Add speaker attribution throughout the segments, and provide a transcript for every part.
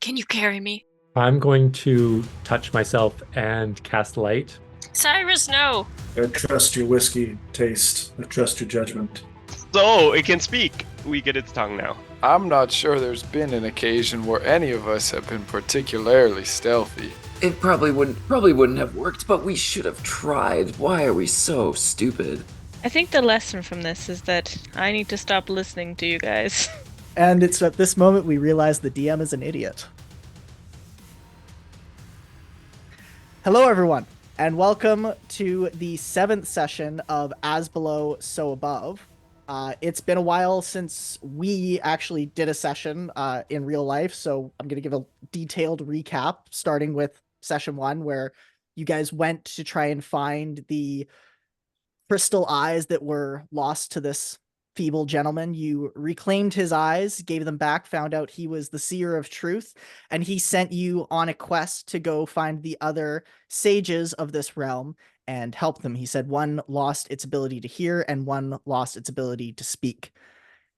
Speaker 1: Can you carry me?
Speaker 2: I'm going to touch myself and cast light.
Speaker 1: Cyrus, no!
Speaker 3: I trust your whiskey taste. I trust your judgment.
Speaker 4: So it can speak. We get its tongue now.
Speaker 5: I'm not sure there's been an occasion where any of us have been particularly stealthy.
Speaker 6: It probably wouldn't have worked, but we should have tried. Why are we so stupid?
Speaker 7: I think the lesson from this is that I need to stop listening to you guys.
Speaker 8: And it's at this moment we realize the DM is an idiot. Hello, everyone, and welcome to the 7th session of As Below, So Above. It's been a while since we actually did a session in real life, so I'm going to give a detailed recap, starting with session 1, where you guys went to try and find the crystal eyes that were lost to this feeble gentleman. You reclaimed his eyes, gave them back, found out he was the seer of truth, and he sent you on a quest to go find the other sages of this realm and help them. He said one lost its ability to hear and one lost its ability to speak,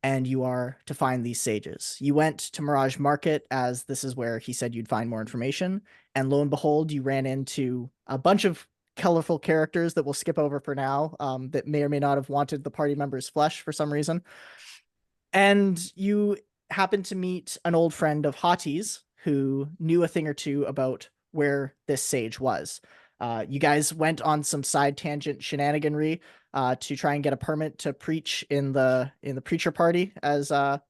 Speaker 8: and you are to find these sages. You went to Mirage Market, as this is where he said you'd find more information, and lo and behold, you ran into a bunch of colorful characters that we'll skip over for now, that may or may not have wanted the party members' flesh for some reason. And you happen to meet an old friend of Hati's who knew a thing or two about where this sage was. You guys went on some side tangent shenaniganry to try and get a permit to preach in the preacher party as what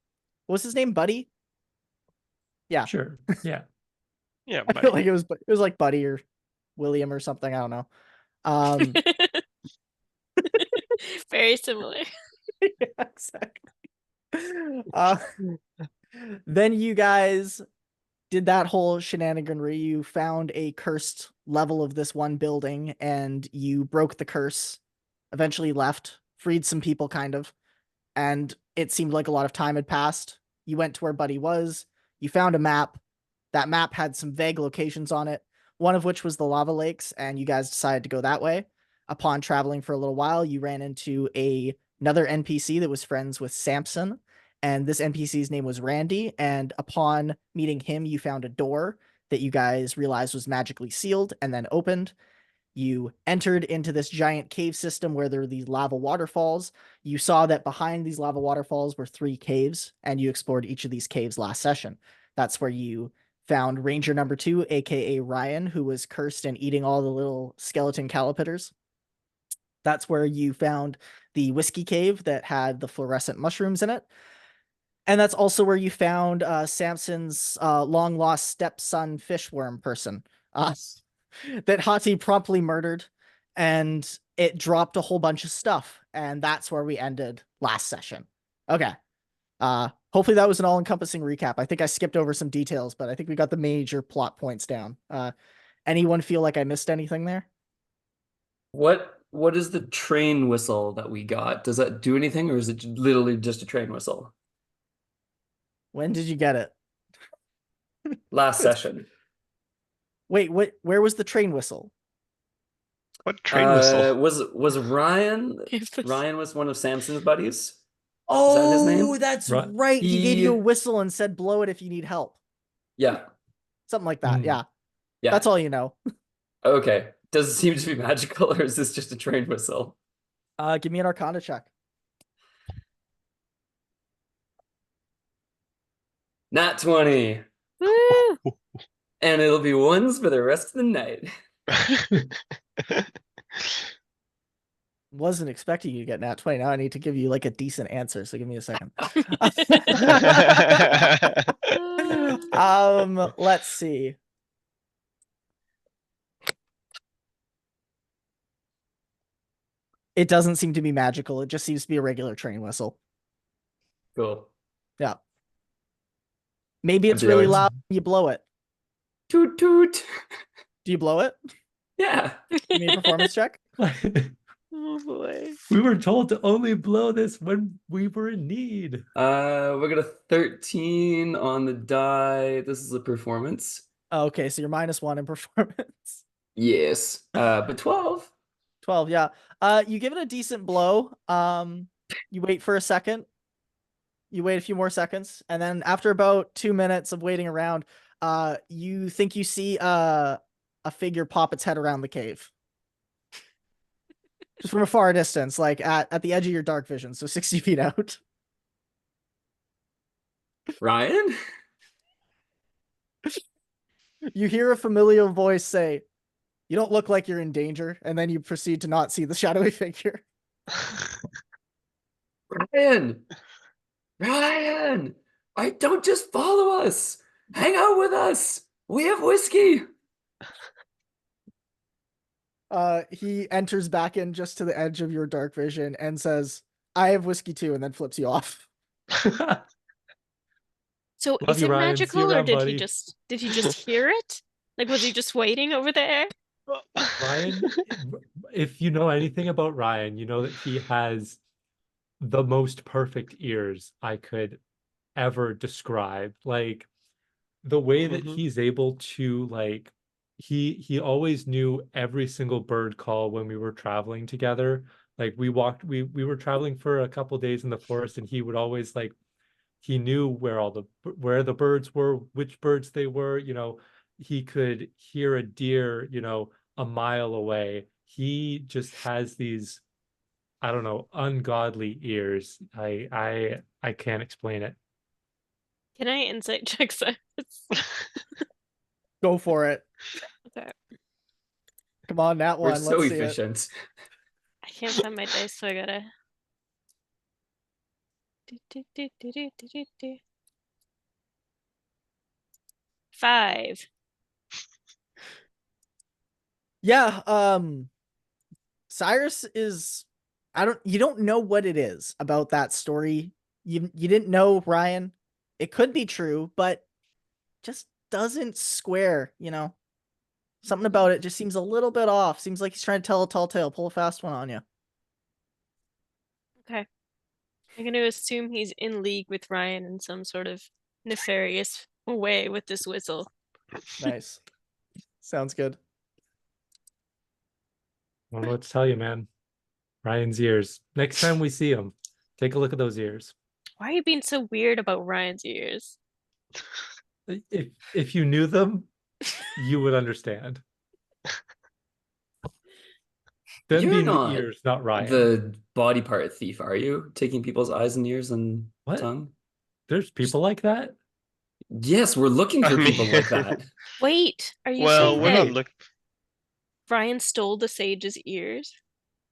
Speaker 8: was his name? Buddy? Yeah.
Speaker 2: Sure. Yeah.
Speaker 4: Yeah,
Speaker 8: I feel like it was like Buddy or William or something. I don't know.
Speaker 1: Very similar.
Speaker 8: Yeah, exactly. Then you guys did that whole shenaniganry. You found a cursed level of this one building and you broke the curse, eventually left, freed some people kind of, and it seemed like a lot of time had passed. You went to where Buddy was, you found a map. That map had some vague locations on it, one of which was the lava lakes, and you guys decided to go that way. Upon traveling for a little while, you ran into another NPC that was friends with Samson, and this NPC's name was Randy, and upon meeting him, you found a door that you guys realized was magically sealed and then opened. You entered into this giant cave system where there were these lava waterfalls. You saw that behind these lava waterfalls were 3 caves, and you explored each of these caves last session. That's where you found Ranger number 2, aka Ryan, who was cursed and eating all the little skeleton caterpillars. That's where you found the whiskey cave that had the fluorescent mushrooms in it. And that's also where you found Samson's long lost stepson fishworm person that Hati promptly murdered, and it dropped a whole bunch of stuff. And that's where we ended last session. Okay. Hopefully that was an all-encompassing recap. I think I skipped over some details, but I think we got the major plot points down. Anyone feel like I missed anything there?
Speaker 6: What is the train whistle that we got? Does that do anything, or is it literally just a train whistle?
Speaker 8: When did you get it?
Speaker 6: Last session.
Speaker 8: Wait, where was the train whistle?
Speaker 4: What train whistle?
Speaker 6: Was Ryan?
Speaker 1: Give this-
Speaker 6: Ryan was one of Samson's buddies.
Speaker 8: Oh,
Speaker 6: that his name?
Speaker 8: that's
Speaker 2: Right.
Speaker 8: right. He gave you a whistle and said, blow it if you need help.
Speaker 6: Yeah.
Speaker 8: Something like that.
Speaker 2: Mm.
Speaker 8: Yeah.
Speaker 6: Yeah.
Speaker 8: That's all you know.
Speaker 6: Okay. Does it seem to be magical, or is this just a train whistle?
Speaker 8: Give me an Arcana check.
Speaker 6: Not 20.
Speaker 1: Woo!
Speaker 6: And it'll be ones for the rest of the night.
Speaker 8: Wasn't expecting you to get nat 20. Now I need to give you like a decent answer. So give me a second. Let's see. It doesn't seem to be magical. It just seems to be a regular train whistle.
Speaker 6: Cool.
Speaker 8: Yeah. Maybe it's
Speaker 6: I'm
Speaker 8: really
Speaker 6: doing-
Speaker 8: loud when you blow it.
Speaker 6: Toot toot.
Speaker 8: Do you blow it?
Speaker 6: Yeah.
Speaker 8: Give me a performance check.
Speaker 1: Oh boy.
Speaker 2: We were told to only blow this when we were in need.
Speaker 6: We got a 13 on the die. This is a performance.
Speaker 8: Oh, okay, so you're -1 in performance.
Speaker 6: Yes. But 12.
Speaker 8: 12, yeah. You give it a decent blow. You wait for a second. You wait a few more seconds, and then after about 2 minutes of waiting around, You think you see a figure pop its head around the cave. Just from a far distance, like at the edge of your dark vision, so 60 feet out.
Speaker 6: Ryan?
Speaker 8: You hear a familiar voice say, "You don't look like you're in danger," and then you proceed to not see the shadowy figure.
Speaker 6: Ryan! Ryan! I don't just follow us! Hang out with us! We have whiskey!
Speaker 8: He enters back in just to the edge of your dark vision and says, "I have whiskey too," and then flips you off.
Speaker 1: So
Speaker 2: Love
Speaker 1: is
Speaker 2: you,
Speaker 1: it
Speaker 2: Ryan. See you
Speaker 1: magical, or
Speaker 2: around,
Speaker 1: did
Speaker 2: buddy.
Speaker 1: he just hear it? Like, was he just waiting over there?
Speaker 2: Ryan, if you know anything about Ryan, you know that he has the most perfect ears I could ever describe. Like the way that
Speaker 4: Mhm.
Speaker 2: he's able to like he always knew every single bird call when we were traveling together. Like we were traveling for a couple days in the forest, and he would always like he knew where the birds were, which birds they were, he could hear a deer, a mile away. He just has these, I don't know, ungodly ears. I can't explain it.
Speaker 1: Can I insight check this?
Speaker 8: Go for it.
Speaker 1: Okay.
Speaker 8: Come on, that
Speaker 6: We're
Speaker 8: one.
Speaker 6: so
Speaker 8: Let's see it.
Speaker 6: efficient.
Speaker 1: I can't find my dice, so I gotta. Do. 5.
Speaker 8: Yeah, Cyrus is you don't know what it is about that story. You didn't know, Ryan. It could be true, but just doesn't square, Something about it just seems a little bit off. Seems like he's trying to tell a tall tale, pull a fast one on you.
Speaker 1: Okay. I'm going to assume he's in league with Ryan in some sort of nefarious way with this whistle.
Speaker 8: Nice. Sounds good.
Speaker 2: I don't know what to tell you, man. Ryan's ears. Next time we see him, take a look at those ears.
Speaker 1: Why are you being so weird about Ryan's ears?
Speaker 2: If you knew them, you would understand. Them
Speaker 6: You're
Speaker 2: being the
Speaker 6: not
Speaker 2: ears, not Ryan.
Speaker 6: the body part thief, are you? Taking people's eyes and ears and
Speaker 2: What?
Speaker 6: tongue?
Speaker 2: There's people like that?
Speaker 6: Yes, we're looking for people like that.
Speaker 1: Wait, are you
Speaker 4: Well,
Speaker 1: saying
Speaker 4: we're
Speaker 1: that
Speaker 4: not looking.
Speaker 1: Ryan stole the sage's ears?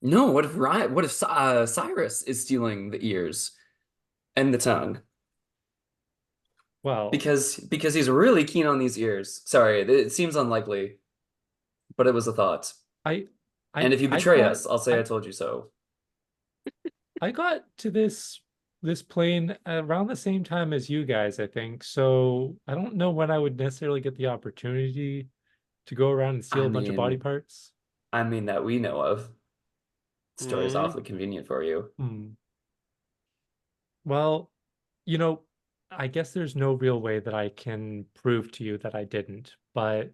Speaker 6: No, what if Cyrus is stealing the ears and the tongue?
Speaker 2: Well,
Speaker 6: Because he's really keen on these ears. Sorry, it seems unlikely, but it was a thought.
Speaker 2: I
Speaker 6: And if you
Speaker 2: I
Speaker 6: betray
Speaker 2: got-
Speaker 6: us, I'll say I told you so.
Speaker 2: I got to this plane around the same time as you guys, I think. So I don't know when I would necessarily get the opportunity to go around and steal
Speaker 6: I
Speaker 2: a bunch of body
Speaker 6: mean-
Speaker 2: parts.
Speaker 6: I mean, that we know of. Story's
Speaker 4: Mhm.
Speaker 6: awfully convenient for you.
Speaker 2: Well, I guess there's no real way that I can prove to you that I didn't, but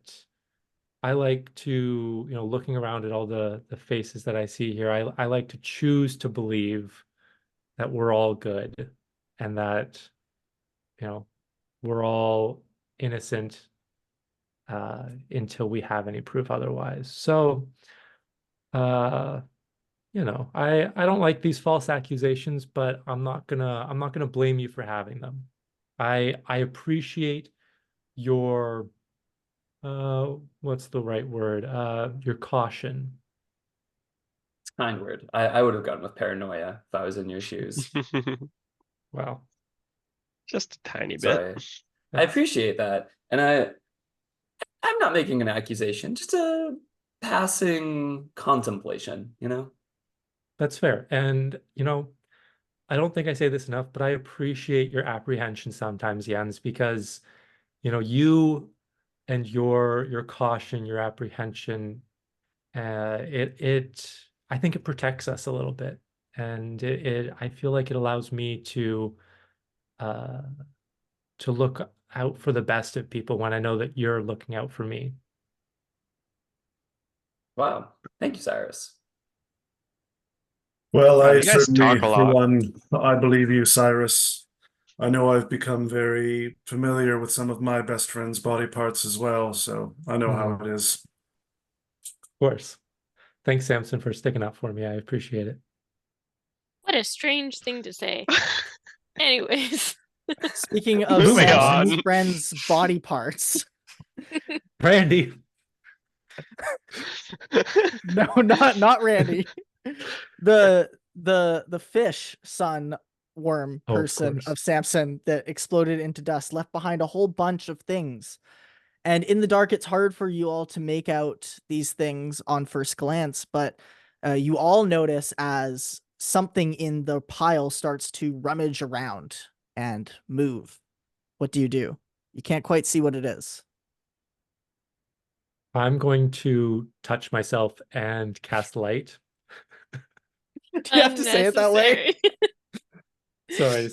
Speaker 2: I like to, looking around at all the faces that I see here, I like to choose to believe that we're all good and that, we're all innocent until we have any proof otherwise. So, I don't like these false accusations, but I'm not gonna blame you for having them. I appreciate your what's the right word? Your caution.
Speaker 6: It's a kind word. I would have gone with paranoia if I was in your shoes.
Speaker 2: Wow.
Speaker 4: Just a tiny bit.
Speaker 6: Sorry. I appreciate that. And I'm not making an accusation, just a passing contemplation,
Speaker 2: That's fair. And, I don't think I say this enough, but I appreciate your apprehension sometimes, Jens, because, you and your caution, your apprehension, I think it protects us a little bit. And I feel like it allows me uh, to look out for the best of people when I know that you're looking out for me.
Speaker 6: Wow. Thank you, Cyrus.
Speaker 3: Well,
Speaker 4: Wow,
Speaker 3: I
Speaker 4: you guys
Speaker 3: certainly,
Speaker 4: talk a
Speaker 3: for
Speaker 4: lot.
Speaker 3: one, I believe you, Cyrus. I know I've become very familiar with some of my best friend's body parts as well, so I know how it is.
Speaker 2: Of course. Thanks, Samson, for sticking up for me. I appreciate it.
Speaker 1: What a strange thing to say. Anyways.
Speaker 8: Speaking of
Speaker 2: Moving
Speaker 8: Samson's
Speaker 4: on.
Speaker 8: friend's body parts.
Speaker 2: Brandy.
Speaker 8: No, not Randy. The fish son worm
Speaker 2: Oh, of
Speaker 8: person
Speaker 2: course.
Speaker 8: of Samson that exploded into dust left behind a whole bunch of things. And in the dark, it's hard for you all to make out these things on first glance, but you all notice as something in the pile starts to rummage around and move. What do? You can't quite see what it is.
Speaker 2: I'm going to touch myself and cast light.
Speaker 8: Do you have to say it that way?
Speaker 2: Sorry.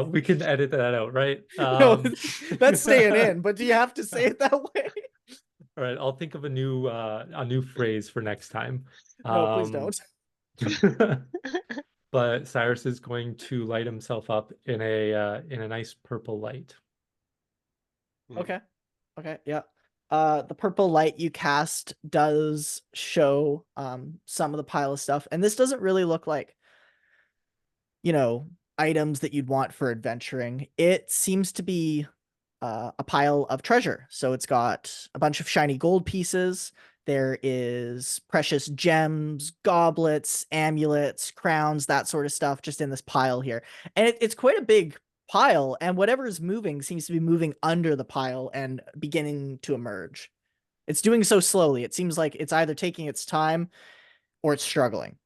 Speaker 2: We can edit that out, right?
Speaker 8: No, that's staying in, but do you have to say it that way?
Speaker 2: All right, I'll think of a new phrase for next time.
Speaker 8: No, please don't.
Speaker 2: But Cyrus is going to light himself up in a nice purple light.
Speaker 8: Okay. Yeah. The purple light you cast does show some of the pile of stuff, and this doesn't really look like, items that you'd want for adventuring. It seems to be a pile of treasure. So it's got a bunch of shiny gold pieces. There is precious gems, goblets, amulets, crowns, that sort of stuff just in this pile here. And it's quite a big pile, and whatever is moving seems to be moving under the pile and beginning to emerge. It's doing so slowly. It seems like it's either taking its time or it's struggling.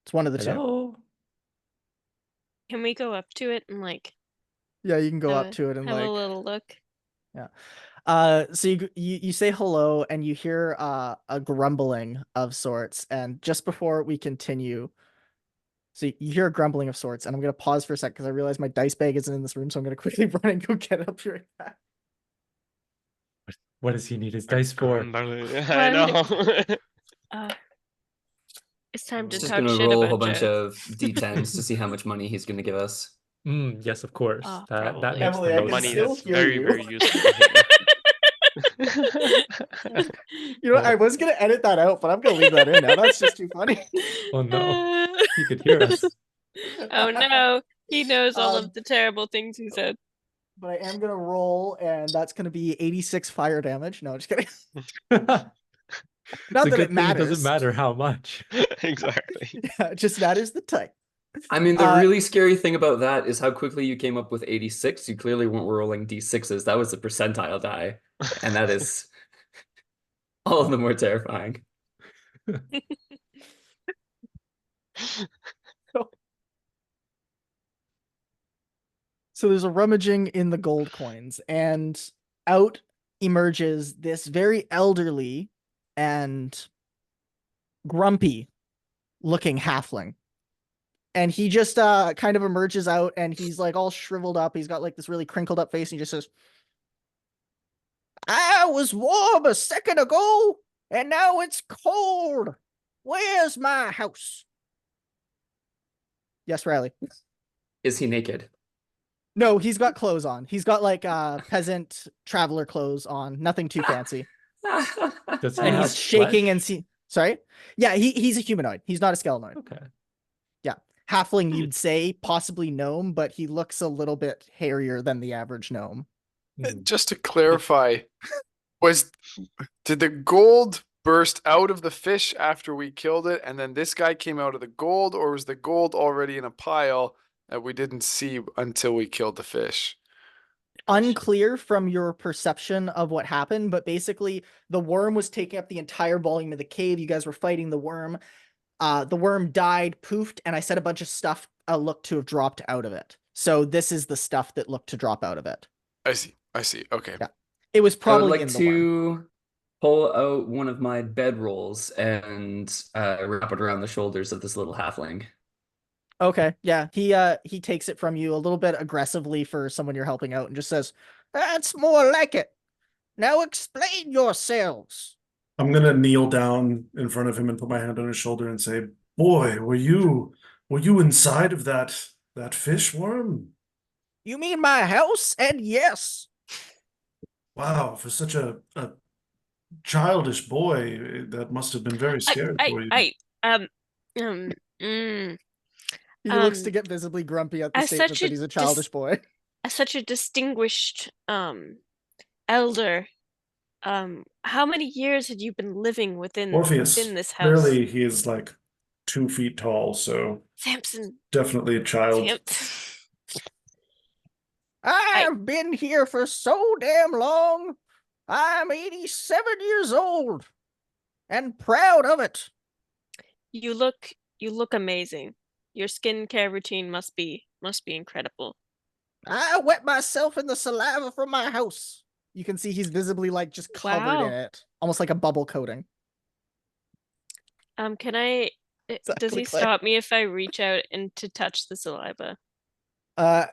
Speaker 8: It's one of the two.
Speaker 2: Hello?
Speaker 1: Can we go up to it and
Speaker 8: Yeah, you can go up to it and
Speaker 1: have a little look?
Speaker 8: Yeah. So you say hello and you hear a grumbling of sorts, and just before we continue, so you hear a grumbling of sorts, and I'm gonna pause for a sec because I realize my dice bag isn't in this room, so I'm gonna quickly run and go get it up here.
Speaker 2: What does he need his dice for?
Speaker 4: I know.
Speaker 1: It's time to
Speaker 6: He's just
Speaker 1: talk
Speaker 6: gonna
Speaker 1: shit
Speaker 6: roll a
Speaker 1: about
Speaker 6: whole bunch
Speaker 1: Joe.
Speaker 6: of d10s to see how much money he's gonna give us.
Speaker 2: Yes, of course.
Speaker 1: Oh,
Speaker 2: that
Speaker 4: probably.
Speaker 2: makes
Speaker 8: Emily,
Speaker 2: the
Speaker 8: I
Speaker 2: most
Speaker 8: can
Speaker 4: Money
Speaker 8: still
Speaker 2: sense.
Speaker 4: that's
Speaker 8: hear
Speaker 4: very,
Speaker 8: you.
Speaker 4: very useful here.
Speaker 8: I was gonna edit that out, but I'm gonna leave that in now. That's just too funny.
Speaker 2: Oh no, he could hear us.
Speaker 1: Oh no, he knows all of the terrible things he said.
Speaker 8: But I am gonna roll, and that's gonna be 86 fire damage. No, just kidding. Not
Speaker 2: The
Speaker 8: that
Speaker 2: good
Speaker 8: it
Speaker 2: thing
Speaker 8: matters.
Speaker 2: doesn't matter how much.
Speaker 4: Exactly.
Speaker 8: Yeah, it just matters the type.
Speaker 6: I mean, the really scary thing about that is how quickly you came up with 86. You clearly weren't rolling d6s. That was a percentile die. And that is all the more terrifying.
Speaker 8: So there's a rummaging in the gold coins, and out emerges this very elderly and grumpy looking halfling. And he just kind of emerges out, and he's like all shriveled up. He's got like this really crinkled up face, and he just says, "I was warm a second ago, and now it's cold. Where's my house?" Yes, Riley.
Speaker 6: Is he naked?
Speaker 8: No, he's got clothes on. He's got like peasant traveler clothes on. Nothing too fancy.
Speaker 2: Does he
Speaker 8: And
Speaker 2: have
Speaker 8: he's shaking
Speaker 2: flesh?
Speaker 8: and sorry? Yeah, he's a humanoid. He's not a skelenoid.
Speaker 2: Okay.
Speaker 8: Yeah. Halfling, you'd say, possibly gnome, but he looks a little bit hairier than the average gnome.
Speaker 5: Just to clarify, did the gold burst out of the fish after we killed it, and then this guy came out of the gold, or was the gold already in a pile that we didn't see until we killed the fish?
Speaker 8: Unclear from your perception of what happened, but basically the worm was taking up the entire volume of the cave. You guys were fighting the worm. The worm died, poofed, and I said a bunch of stuff looked to have dropped out of it. So this is the stuff that looked to drop out of it.
Speaker 5: I see. Okay.
Speaker 8: Yeah. It was
Speaker 6: I would
Speaker 8: probably
Speaker 6: like
Speaker 8: in the worm.
Speaker 6: to pull out one of my bedrolls and wrap it around the shoulders of this little halfling.
Speaker 8: Okay, yeah, he takes it from you a little bit aggressively for someone you're helping out and just says, "That's more like it. Now explain yourselves."
Speaker 3: I'm gonna kneel down in front of him and put my hand on his shoulder and say, "Boy, were you inside of that That fish worm?
Speaker 8: You mean my house? And yes.
Speaker 3: Wow, for such a childish boy, that must have been very scary for you.
Speaker 1: um, um, mm,
Speaker 8: He looks to
Speaker 1: Um,
Speaker 8: get visibly grumpy at the
Speaker 1: as
Speaker 8: statement
Speaker 1: such
Speaker 8: that he's a childish boy.
Speaker 1: as such a distinguished elder, how many years had you been living within
Speaker 3: Orpheus,
Speaker 1: this house?
Speaker 3: clearly he is like 2 feet tall, so
Speaker 1: Samson,
Speaker 3: definitely a child.
Speaker 8: I've been here for so damn long. I'm 87 years old and proud of it.
Speaker 1: you look amazing. Your skincare routine must be incredible.
Speaker 8: I wet myself in the saliva from my house. You can see he's visibly like just covered in
Speaker 1: Wow.
Speaker 8: it, almost like a bubble coating.
Speaker 1: Can I? Does he
Speaker 8: Exactly, Clay.
Speaker 1: stop me if I reach out and to touch the saliva?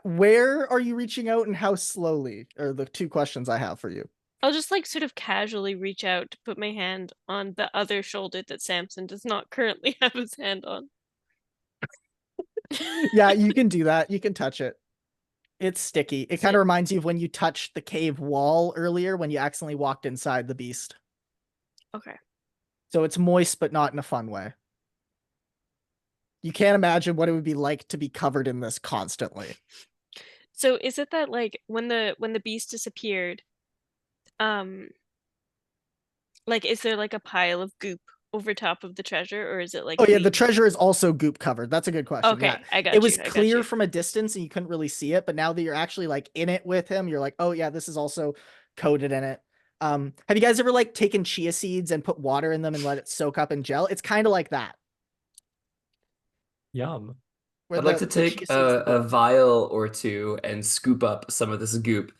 Speaker 8: Where are you reaching out and how slowly are the two questions I have for you.
Speaker 1: I'll just like sort of casually reach out to put my hand on the other shoulder that Samson does not currently have his hand on.
Speaker 8: Yeah, you can do that. You can touch it. It's sticky. It kind of reminds you of when you touched the cave wall earlier when you accidentally walked inside the beast.
Speaker 1: Okay.
Speaker 8: So it's moist, but not in a fun way. You can't imagine what it would be like to be covered in this constantly.
Speaker 1: So is it that like when the beast disappeared, like is there like a pile of goop over top of the treasure, or is it like
Speaker 8: Oh yeah, the
Speaker 1: clean?
Speaker 8: treasure is also goop covered. That's a good question.
Speaker 1: Okay,
Speaker 8: Yeah.
Speaker 1: I got
Speaker 8: It was
Speaker 1: you, I got
Speaker 8: clear
Speaker 1: you.
Speaker 8: from a distance and you couldn't really see it, but now that you're actually like in it with him, you're like, oh yeah, this is also coated in it. Have you guys ever like taken chia seeds and put water in them and let it soak up and gel? It's kind of like that.
Speaker 2: Yum.
Speaker 8: where
Speaker 6: I'd like
Speaker 8: the-
Speaker 6: to
Speaker 8: the
Speaker 6: take
Speaker 8: chia seeds-
Speaker 6: a vial or two and scoop up some of this goop,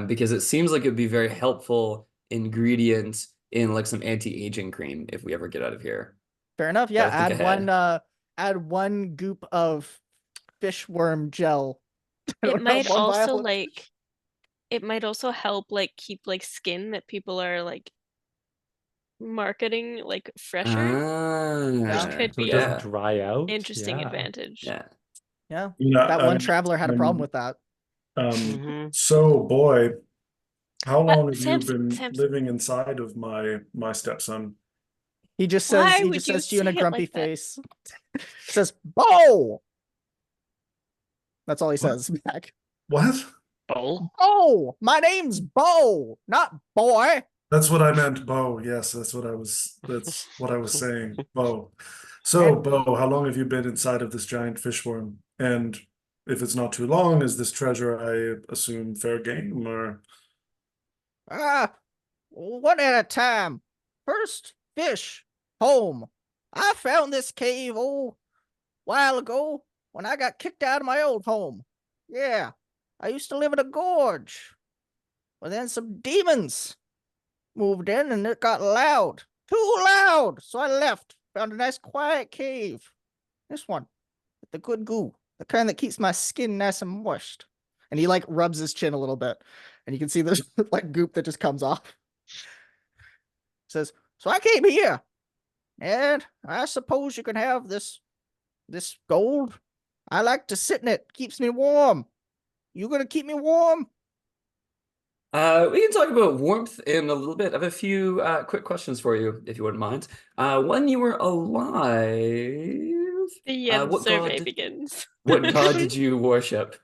Speaker 6: because it seems like it'd be very helpful ingredient in like some anti-aging cream if we ever get out of here.
Speaker 8: Fair enough. Yeah,
Speaker 6: Gotta think
Speaker 8: add one goop of fish worm gel.
Speaker 1: It might
Speaker 8: one
Speaker 1: also
Speaker 8: vial.
Speaker 1: like it might also help like keep like skin that people are like marketing like fresher,
Speaker 6: Ah,
Speaker 1: could
Speaker 2: So it
Speaker 1: be
Speaker 2: doesn't
Speaker 6: yeah.
Speaker 2: dry out.
Speaker 1: interesting
Speaker 2: Yeah.
Speaker 1: advantage.
Speaker 6: Yeah.
Speaker 8: Yeah,
Speaker 3: Yeah,
Speaker 8: that one traveler had a problem with that.
Speaker 4: Mhm.
Speaker 3: So boy, how long have you
Speaker 1: Samson,
Speaker 3: been living inside of my stepson?
Speaker 8: He just
Speaker 1: Why
Speaker 8: says he
Speaker 1: would
Speaker 8: just
Speaker 1: you
Speaker 8: says to you in a
Speaker 1: say it
Speaker 8: grumpy
Speaker 1: like that?
Speaker 8: face. Says, "Bo." That's all he says back.
Speaker 3: What?
Speaker 4: Oh,
Speaker 8: Oh, my name's Bo, not boy.
Speaker 3: That's what I meant, Bo. Yes, that's what I was saying, Bo. So, Bo, how long have you been inside of this giant fishworm? And if it's not too long, is this treasure, I assume, fair game or
Speaker 8: One at a time. First, fish, home. I found this cave, while ago when I got kicked out of my old home. Yeah, I used to live in a gorge. But then some demons moved in and it got loud. Too loud. So I left. Found a nice quiet cave. This one. With the good goo. The kind that keeps my skin nice and moist. And he like rubs his chin a little bit. And you can see there's like goop that just comes off. Says, so I came here. And I suppose you can have this gold. I like to sit in it. Keeps me warm. You gonna keep me warm?
Speaker 6: We can talk about warmth in a little bit. I have a few quick questions for you, if you wouldn't mind. When you were alive,
Speaker 1: The
Speaker 6: what
Speaker 1: survey
Speaker 6: god
Speaker 1: begins.
Speaker 6: what god did you worship?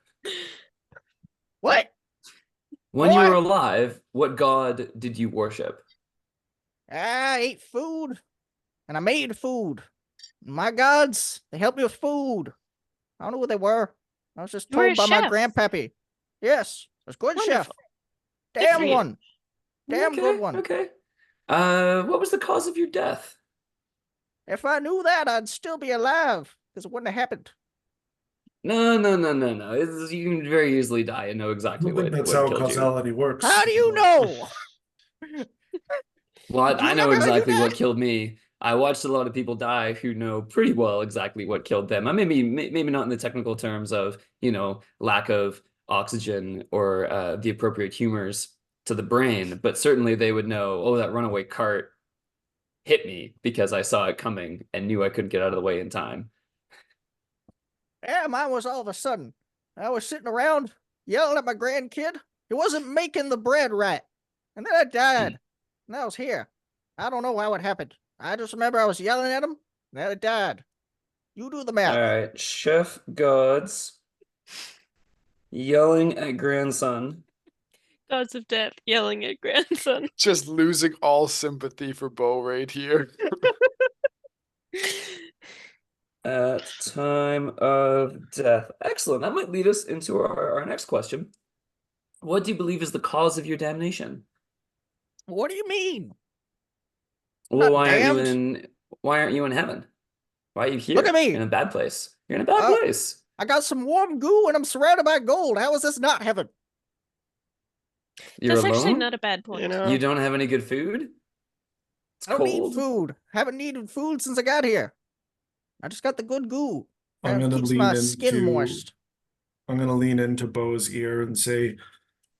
Speaker 8: What?
Speaker 6: When you were
Speaker 8: What?
Speaker 6: alive, what god did you worship?
Speaker 8: I ate food. And I made food. My gods, they helped me with food. I don't know what they were. I was just
Speaker 1: You were
Speaker 8: told
Speaker 1: a
Speaker 8: by my
Speaker 1: chef.
Speaker 8: grandpappy. Yes, I was a good chef.
Speaker 1: Wonderful. Good for
Speaker 8: Damn
Speaker 1: you.
Speaker 8: one. Damn
Speaker 6: Okay,
Speaker 8: good one.
Speaker 6: Okay. What was the cause of your death?
Speaker 8: If I knew that, I'd still be alive because it wouldn't have happened.
Speaker 6: No. You can very easily die and know
Speaker 3: I
Speaker 6: exactly
Speaker 3: don't think
Speaker 6: what
Speaker 3: that's how
Speaker 6: killed you.
Speaker 3: causality works.
Speaker 8: How do you know?
Speaker 6: Well, I
Speaker 8: You
Speaker 6: know
Speaker 8: never heard
Speaker 6: exactly
Speaker 8: that?
Speaker 6: what killed me. I watched a lot of people die who know pretty well exactly what killed them. I maybe not in the technical terms of, lack of oxygen or the appropriate humors to the brain, but certainly they would know, oh, that runaway cart hit me because I saw it coming and knew I couldn't get out of the way in time.
Speaker 8: Yeah, mine was all of a sudden. I was sitting around yelling at my grandkid. He wasn't making the bread right. And then I died. And I was here. I don't know how it happened. I just remember I was yelling at him, and then I died. You do the math.
Speaker 6: All right, Chef Gods yelling at grandson.
Speaker 1: Gods of death yelling at grandson.
Speaker 5: Just losing all sympathy for Bo right here.
Speaker 6: At time of death. Excellent. That might lead us into our next question. What do you believe is the cause of your damnation?
Speaker 8: What do you mean?
Speaker 6: Well,
Speaker 8: Not
Speaker 6: why aren't you in heaven? Why are you here?
Speaker 8: Look at me.
Speaker 6: In a bad place. You're in a bad place.
Speaker 8: I got some warm goo and I'm surrounded by gold. How is this not heaven?
Speaker 6: You're
Speaker 1: That's
Speaker 6: alone?
Speaker 1: actually not a bad point.
Speaker 4: You know?
Speaker 6: You don't have any good food? It's
Speaker 8: I don't need
Speaker 6: cold.
Speaker 8: food. Haven't needed food since I got here. I just got the good goo.
Speaker 3: I'm
Speaker 8: That
Speaker 3: gonna
Speaker 8: keeps
Speaker 3: lean
Speaker 8: my skin
Speaker 3: into
Speaker 8: moist.
Speaker 3: I'm gonna lean into Bo's ear and say,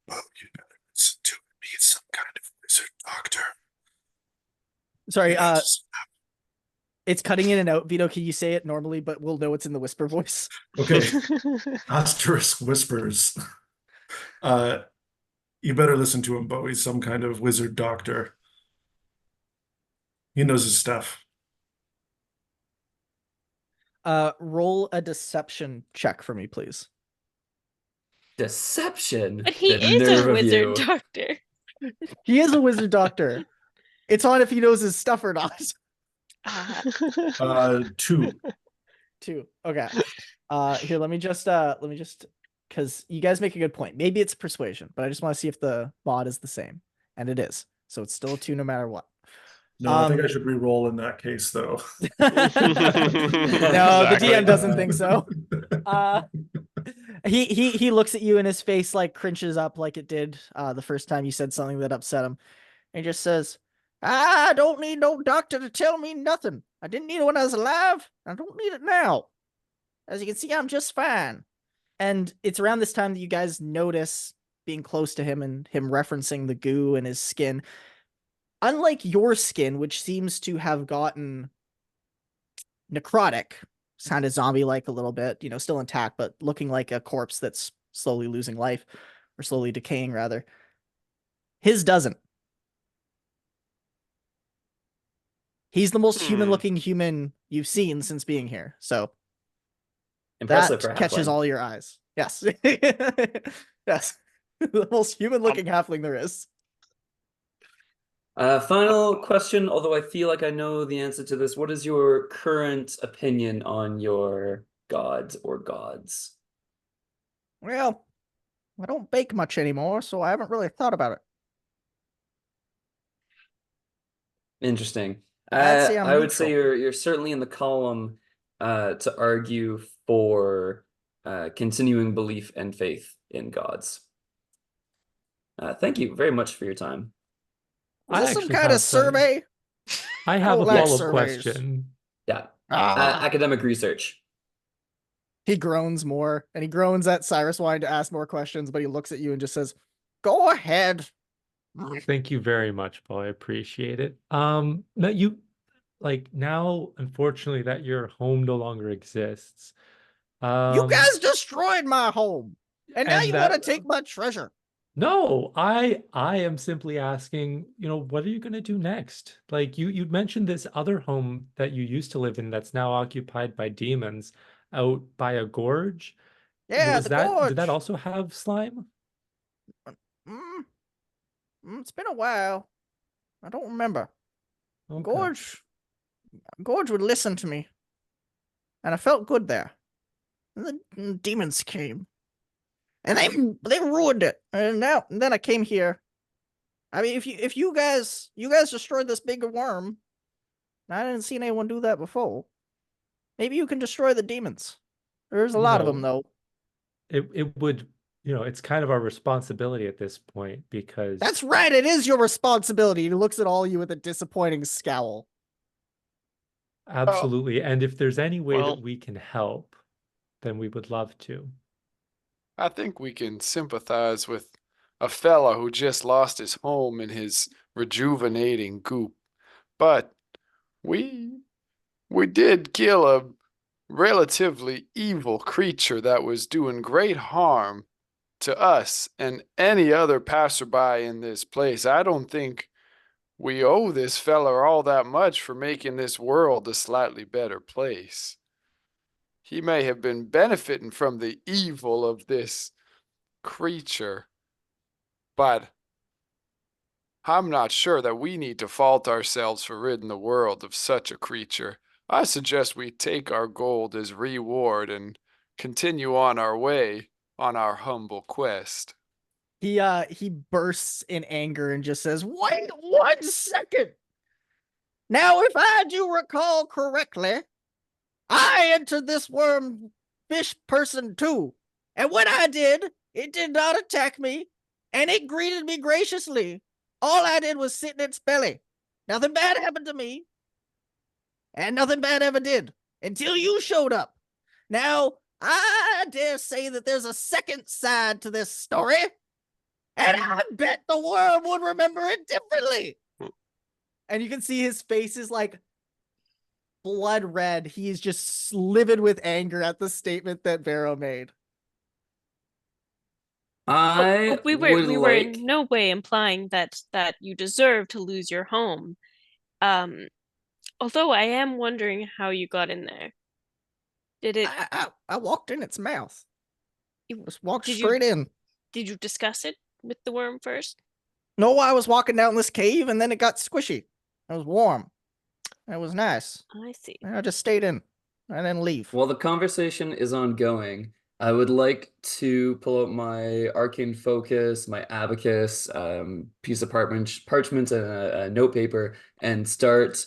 Speaker 3: "Bo, you gotta listen to it. He's some kind of wizard doctor."
Speaker 8: Sorry,
Speaker 3: You gotta s-
Speaker 8: it's cutting in and out. Vito, can you say it normally, but we'll know it's in the whisper voice?
Speaker 3: Okay. Asterisk whispers. You better listen to him, Bo. He's some kind of wizard doctor. He knows his stuff.
Speaker 8: Roll a deception check for me, please.
Speaker 6: Deception.
Speaker 1: But he
Speaker 6: The
Speaker 1: is
Speaker 6: nerve
Speaker 1: a
Speaker 6: of
Speaker 1: wizard
Speaker 6: you.
Speaker 1: doctor.
Speaker 8: He is a wizard doctor. It's on if he knows his stuff or not.
Speaker 1: Uh,
Speaker 3: 2.
Speaker 8: 2. Okay. Here, let me just because you guys make a good point. Maybe it's persuasion, but I just want to see if the mod is the same. And it is. So it's still a 2 no matter what.
Speaker 3: No, I think I should re-roll in that case, though.
Speaker 8: No, the DM doesn't think so. He looks at you and his face like cringes up like it did the first time you said something that upset him. And he just says, I don't need no doctor to tell me nothing. I didn't need it when I was alive. I don't need it now. As you can see, I'm just fine. And it's around this time that you guys notice being close to him and him referencing the goo in his skin. Unlike your skin, which seems to have gotten necrotic, kind of zombie-like a little bit, you know, still intact, but looking like a corpse that's slowly losing life, or slowly decaying, rather. His doesn't. He's the most human-looking human you've seen since being here, so
Speaker 6: Impressive for
Speaker 8: that
Speaker 6: a
Speaker 8: catches
Speaker 6: halfling.
Speaker 8: all your eyes. Yes. Yes. The most human-looking halfling there is.
Speaker 6: Final question, although I feel like I know the answer to this. What is your current opinion on your gods or gods?
Speaker 8: Well, I don't bake much anymore, so I haven't really thought about it.
Speaker 6: Interesting.
Speaker 8: I'd say I'm
Speaker 6: I would say
Speaker 8: neutral.
Speaker 6: you're certainly in the column to argue for continuing belief and faith in gods. Thank you very much for your time.
Speaker 8: Is
Speaker 2: I
Speaker 8: this some
Speaker 2: actually
Speaker 8: kind of
Speaker 2: have
Speaker 8: survey?
Speaker 2: I have a
Speaker 8: don't like
Speaker 2: follow-up
Speaker 8: surveys.
Speaker 2: question.
Speaker 6: Yeah.
Speaker 8: Ah.
Speaker 6: Academic research.
Speaker 8: He groans more, and he groans at Cyrus wanting to ask more questions, but he looks at you and just says, go ahead.
Speaker 2: Thank you very much, Paul. I appreciate it. No, you like now, unfortunately, that your home no longer exists.
Speaker 8: You guys destroyed my home, and now
Speaker 2: and
Speaker 8: you want to
Speaker 2: that
Speaker 8: take my treasure.
Speaker 2: No, I am simply asking, what are you going to do next? Like you mentioned this other home that you used to live in that's now occupied by demons out by a gorge.
Speaker 8: Yeah,
Speaker 2: Was
Speaker 8: the
Speaker 2: did that
Speaker 8: gorge.
Speaker 2: also have slime?
Speaker 8: It's been a while. I don't remember.
Speaker 2: Okay.
Speaker 8: Gorge would listen to me, and I felt good there. And the demons came, and they ruined it. And then I came here. I mean, if you guys destroyed this big worm, I didn't see anyone do that before. Maybe you can destroy the demons. There's a lot of them, though.
Speaker 2: It would, it's kind of our responsibility at this point because
Speaker 8: That's right. It is your responsibility. He looks at all of you with a disappointing scowl.
Speaker 2: absolutely. And if there's any way
Speaker 4: Well-
Speaker 2: that we can help, then we would love to.
Speaker 5: I think we can sympathize with a fella who just lost his home in his rejuvenating goop. But we did kill relatively evil creature that was doing great harm to us and any other passerby in this place. I don't think we owe this fella all that much for making this world a slightly better place. He may have been benefiting from the evil of this creature, but I'm not sure that we need to fault ourselves for ridding the world of such a creature. I suggest we take our gold as reward and continue on our way on our humble quest.
Speaker 8: He bursts in anger and just says, "Wait 1 second. Now, if I do recall correctly, I entered this worm fish person too. And when I did, it did not attack me, and it greeted me graciously. All I did was sit in its belly. Nothing bad happened to me, and nothing bad ever did until you showed up. Now, I dare say that there's a second side to this story, and I bet the world would remember it differently." And you can see his face is like blood red. He is just livid with anger at the statement that Vero made.
Speaker 6: I
Speaker 1: We
Speaker 6: would
Speaker 1: were
Speaker 6: like.
Speaker 1: in no way implying that you deserve to lose your home. Although I am wondering how you got in there. Did it?
Speaker 8: I walked in its mouth.
Speaker 1: You-
Speaker 8: Just walked
Speaker 1: Did
Speaker 8: straight in.
Speaker 1: Did you discuss it with the worm first?
Speaker 8: No, I was walking down this cave and then it got squishy. It was warm. It was nice.
Speaker 1: I see.
Speaker 8: And I just stayed in. I didn't leave.
Speaker 6: While the conversation is ongoing, I would like to pull out my arcane focus, my abacus, piece of parchment, and a note paper, and start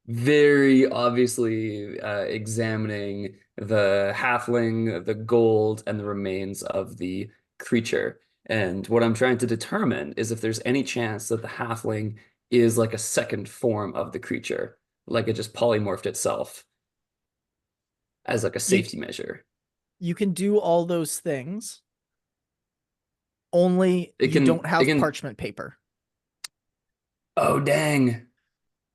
Speaker 6: very obviously examining the halfling, the gold, and the remains of the creature. And what I'm trying to determine is if there's any chance that the halfling is like a second form of the creature, like it just polymorphed itself as like a safety measure.
Speaker 8: You can do all those things. Only you don't have parchment paper.
Speaker 6: Oh, dang.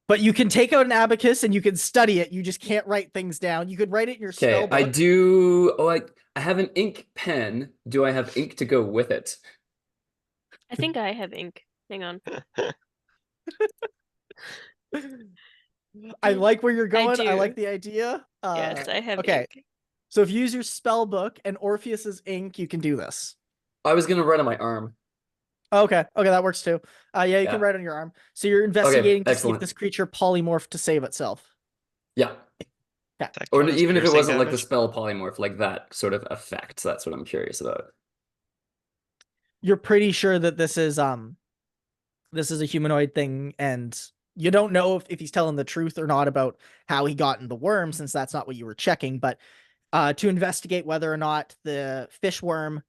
Speaker 8: But you can take out an abacus and you can study it. You just can't write things down. You could write it in your spell book.
Speaker 6: I do. Oh, I have an ink pen. Do I have ink to go with it?
Speaker 1: I think I have ink. Hang on.
Speaker 8: I like where you're going. I
Speaker 1: do.
Speaker 8: like the idea.
Speaker 1: Yes, I have
Speaker 8: okay.
Speaker 1: ink.
Speaker 8: So if you use your spell book and Orpheus's ink, you can do this.
Speaker 6: I was gonna write on my arm.
Speaker 8: Okay, that works too. You can write on your arm. So you're investigating to see if this creature polymorphed to save itself.
Speaker 6: Yeah.
Speaker 8: Yeah.
Speaker 6: Or even if it wasn't like the spell polymorph, like that sort of effect. That's what I'm curious about.
Speaker 8: You're pretty sure that this is a humanoid thing, and you don't know if he's telling the truth or not about how he got in the worm, since that's not what you were checking, but to investigate whether or not the fish worm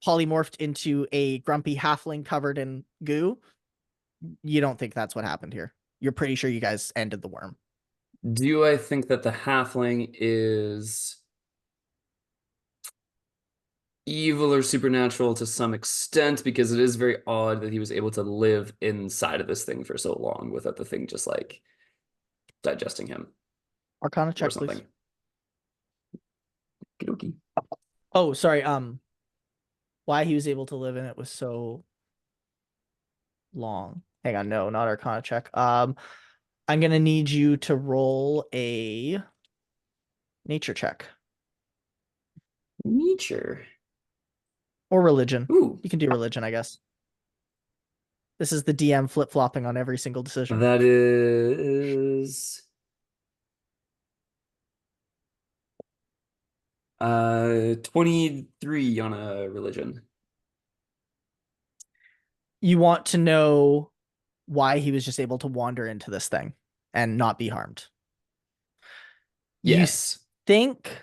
Speaker 8: polymorphed into a grumpy halfling covered in goo, you don't think that's what happened here. You're pretty sure you guys ended the worm.
Speaker 6: Do I think that the halfling is evil or supernatural to some extent? Because it is very odd that he was able to live inside of this thing for so long without the thing just like digesting him.
Speaker 8: Arcana check, please.
Speaker 6: Okey-dokey.
Speaker 8: Oh, sorry. Why he was able to live in it was so long. Hang on, no, not Arcana check. I'm gonna need you to roll a nature check.
Speaker 6: Nature.
Speaker 8: Or religion.
Speaker 6: Ooh.
Speaker 8: You can do religion, I guess. This is the DM flip-flopping on every single decision.
Speaker 6: That is 23 on a religion.
Speaker 8: You want to know why he was just able to wander into this thing and not be harmed.
Speaker 6: Yes.
Speaker 8: You think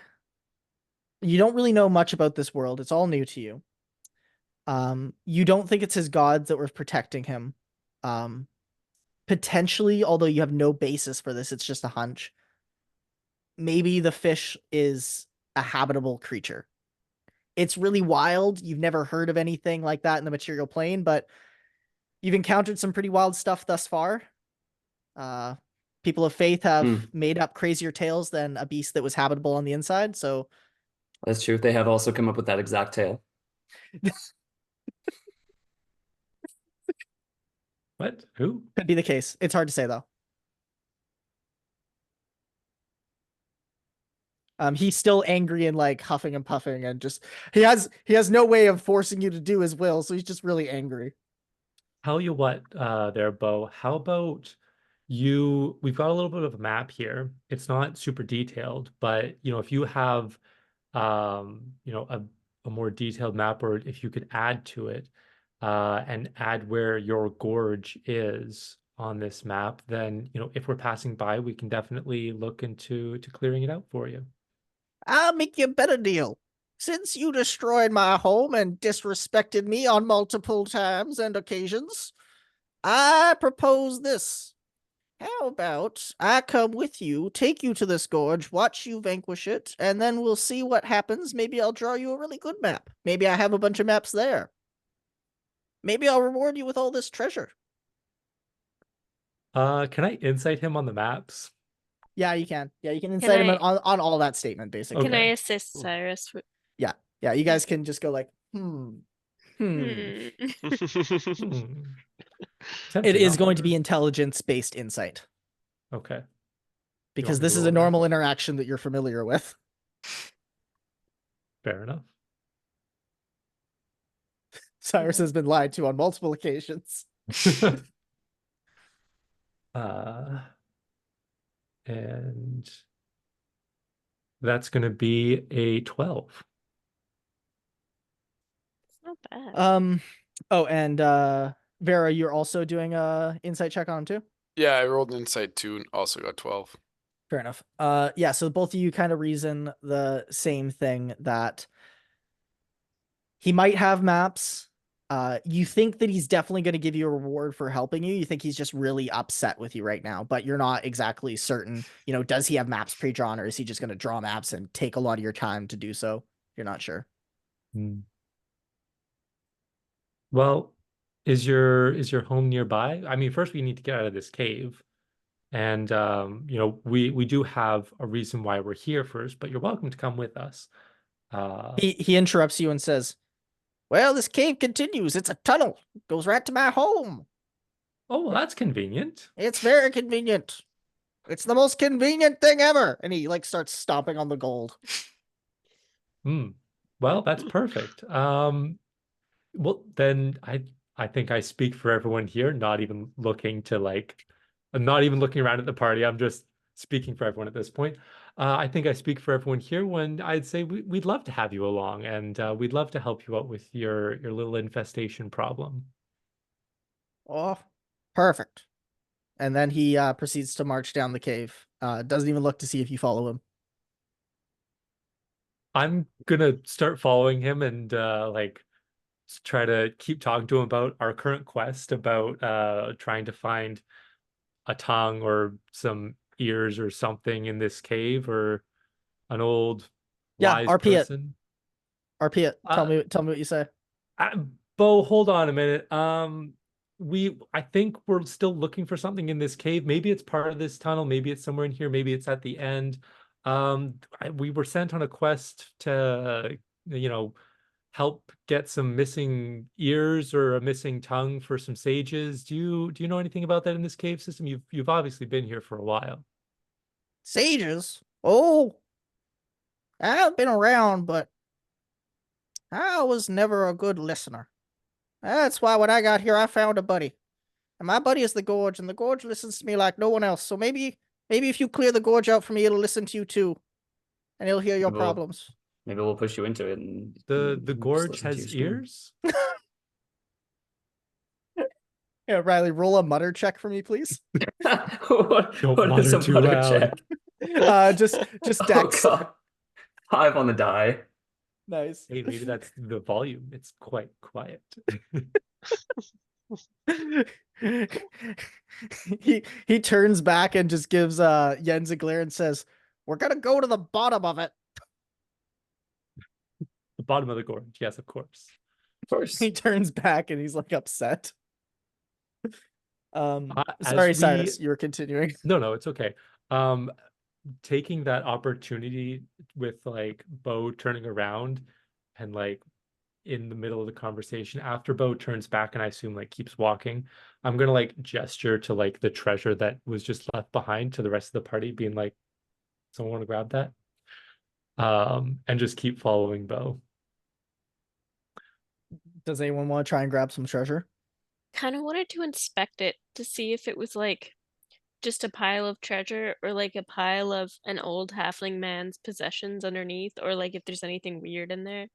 Speaker 8: you don't really know much about this world. It's all new to you. You don't think it's his gods that were protecting him. Potentially, although you have no basis for this, it's just a hunch. Maybe the fish is a habitable creature. It's really wild. You've never heard of anything like that in the material plane, but you've encountered some pretty wild stuff thus far. People of faith have
Speaker 6: Hmm.
Speaker 8: made up crazier tales than a beast that was habitable on the inside. So
Speaker 6: That's true. They have also come up with that exact tale.
Speaker 2: What? Who?
Speaker 8: could be the case. It's hard to say though. He's still angry and like huffing and puffing, and just he has no way of forcing you to do his will, so he's just really angry.
Speaker 2: Tell you what, there, Bo. How about we've got a little bit of a map here. It's not super detailed, but if you have a more detailed map, or if you could add to it, and add where your gorge is on this map, then if we're passing by, we can definitely look into clearing it out for you.
Speaker 8: I'll make you a better deal. Since you destroyed my home and disrespected me on multiple times and occasions, I propose this. How about I come with you, take you to this gorge, watch you vanquish it, and then we'll see what happens. Maybe I'll draw you a really good map. Maybe I have a bunch of maps there. Maybe I'll reward you with all this treasure.
Speaker 2: Can I insight him on the maps?
Speaker 8: Yeah, you can. Yeah, you can incite him on all that statement, basically.
Speaker 1: Can I
Speaker 2: Okay.
Speaker 1: assist Cyrus?
Speaker 8: Yeah. Yeah, you guys can just go like, hmm.
Speaker 1: Hmm.
Speaker 2: Hmm.
Speaker 8: It
Speaker 2: Tempting
Speaker 8: is going to
Speaker 2: offer.
Speaker 8: be intelligence-based insight.
Speaker 2: Okay.
Speaker 8: Because
Speaker 2: me to
Speaker 8: this is
Speaker 2: roll
Speaker 8: a
Speaker 2: that?
Speaker 8: normal interaction that you're familiar with.
Speaker 2: Fair enough.
Speaker 8: Cyrus has been lied to on multiple occasions.
Speaker 2: And that's going to be a 12.
Speaker 1: It's not bad.
Speaker 8: Oh, and Vera, you're also doing a insight check on him too?
Speaker 5: Yeah, I rolled an insight 2 and also got 12.
Speaker 8: Fair enough. Yeah, so both of you kind of reason the same thing, that he might have maps. You think that he's definitely going to give you a reward for helping you. You think he's just really upset with you right now, but you're not exactly certain, does he have maps pre-drawn, or is he just going to draw maps and take a lot of your time to do so? You're not sure.
Speaker 2: Well, is your home nearby? I mean, first we need to get out of this cave. And we do have a reason why we're here first, but you're welcome to come with us.
Speaker 8: He interrupts you and says, well, this cave continues. It's a tunnel. It goes right to my home.
Speaker 2: Oh, well, that's convenient.
Speaker 8: It's very convenient. It's the most convenient thing ever. And he starts stomping on the gold.
Speaker 2: Well, that's perfect. Well, then I think I speak for everyone here, not even looking around at the party. I'm just speaking for everyone at this point. I think I speak for everyone here when I'd say we'd love to have you along, and we'd love to help you out with your little infestation problem.
Speaker 8: Oh, perfect. And then he proceeds to march down the cave. Doesn't even look to see if you follow him.
Speaker 2: I'm gonna start following him and try to keep talking to him about our current quest, about trying to find a tongue or some ears or something in this cave, or an old wise person.
Speaker 8: RP it. Tell me what you say.
Speaker 2: Bo, hold on a minute. I think we're still looking for something in this cave. Maybe it's part of this tunnel. Maybe it's somewhere in here. Maybe it's at the end. We were sent on a quest to, help get some missing ears or a missing tongue for some sages. Do you know anything about that in this cave system? You've obviously been here for a while.
Speaker 8: Sages? Oh, I've been around, but I was never a good listener. That's why when I got here, I found a buddy. And my buddy is the Gorge, and the Gorge listens to me like no one else. So maybe if you clear the Gorge out for me, it'll listen to you too. And it'll hear your problems.
Speaker 6: Maybe we'll push you into it. And
Speaker 2: the Gorge has ears?
Speaker 8: Yeah, Riley, roll a mutter check for me, please.
Speaker 6: what is a
Speaker 2: too
Speaker 6: mutter
Speaker 2: loud.
Speaker 6: check?
Speaker 8: Just Dex.
Speaker 6: Oh, God. 5 on the die.
Speaker 8: Nice.
Speaker 2: Hey, maybe that's the volume. It's quite quiet.
Speaker 8: he turns back and just gives Jens a glare and says, "We're gonna go to the bottom of it."
Speaker 2: The bottom of the gorge, yes, of course.
Speaker 6: Of course.
Speaker 8: He turns back and he's like upset. Sorry,
Speaker 2: As we
Speaker 8: Cyrus, you were continuing.
Speaker 2: no, it's okay. Taking that opportunity with like Bo turning around and like in the middle of the conversation after Bo turns back and I assume like keeps walking, I'm gonna like gesture to like the treasure that was just left behind to the rest of the party, being like, someone want to grab that? And just keep following Bo.
Speaker 8: Does anyone want to try and grab some treasure?
Speaker 1: Kind of wanted to inspect it to see if it was like just a pile of treasure or like a pile of an old halfling man's possessions underneath, or like if there's anything weird in there.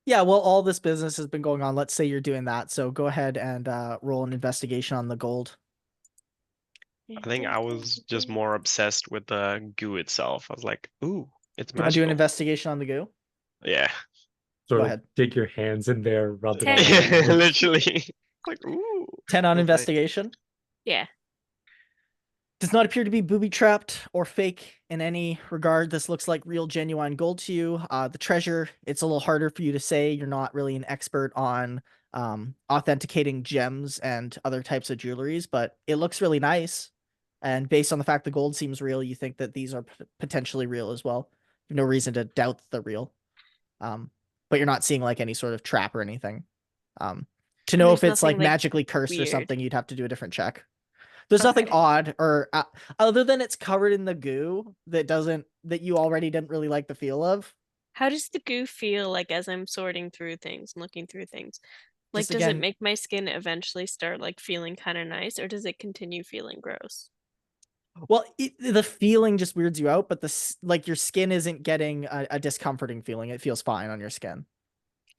Speaker 8: Yeah, well, all this business has been going on. Let's say you're doing that. So go ahead and roll an investigation on the gold.
Speaker 4: I think I was just more obsessed with the goo itself. I was like, ooh, it's
Speaker 8: Do you want to do an
Speaker 4: magical.
Speaker 8: investigation on the goo?
Speaker 4: Yeah.
Speaker 8: Go
Speaker 2: Sort of
Speaker 8: ahead.
Speaker 2: dig your hands in there, rub it all
Speaker 1: 10.
Speaker 2: around.
Speaker 4: Literally. Like, ooh.
Speaker 8: 10 on
Speaker 4: That's nice.
Speaker 8: investigation.
Speaker 1: Yeah.
Speaker 8: Does not appear to be booby-trapped or fake in any regard. This looks like real, genuine gold to you. The treasure, it's a little harder for you to say. You're not really an expert on authenticating gems and other types of jewelries, but it looks really nice. And based on the fact the gold seems real, you think that these are potentially real as well. You have no reason to doubt the real. But you're not seeing like any sort of trap or anything. To
Speaker 1: And
Speaker 8: know
Speaker 1: there's
Speaker 8: if it's like
Speaker 1: nothing, like,
Speaker 8: magically cursed or
Speaker 1: weird.
Speaker 8: something, you'd have to do a different check. There's nothing
Speaker 1: Okay.
Speaker 8: odd or other than it's covered in the goo that you already didn't really like the feel of.
Speaker 1: How does the goo feel like as I'm sorting through things and looking through things? Like,
Speaker 8: Just
Speaker 1: does it
Speaker 8: again,
Speaker 1: make my skin eventually start like feeling kind of nice, or does it continue feeling gross?
Speaker 8: well, the feeling just weirds you out, but like your skin isn't getting a discomforting feeling. It feels fine on your skin.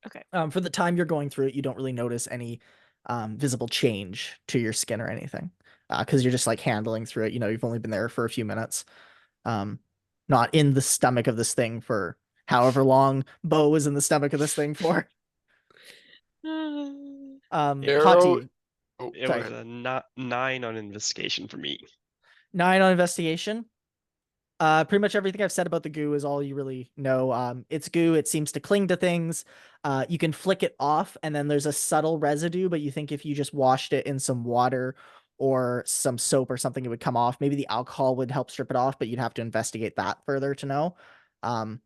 Speaker 1: Okay.
Speaker 8: For the time you're going through it, you don't really notice any visible change to your skin or anything because you're just like handling through it. You know, you've only been there for a few minutes, not in the stomach of this thing for however long Bo was in the stomach of this thing for.
Speaker 5: Arrow.
Speaker 8: Hati,
Speaker 5: Oh,
Speaker 4: It
Speaker 8: sorry.
Speaker 4: was a 9 on investigation for me.
Speaker 8: 9 on investigation. Pretty much everything I've said about the goo is all you really know. It's goo. It seems to cling to things. You can flick it off, and then there's a subtle residue, but you think if you just washed it in some water or some soap or something, it would come off. Maybe the alcohol would help strip it off, but you'd have to investigate that further to know. And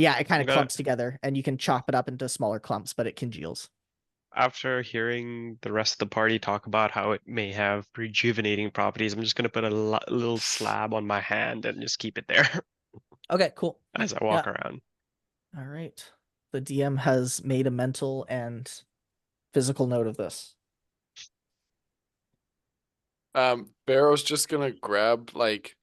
Speaker 8: yeah, it kind of
Speaker 4: Okay.
Speaker 8: clumps together, and you can chop it up into smaller clumps, but it congeals.
Speaker 4: After hearing the rest of the party talk about how it may have rejuvenating properties, I'm just gonna put a little slab on my hand and just keep it there
Speaker 8: Okay, cool.
Speaker 4: as I walk around.
Speaker 8: All right. The DM has made a mental and physical note of this.
Speaker 5: Barrow's just gonna grab like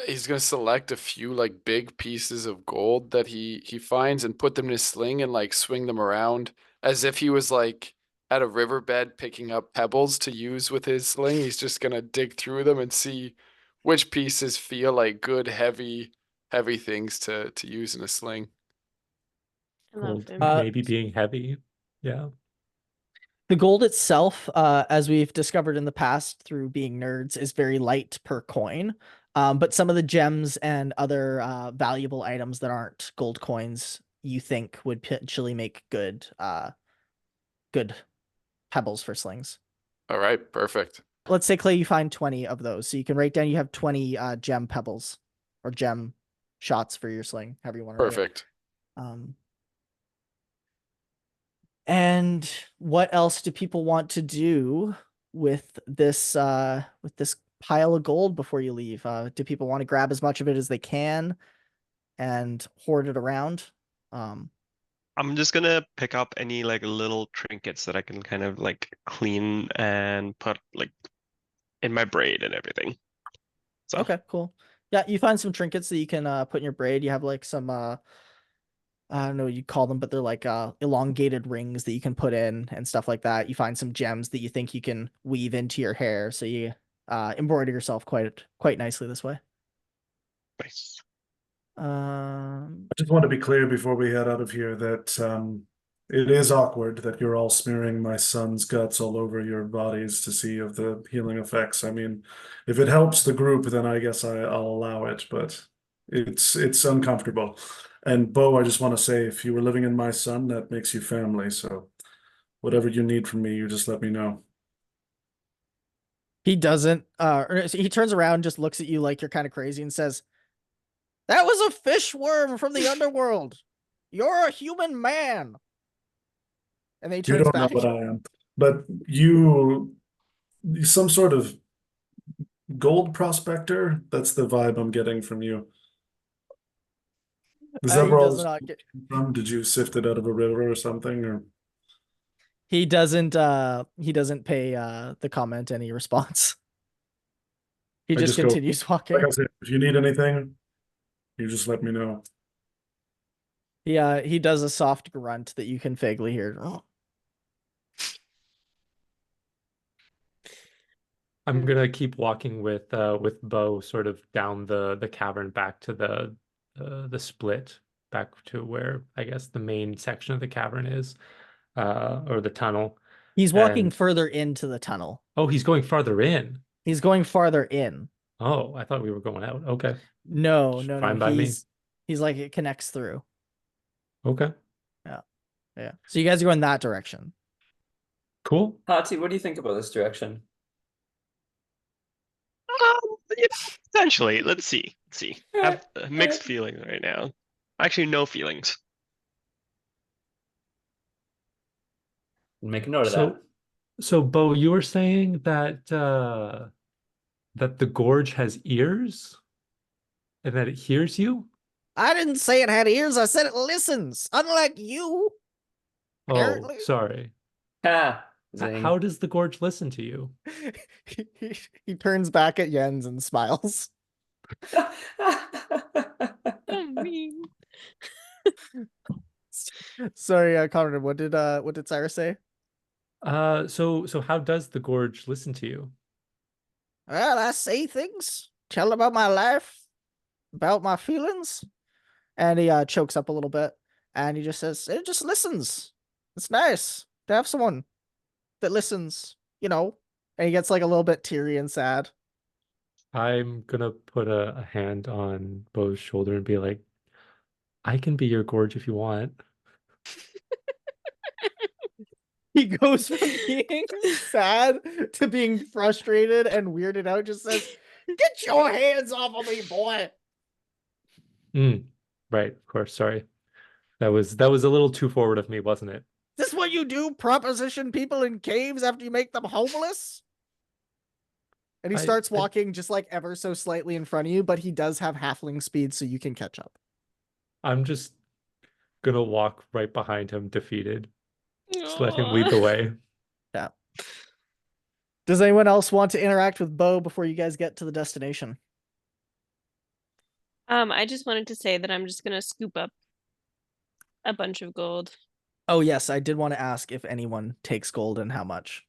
Speaker 5: he's gonna select a few like big pieces of gold that he finds and put them in his sling and like swing them around as if he was like at a riverbed picking up pebbles to use with his sling. He's just gonna dig through them and see which pieces feel like good heavy things to use in a sling.
Speaker 1: I love
Speaker 2: Gold
Speaker 1: him.
Speaker 2: maybe being heavy. Yeah.
Speaker 8: The gold itself, as we've discovered in the past through being nerds, is very light per coin. But some of the gems and other valuable items that aren't gold coins, you think would potentially make good pebbles for slings.
Speaker 5: All right, perfect.
Speaker 8: Let's say, Clay, you find 20 of those. So you can write down you have 20 gem pebbles or gem shots for your sling, however you want to write it.
Speaker 5: Perfect.
Speaker 8: And what else do people want to do with this pile of gold before you leave? Do people want to grab as much of it as they can and hoard it around?
Speaker 4: I'm just gonna pick up any like little trinkets that I can kind of like clean and put like in my braid and everything. So
Speaker 8: Okay, cool. Yeah, you find some trinkets that you can put in your braid. You have like some I don't know what you call them, but they're like elongated rings that you can put in and stuff like that. You find some gems that you think you can weave into your hair, so you embroider yourself quite nicely this way.
Speaker 4: nice.
Speaker 8: Um,
Speaker 3: I just want to be clear before we head out of here that it is awkward that you're all smearing my son's guts all over your bodies to see of the healing effects. I mean, if it helps the group, then I guess I'll allow it, but it's uncomfortable. And Bo, I just want to say, if you were living in my son, that makes you family. So whatever you need from me, you just let me know.
Speaker 8: He doesn't. He turns around, just looks at you like you're kind of crazy, and says, "That was a fish worm from the underworld. You're a human man." And then he
Speaker 3: You
Speaker 8: turns
Speaker 3: don't know
Speaker 8: back.
Speaker 3: what I am, but you, some sort of gold prospector. That's the vibe I'm getting from you. Is that
Speaker 8: He
Speaker 3: where all
Speaker 8: does
Speaker 3: this
Speaker 8: not get.
Speaker 3: came from? Did you sift it out of a river or something? Or
Speaker 8: He doesn't. He doesn't pay the comment any response. He
Speaker 3: I
Speaker 8: just
Speaker 3: just go,
Speaker 8: continues
Speaker 3: like
Speaker 8: walking.
Speaker 3: I said, if you need anything, you just let me know.
Speaker 8: He does a soft grunt that you can vaguely hear.
Speaker 2: I'm gonna keep walking with Bo sort of down the cavern back to the split back to where I guess the main section of the cavern is, or the tunnel.
Speaker 8: He's walking
Speaker 2: And
Speaker 8: further into the tunnel.
Speaker 2: oh, he's going farther in.
Speaker 8: He's going farther in.
Speaker 2: Oh, I thought we were going out. Okay,
Speaker 8: No, no, no.
Speaker 2: fine by me.
Speaker 8: He's like it connects through.
Speaker 2: Okay,
Speaker 8: Yeah. So you guys are going that direction.
Speaker 2: cool.
Speaker 6: Hati, what do you think about this direction?
Speaker 4: Yeah, essentially, let's see. I have mixed feelings right now. Actually, no feelings.
Speaker 6: Make a note of
Speaker 2: So,
Speaker 6: that.
Speaker 2: so Bo, you were saying that that the gorge has ears and that it hears you?
Speaker 8: I didn't say it had ears. I said it listens. Unlike you,
Speaker 2: Oh,
Speaker 8: apparently.
Speaker 2: sorry.
Speaker 6: Ha! Zing.
Speaker 2: How does the gorge listen to you?
Speaker 8: He turns back at Jens and smiles.
Speaker 1: So mean.
Speaker 8: Sorry, Conrad. What did Cyrus say?
Speaker 2: So how does the gorge listen to you?
Speaker 8: Well, I say things, tell about my life, about my feelings, and he chokes up a little bit, and he just says, "It just listens. It's nice to have someone that listens, you know." And he gets like a little bit teary and sad.
Speaker 2: I'm gonna put a hand on Bo's shoulder and be like, I can be your gorge if you want.
Speaker 8: He goes from being sad to being frustrated and weirded out. Just says, "Get your hands off of me, boy."
Speaker 2: Right, of course, sorry. That was a little too forward of me, wasn't it?
Speaker 8: This what you do? Proposition people in caves after you make them homeless? And he starts walking just like ever so slightly in front of you, but he does have halfling speed, so you can catch up.
Speaker 2: I'm just gonna walk right behind him, defeated. Just let him lead the way.
Speaker 8: Yeah. Does anyone else want to interact with Bo before you guys get to the destination?
Speaker 1: I just wanted to say that I'm just gonna scoop up a bunch of gold,
Speaker 8: Oh yes, I did want to ask if anyone takes gold and how much.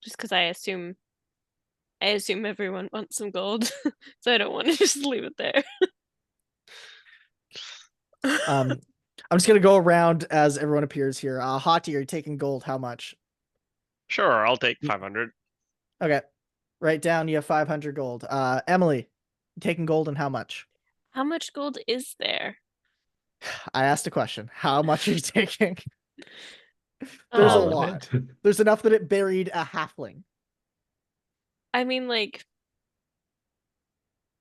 Speaker 1: just because I assume everyone wants some gold, so I don't want to just leave it there.
Speaker 8: I'm just gonna go around as everyone appears here. Hati, are you taking gold? How much?
Speaker 4: Sure, I'll take 500.
Speaker 8: Okay. Write down you have 500 gold. Emily, taking gold and how much?
Speaker 1: How much gold is there?
Speaker 8: I asked a question. How much are you taking? There's a
Speaker 2: All of
Speaker 8: lot.
Speaker 2: it.
Speaker 8: There's enough that it buried a halfling.
Speaker 1: I mean, like,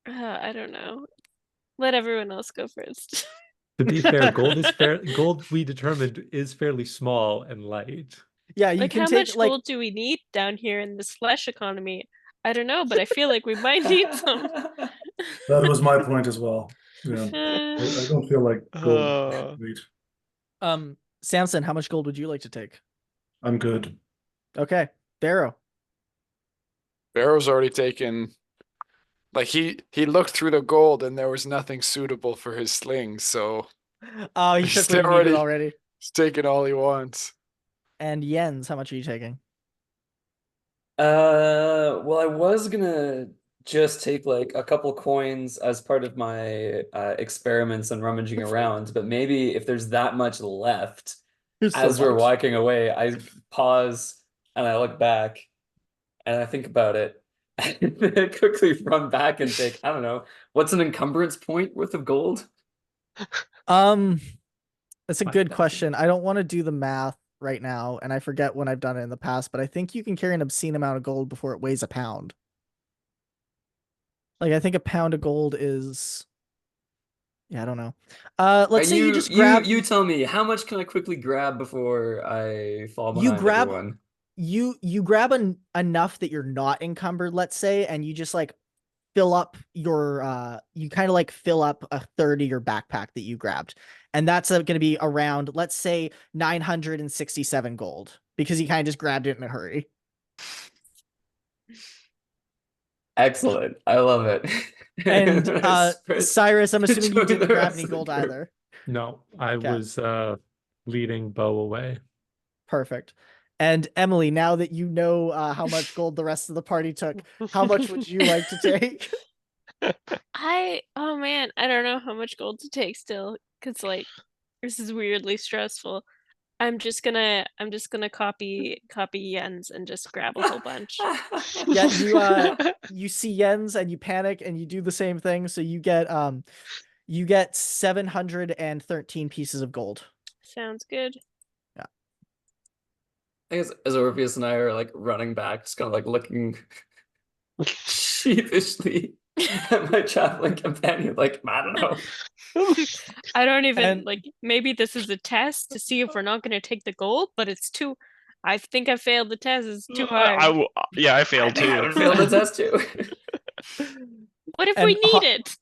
Speaker 1: I don't know. Let everyone else go first.
Speaker 2: To be fair, gold we determined is fairly small and light.
Speaker 8: Yeah, you
Speaker 1: Like,
Speaker 8: can
Speaker 1: how
Speaker 8: take
Speaker 1: much
Speaker 8: like
Speaker 1: gold do we need down here in this flesh economy? I don't know, but I feel like we might need some.
Speaker 3: That was my point as well. Yeah, I don't feel like gold.
Speaker 4: Uh,
Speaker 3: Wait,
Speaker 8: Samson, how much gold would you like to take?
Speaker 3: I'm good.
Speaker 8: Okay. Darrow.
Speaker 5: Barrow's already taken. Like he looked through the gold and there was nothing suitable for his sling, so
Speaker 8: Oh, he
Speaker 5: He's
Speaker 8: took what he needed
Speaker 5: already-
Speaker 8: already.
Speaker 5: he's taking all he wants.
Speaker 8: And Jens, how much are you taking?
Speaker 6: Well, I was gonna just take like a couple coins as part of my experiments and rummaging around, but maybe if there's that much left,
Speaker 8: Here's so
Speaker 6: as we're
Speaker 8: much.
Speaker 6: walking away, I pause and I look back and I think about it. And then I quickly run back and take, I don't know, what's an encumbrance point worth of gold?
Speaker 8: That's a good
Speaker 2: 5,000.
Speaker 8: question. I don't want to do the math right now, and I forget when I've done it in the past, but I think you can carry an obscene amount of gold before it weighs a pound. Like I think a pound of gold is. Yeah, I don't know. Let's say you
Speaker 6: you
Speaker 8: just
Speaker 6: you
Speaker 8: grab.
Speaker 6: you tell me, how much can I quickly grab before I fall
Speaker 8: You
Speaker 6: behind
Speaker 8: grab.
Speaker 6: everyone?
Speaker 8: You grab enough that you're not encumbered, let's say, and you just like fill up your you kind of like fill up a third of your backpack that you grabbed, and that's going to be around, let's say, 967 gold because you kind of just grabbed it in a hurry.
Speaker 6: Excellent. I love it.
Speaker 8: And
Speaker 6: Spread-
Speaker 8: Cyrus, I'm assuming you
Speaker 6: join
Speaker 8: didn't
Speaker 6: the
Speaker 8: grab
Speaker 6: rest
Speaker 8: any
Speaker 6: of the
Speaker 8: gold
Speaker 6: group.
Speaker 8: either.
Speaker 2: No, I
Speaker 8: Okay.
Speaker 2: was leading Bo away.
Speaker 8: Perfect. And Emily, now that you know how much gold the rest of the party took, how much would you like to take?
Speaker 1: Oh man, I don't know how much gold to take still, because like this is weirdly stressful. I'm just gonna copy Jens and just grab a whole bunch.
Speaker 8: Yeah, you see Jens and you panic and you do the same thing, so you get 713 pieces of gold.
Speaker 1: Sounds good.
Speaker 8: Yeah.
Speaker 6: I guess as Orpheus and I are like running back, just kind of like looking sheepishly at my traveling companion, like, I don't know.
Speaker 1: I don't even
Speaker 8: And-
Speaker 1: like, maybe this is a test to see if we're not gonna take the gold, but it's too, I think I failed the test. It's too hard.
Speaker 4: Yeah, I
Speaker 6: I
Speaker 4: failed
Speaker 6: think I
Speaker 4: too.
Speaker 6: would fail the test too.
Speaker 1: What if
Speaker 8: And
Speaker 1: we need it?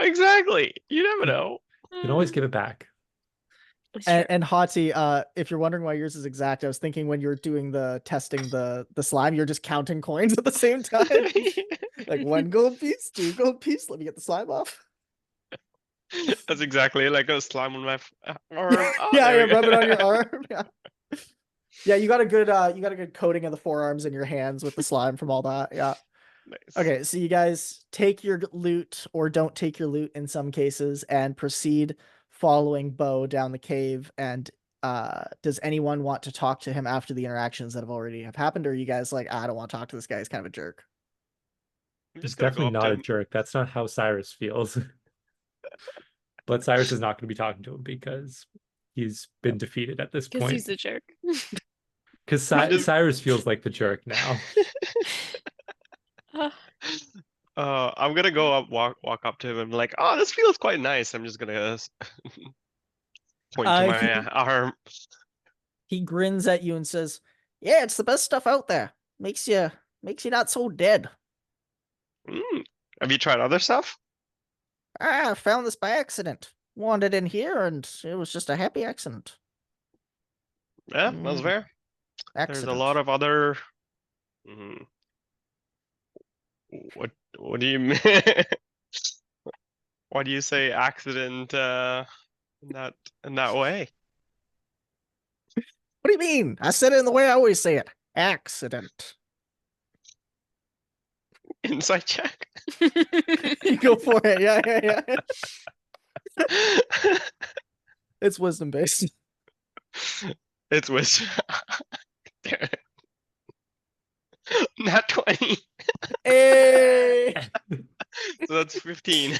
Speaker 4: Exactly. You never know.
Speaker 2: You can always give it back.
Speaker 1: Sure.
Speaker 8: And Hati, if you're wondering why yours is exact, I was thinking when you're doing the testing the slime, you're just counting coins at the same time. Like 1 gold piece, 2 gold piece. Let me get the slime off.
Speaker 4: That's exactly like a slime on my arm. Oh,
Speaker 8: Yeah,
Speaker 4: there
Speaker 8: yeah,
Speaker 4: we go.
Speaker 8: rub it on your arm. Yeah. Yeah, you got a good coating of the forearms and your hands with the slime from all that. Yeah.
Speaker 4: Nice.
Speaker 8: Okay, so you guys take your loot or don't take your loot in some cases and proceed following Bo down the cave. And does anyone want to talk to him after the interactions that have already happened, or are you guys like, I don't want to talk to this guy, he's kind of a jerk?
Speaker 4: I'm
Speaker 2: He's
Speaker 4: just gonna go
Speaker 2: definitely
Speaker 4: up to
Speaker 2: not a
Speaker 4: him.
Speaker 2: jerk. That's not how Cyrus feels. But Cyrus is not going to be talking to him because he's been defeated at this
Speaker 1: Because
Speaker 2: point.
Speaker 1: he's a jerk.
Speaker 2: Because
Speaker 4: just-
Speaker 2: Cyrus feels like the jerk now.
Speaker 4: I'm gonna go up, walk up to him and be like, oh, this feels quite nice. I'm just gonna point to my arm.
Speaker 8: He grins at you and says, "Yeah, it's the best stuff out there. Makes you not so dead.
Speaker 4: Have you tried other stuff?
Speaker 8: I found this by accident. Wandered in here and it was just a happy accident."
Speaker 4: Yeah, that's fair. There's a lot of other. What do you mean? Why do you say accident in that way?
Speaker 8: What do you mean? I said it in the way I always say it. Accident.
Speaker 4: Insight check.
Speaker 8: You go for it. Yeah. It's wisdom based.
Speaker 4: It's wisdom. Not 20.
Speaker 8: Hey!
Speaker 4: So that's 15.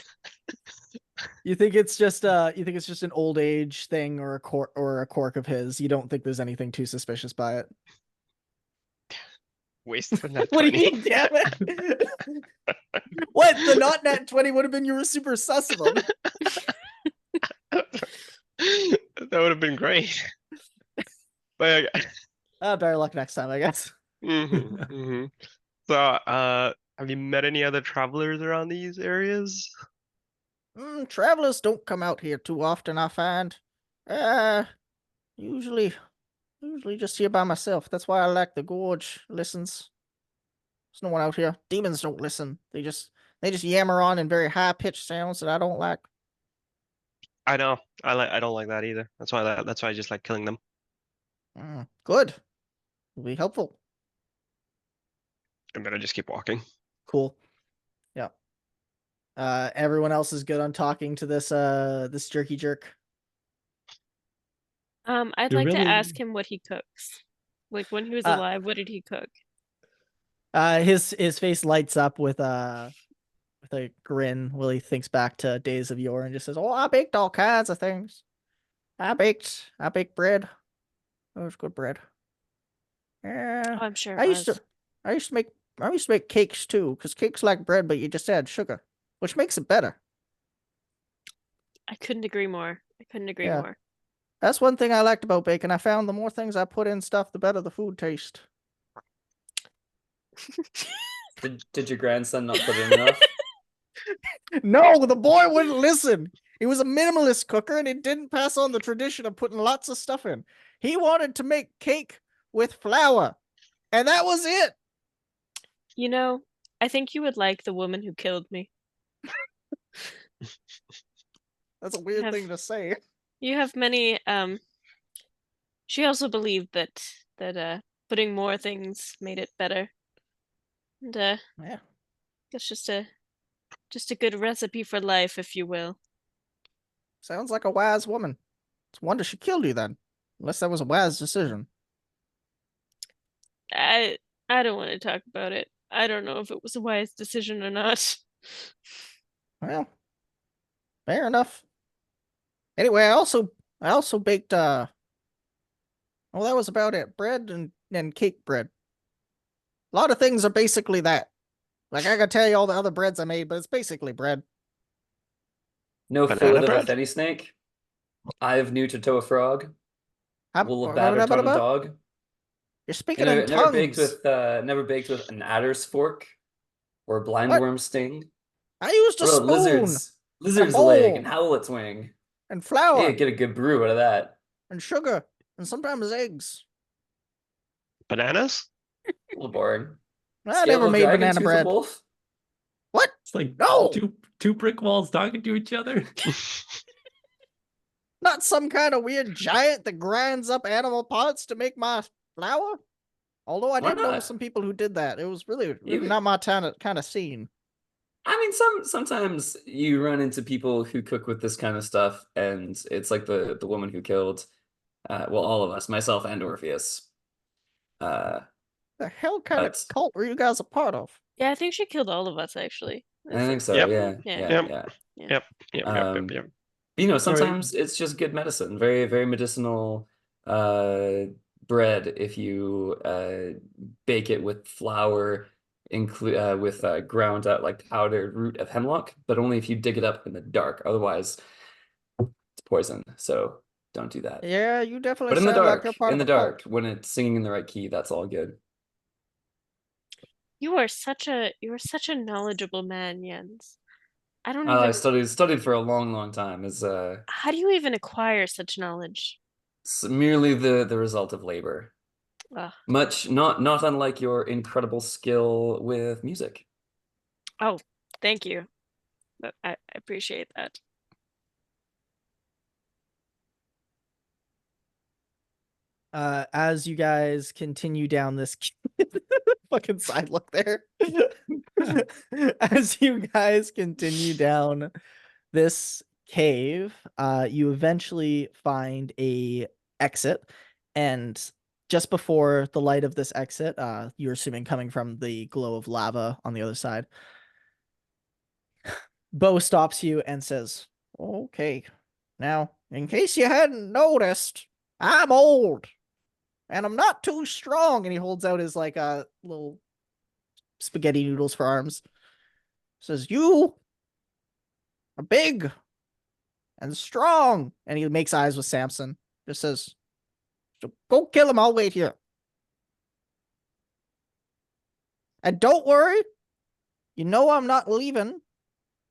Speaker 8: You think it's just an old age thing or a quirk of his? You don't think there's anything too suspicious by it?
Speaker 4: Waste for that
Speaker 8: What do
Speaker 4: 20.
Speaker 8: you mean, damn it? What? The not nat 20 would have been you were super sus of him.
Speaker 4: That would have been great. But
Speaker 8: Better luck next time, I guess.
Speaker 4: So, have you met any other travelers around these areas?
Speaker 8: Travelers don't come out here too often, I find. Usually just here by myself. That's why I like the Gorge listens. There's no one out here. Demons don't listen. They just yammer on in very high pitched sounds that I don't like.
Speaker 4: I know. I don't like that either. That's why I just like killing them.
Speaker 8: Good. Will be helpful.
Speaker 4: I'm gonna just keep walking.
Speaker 8: Cool. Yeah. Everyone else is good on talking to this jerky jerk.
Speaker 1: I'd like to ask him what he cooks. Like when he was alive, what did he cook?
Speaker 8: His face lights up with a grin while he thinks back to days of yore and just says, "Oh, I baked all kinds of things. I baked bread. It was good bread. Yeah,
Speaker 1: Oh, I'm sure
Speaker 8: I used to make I used to make cakes too, because cakes like bread, but you just add sugar, which makes it better.
Speaker 1: I couldn't agree more. I couldn't agree
Speaker 8: Yeah.
Speaker 1: more.
Speaker 8: That's one thing I liked about bacon. I found the more things I put in stuff, the better the food tastes.
Speaker 6: Did your grandson not put in enough?
Speaker 8: No, the boy wouldn't listen. He was a minimalist cooker and he didn't pass on the tradition of putting lots of stuff in. He wanted to make cake with flour, and that was it.
Speaker 1: You know, I think you would like the woman who killed me.
Speaker 8: That's a weird
Speaker 1: Have-
Speaker 8: thing to say.
Speaker 1: You have many she also believed that putting more things made it better. And
Speaker 8: Yeah.
Speaker 1: that's just a good recipe for life, if you will.
Speaker 8: Sounds like a wise woman. It's a wonder she killed you then. Unless that was a wise decision.
Speaker 1: I don't want to talk about it. I don't know if it was a wise decision or not.
Speaker 8: Well, fair enough. Anyway, I also baked well, that was about it. Bread and cake bread. A lot of things are basically that. Like I could tell you all the other breads I made, but it's basically bread.
Speaker 6: No
Speaker 4: Banana
Speaker 6: fillet of a
Speaker 4: bread?
Speaker 6: fenny snake. Eye of newt to toe a frog. Wool of
Speaker 8: What
Speaker 6: battered tongue of
Speaker 8: about?
Speaker 6: dog.
Speaker 8: You're speaking
Speaker 6: Never,
Speaker 8: in
Speaker 6: never baked
Speaker 8: tongues.
Speaker 6: with never baked with an adder's fork or a
Speaker 8: What?
Speaker 6: blindworm sting.
Speaker 8: I used a
Speaker 6: What about
Speaker 8: spoon
Speaker 6: lizard's leg
Speaker 8: bowl.
Speaker 6: and howlet's wing.
Speaker 8: and
Speaker 6: Hey,
Speaker 8: flour
Speaker 6: get a good brew out of that.
Speaker 8: and sugar and sometimes eggs.
Speaker 4: Bananas?
Speaker 6: A little boring.
Speaker 8: I never
Speaker 6: Scale of
Speaker 8: made
Speaker 6: dragon,
Speaker 8: banana
Speaker 6: tooth of
Speaker 8: bread.
Speaker 6: wolf.
Speaker 8: What?
Speaker 2: It's like
Speaker 8: No!
Speaker 2: two brick walls talking to each other.
Speaker 8: Not some kind of weird giant that grinds up animal parts to make my flour? Although I
Speaker 6: Why
Speaker 8: did know
Speaker 6: not?
Speaker 8: some people who did that. It was really
Speaker 6: You-
Speaker 8: not my kind of scene.
Speaker 6: I mean, sometimes you run into people who cook with this kind of stuff, and it's like the woman who killed, well, all of us, myself and Orpheus.
Speaker 8: The hell kind of
Speaker 6: But
Speaker 8: cult were you guys a part of?
Speaker 1: Yeah, I think she killed all of us actually.
Speaker 6: I think so.
Speaker 4: Yep.
Speaker 6: Yeah,
Speaker 1: Yeah.
Speaker 6: yeah,
Speaker 4: Yep.
Speaker 6: yeah.
Speaker 4: Yep.
Speaker 6: You know,
Speaker 2: Sorry.
Speaker 6: sometimes it's just good medicine. Very, very medicinal bread if you bake it with flour, include with ground out like powdered root of hemlock, but only if you dig it up in the dark. Otherwise, it's poison. So don't do that.
Speaker 8: Yeah, you definitely
Speaker 6: But in the
Speaker 8: sound like
Speaker 6: dark,
Speaker 8: you're part
Speaker 6: in
Speaker 8: of
Speaker 6: the
Speaker 8: a cult.
Speaker 6: dark, when it's singing in the right key, that's all good.
Speaker 1: You are such a knowledgeable man, Jens. I don't
Speaker 6: I
Speaker 1: even
Speaker 6: studied for a long, long time. Is
Speaker 1: how do you even acquire such knowledge?
Speaker 6: merely the result of labor.
Speaker 1: Ugh.
Speaker 6: Much not unlike your incredible skill with music.
Speaker 1: Oh, thank you. I appreciate that.
Speaker 8: As you guys continue down this fucking side look there. As you guys continue down this cave, you eventually find a exit, and just before the light of this exit, you're assuming coming from the glow of lava on the other side, Bo stops you and says, "Okay, now, in case you hadn't noticed, I'm old. And I'm not too strong." And he holds out his like little spaghetti noodles for arms. Says, "You are big and strong." And he makes eyes with Samson. Just says, "So go kill him. I'll wait here. And don't worry. You know I'm not leaving.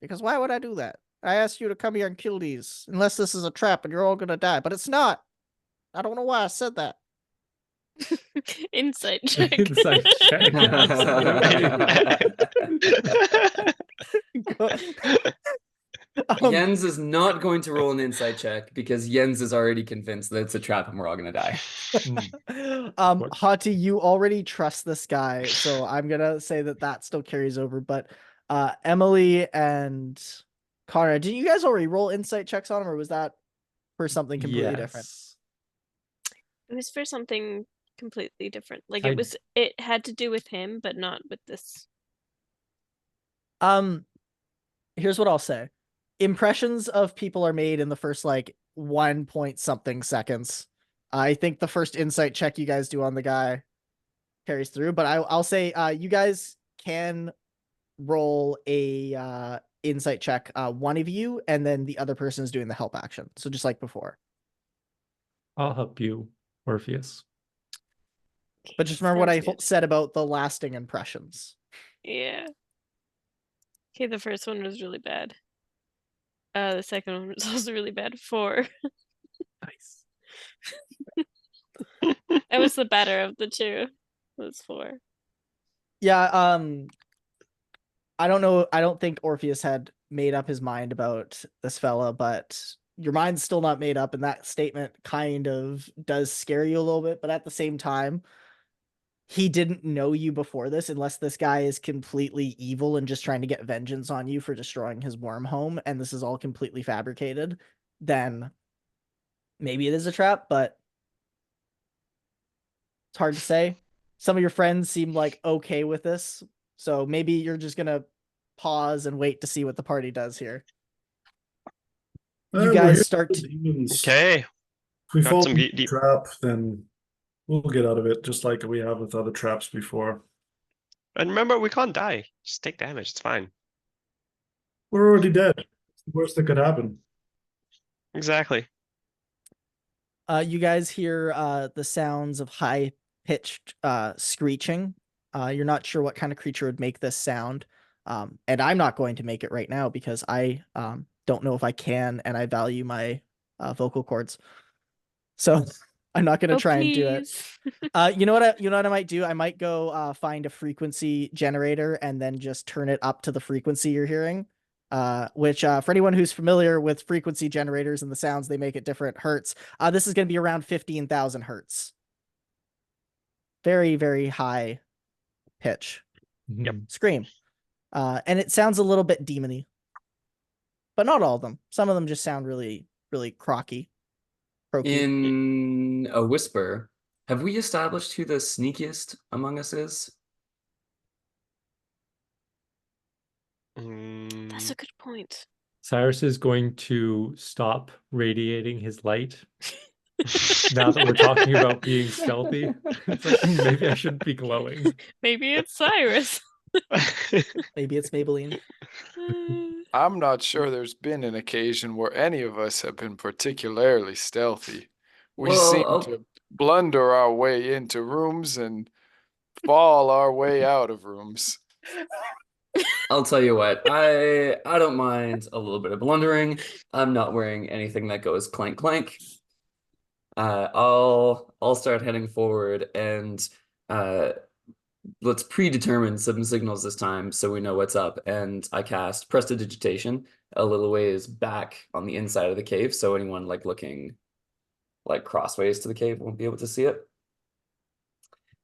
Speaker 8: Because why would I do that? I asked you to come here and kill these. Unless this is a trap and you're all gonna die. But it's not. I don't know why I said that."
Speaker 1: Insight check.
Speaker 2: Insight check.
Speaker 6: Jens is not going to roll an insight check because Jens is already convinced that it's a trap and we're all gonna die.
Speaker 2: What?
Speaker 8: Hati, you already trust this guy, so I'm gonna say that still carries over. But Emily and Connor, did you guys already roll insight checks on him, or was that for something completely different?
Speaker 2: Yes.
Speaker 1: It was for something completely different. Like
Speaker 2: I-
Speaker 1: it had to do with him, but not with this.
Speaker 8: Here's what I'll say. Impressions of people are made in the first like 1 point something seconds. I think the first insight check you guys do on the guy carries through. But I'll say you guys can roll a insight check, one of you, and then the other person is doing the help action. So just like before.
Speaker 2: I'll help you, Orpheus.
Speaker 8: But just remember what I
Speaker 1: Sounds good.
Speaker 8: said about the lasting impressions.
Speaker 1: Yeah. Okay, the first one was really bad. The second one was also really bad. 4.
Speaker 2: Nice.
Speaker 1: That was the better of the two. It was 4.
Speaker 8: Yeah, I don't know. I don't think Orpheus had made up his mind about this fella, but your mind's still not made up, and that statement kind of does scare you a little bit. But at the same time, he didn't know you before this, unless this guy is completely evil and just trying to get vengeance on you for destroying his worm home, and this is all completely fabricated. Then maybe it is a trap, but it's hard to say. Some of your friends seem like okay with this, so maybe you're just gonna pause and wait to see what the party does here. You
Speaker 3: We're
Speaker 8: guys
Speaker 3: here
Speaker 8: start
Speaker 3: for
Speaker 8: to
Speaker 3: demons.
Speaker 4: Okay,
Speaker 3: If we
Speaker 4: got
Speaker 3: fall
Speaker 4: some
Speaker 3: into the
Speaker 4: deep.
Speaker 3: trap, then we'll get out of it, just like we have with other traps before.
Speaker 4: And remember, we can't die. Just take damage. It's fine.
Speaker 3: We're already dead. It's the worst that could happen.
Speaker 4: Exactly.
Speaker 8: you guys hear the sounds of high pitched screeching. You're not sure what kind of creature would make this sound. And I'm not going to make it right now because I don't know if I can, and I value my vocal cords. So I'm not going to
Speaker 1: Oh,
Speaker 8: try and do it.
Speaker 1: please.
Speaker 8: You know what I might do? I might go find a frequency generator and then just turn it up to the frequency you're hearing. Which for anyone who's familiar with frequency generators and the sounds they make at different hertz, this is going to be around 15,000 hertz. Very, very high pitch.
Speaker 4: Yep.
Speaker 8: Scream. And it sounds a little bit demony. But not all of them. Some of them just sound really, really croaky.
Speaker 6: In a whisper, have we established who the sneakiest among us is?
Speaker 1: That's a good point.
Speaker 2: Cyrus is going to stop radiating his light. Now that we're talking about being stealthy, it's like maybe I shouldn't be glowing.
Speaker 1: Maybe it's Cyrus.
Speaker 8: Maybe it's Maybelline.
Speaker 5: I'm not sure there's been an occasion where any of us have been particularly stealthy. We
Speaker 6: Well,
Speaker 5: seem to blunder our way into rooms and fall our way out of rooms.
Speaker 6: I'll tell you what, I don't mind a little bit of blundering. I'm not wearing anything that goes clank clank. I'll start heading forward and let's predetermine some signals this time so we know what's up. And I cast Prestidigitation a little ways back on the inside of the cave, so anyone like looking like crossways to the cave won't be able to see it.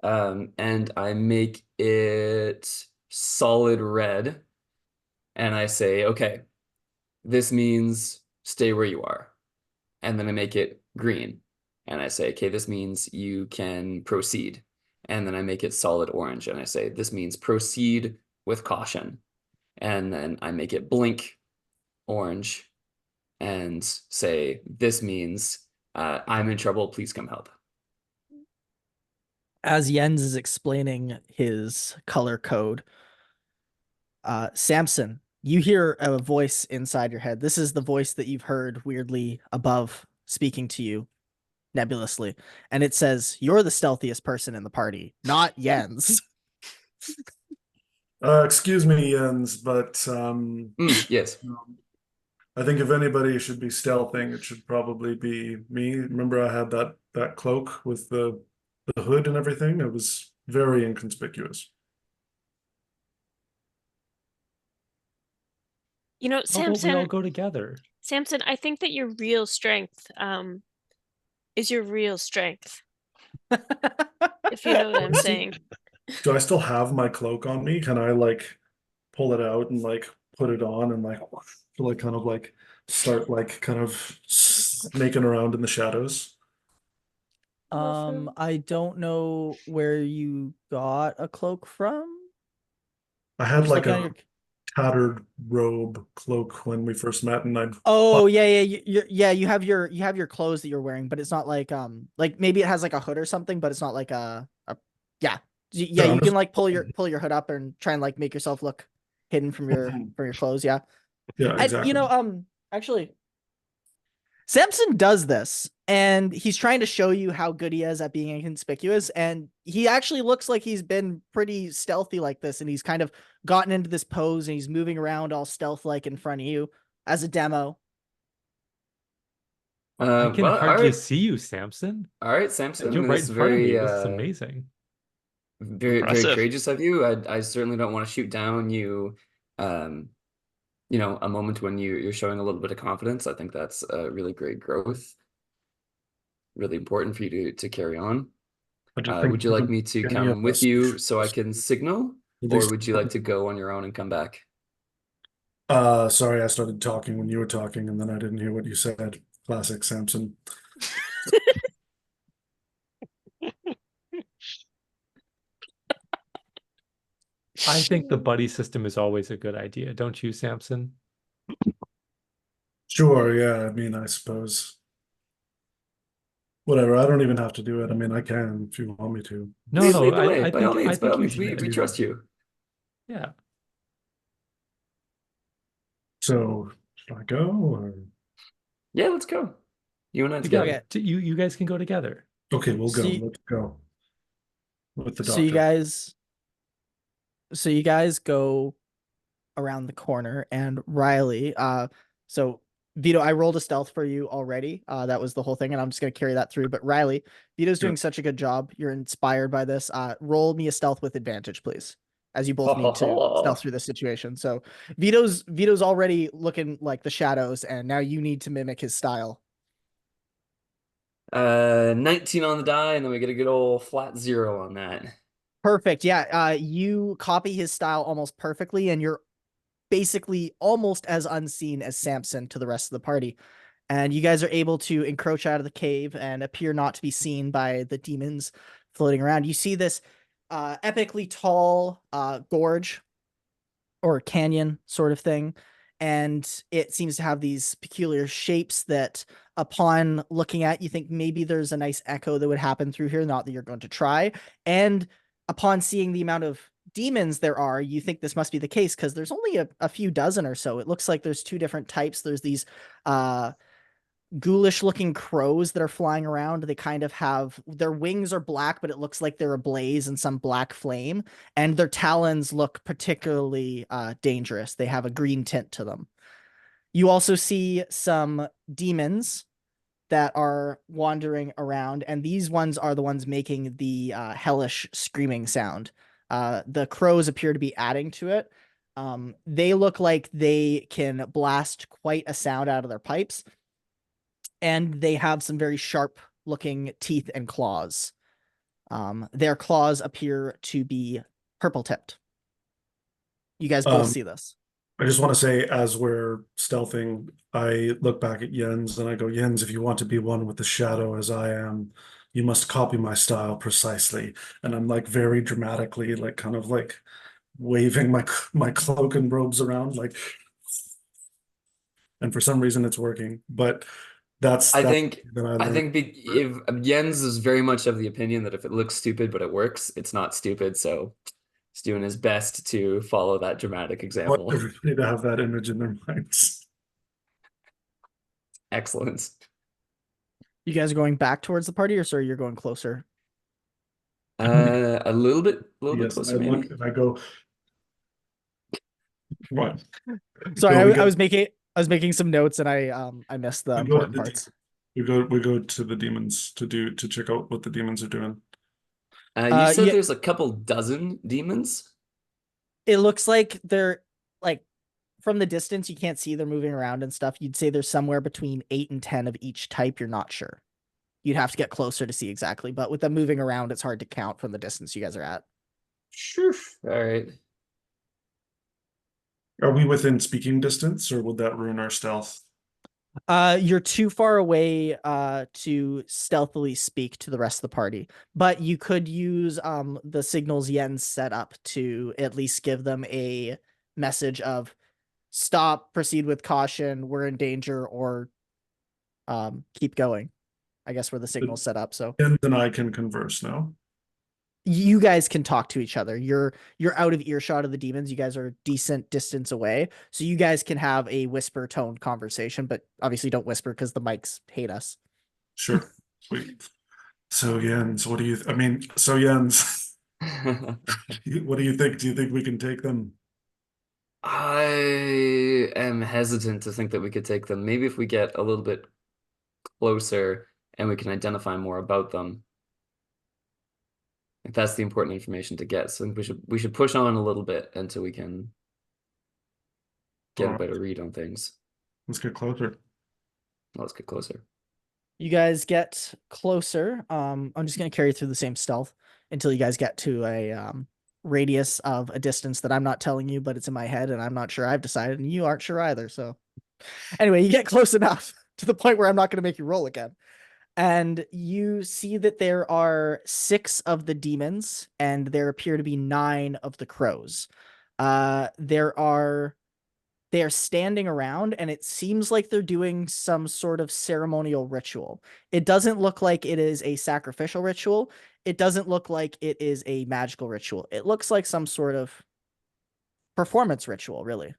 Speaker 6: And I make it solid red, and I say, okay, this means stay where you are. And then I make it green, and I say, okay, this means you can proceed. And then I make it solid orange, and I say, this means proceed with caution. And then I make it blink orange and say, this means I'm in trouble, please come help.
Speaker 8: As Jens is explaining his color code, Samson, you hear a voice inside your head. This is the voice that you've heard weirdly above speaking to you nebulously. And it says, you're the stealthiest person in the party, not Jens.
Speaker 3: Excuse me, Jens, but
Speaker 6: Yes.
Speaker 3: I think if anybody should be stealthing, it should probably be me. Remember, I had that cloak with the hood and everything. It was very inconspicuous.
Speaker 1: You know,
Speaker 2: How about we all
Speaker 1: Samson,
Speaker 2: go together?
Speaker 1: Samson, I think that your real strength is your real strength. If you know what I'm saying.
Speaker 3: Do I still have my cloak on me? Can I like pull it out and like put it on and like kind of like start like kind of snaking around in the shadows?
Speaker 8: I don't know where you got a cloak from.
Speaker 3: I had
Speaker 8: Just
Speaker 3: like
Speaker 8: looking at
Speaker 3: a
Speaker 8: your...
Speaker 3: tattered robe cloak when we first met, and I
Speaker 8: Oh yeah, you have your clothes that you're wearing, but it's not like maybe it has like a hood or something, but it's not like a yeah. Yeah,
Speaker 3: So I'm
Speaker 8: you can
Speaker 3: just-
Speaker 8: like pull your hood up and try and like make yourself look hidden from your clothes. Yeah.
Speaker 3: Yeah,
Speaker 8: And
Speaker 3: exactly.
Speaker 8: actually, Samson does this, and he's trying to show you how good he is at being inconspicuous. And he actually looks like he's been pretty stealthy like this, and he's kind of gotten into this pose, and he's moving around all stealth-like in front of you as a demo.
Speaker 2: I can
Speaker 6: Well, all
Speaker 2: hardly
Speaker 6: right,
Speaker 2: see you, Samson.
Speaker 6: all right, Samson.
Speaker 2: You're right
Speaker 6: This
Speaker 2: in
Speaker 6: is
Speaker 2: front of me.
Speaker 6: very,
Speaker 2: This is amazing.
Speaker 6: very
Speaker 4: Impressive.
Speaker 6: courageous of you. I certainly don't want to shoot down you. A moment when you're showing a little bit of confidence. I think that's a really great growth. Really important for you to carry on.
Speaker 3: I just think
Speaker 6: Would you like me to
Speaker 3: any of
Speaker 6: come with
Speaker 3: us
Speaker 6: you so I can signal,
Speaker 3: at
Speaker 6: or
Speaker 3: least-
Speaker 6: would you like to go on your own and come back?
Speaker 3: Sorry, I started talking when you were talking, and then I didn't hear what you said. Classic Samson.
Speaker 2: I think the buddy system is always a good idea, don't you, Samson?
Speaker 3: Sure, yeah. I mean, I suppose. Whatever. I don't even have to do it. I mean, I can if you want me to.
Speaker 2: No,
Speaker 6: Lead,
Speaker 2: no,
Speaker 6: lead the way.
Speaker 2: I
Speaker 6: By all
Speaker 2: think
Speaker 6: means, by all
Speaker 2: you
Speaker 6: means, we
Speaker 2: should.
Speaker 6: trust you.
Speaker 2: Yeah.
Speaker 3: So, should I go or?
Speaker 6: Yeah, let's go. You and I
Speaker 2: Yeah,
Speaker 6: together.
Speaker 2: you guys can go together.
Speaker 3: Okay, we'll go.
Speaker 8: See-
Speaker 3: Let's go. With the
Speaker 8: So you
Speaker 3: doctor.
Speaker 8: guys go around the corner, and Riley, so Vito, I rolled a stealth for you already. That was the whole thing, and I'm just gonna carry that through. But Riley, Vito's doing such a good job. You're inspired by this. Roll me a stealth with advantage, please, as you both need to stealth through this situation. So Vito's already looking like the shadows, and now you need to mimic his style.
Speaker 6: 19 on the die, and then we get a good old flat 0 on that.
Speaker 8: Perfect. Yeah. You copy his style almost perfectly, and you're basically almost as unseen as Samson to the rest of the party. And you guys are able to encroach out of the cave and appear not to be seen by the demons floating around. You see this epically tall gorge or canyon sort of thing. And it seems to have these peculiar shapes that upon looking at, you think maybe there's a nice echo that would happen through here. Not that you're going to try. And upon seeing the amount of demons there are, you think this must be the case because there's only a few dozen or so. It looks like there's two different types. There's these ghoulish looking crows that are flying around. They kind of have their wings are black, but it looks like they're ablaze in some black flame, and their talons look particularly dangerous. They have a green tint to them. You also see some demons that are wandering around, and these ones are the ones making the hellish screaming sound. The crows appear to be adding to it. They look like they can blast quite a sound out of their pipes, and they have some very sharp looking teeth and claws. Their claws appear to be purple tipped. You guys both see this.
Speaker 3: I just want to say, as we're stealthing, I look back at Jens and I go, Jens, if you want to be one with the shadow as I am, you must copy my style precisely. And I'm like very dramatically, like kind of like waving my cloak and robes around, like, and for some reason it's working. But
Speaker 6: I think
Speaker 3: that I
Speaker 6: I
Speaker 3: learned.
Speaker 6: think if Jens is very much of the opinion that if it looks stupid but it works, it's not stupid. So he's doing his best to follow that dramatic
Speaker 3: I
Speaker 6: example.
Speaker 3: want everybody to have that image in their minds.
Speaker 6: Excellent.
Speaker 8: You guys are going back towards the party, or sorry, you're going closer?
Speaker 6: A little bit
Speaker 3: Yes,
Speaker 6: closer,
Speaker 3: I look
Speaker 6: maybe.
Speaker 3: and I go, what?
Speaker 8: Sorry,
Speaker 3: So we
Speaker 8: I
Speaker 3: go-
Speaker 8: was making some notes, and I missed the
Speaker 3: we go to
Speaker 8: important
Speaker 3: the
Speaker 8: parts.
Speaker 3: we go to the demons to check out what the demons are doing.
Speaker 6: You said
Speaker 8: Yeah.
Speaker 6: there's a couple dozen demons.
Speaker 8: It looks like they're like from the distance, you can't see they're moving around and stuff. You'd say there's somewhere between 8 and 10 of each type. You're not sure. You'd have to get closer to see exactly, but with them moving around, it's hard to count from the distance you guys are at.
Speaker 6: Sure. All right.
Speaker 3: Are we within speaking distance, or would that ruin our stealth?
Speaker 8: You're too far away to stealthily speak to the rest of the party, but you could use the signals Jens set up to at least give them a message of stop, proceed with caution, we're in danger, or keep going. I guess where the signal's set up. So
Speaker 3: Jens and I can converse now.
Speaker 8: you guys can talk to each other. You're out of earshot of the demons. You guys are a decent distance away, so you guys can have a whisper tone conversation. But obviously, don't whisper because the mics hate us.
Speaker 3: Sure. Sweet. So Jens, what do you? I mean, so Jens, what do you think? Do you think we can take them?
Speaker 6: I am hesitant to think that we could take them. Maybe if we get a little bit closer and we can identify more about them. Like that's the important information to get. So I think we should push on a little bit until we can get a
Speaker 3: Alright,
Speaker 6: better read on things.
Speaker 3: let's get closer.
Speaker 6: Let's get closer.
Speaker 8: You guys get closer. I'm just gonna carry through the same stealth until you guys get to a radius of a distance that I'm not telling you, but it's in my head, and I'm not sure I've decided, and you aren't sure either. So anyway, you get close enough to the point where I'm not gonna make you roll again. And you see that there are 6 of the demons, and there appear to be 9 of the crows. They are standing around, and it seems like they're doing some sort of ceremonial ritual. It doesn't look like it is a sacrificial ritual. It doesn't look like it is a magical ritual. It looks like some sort of performance ritual, really.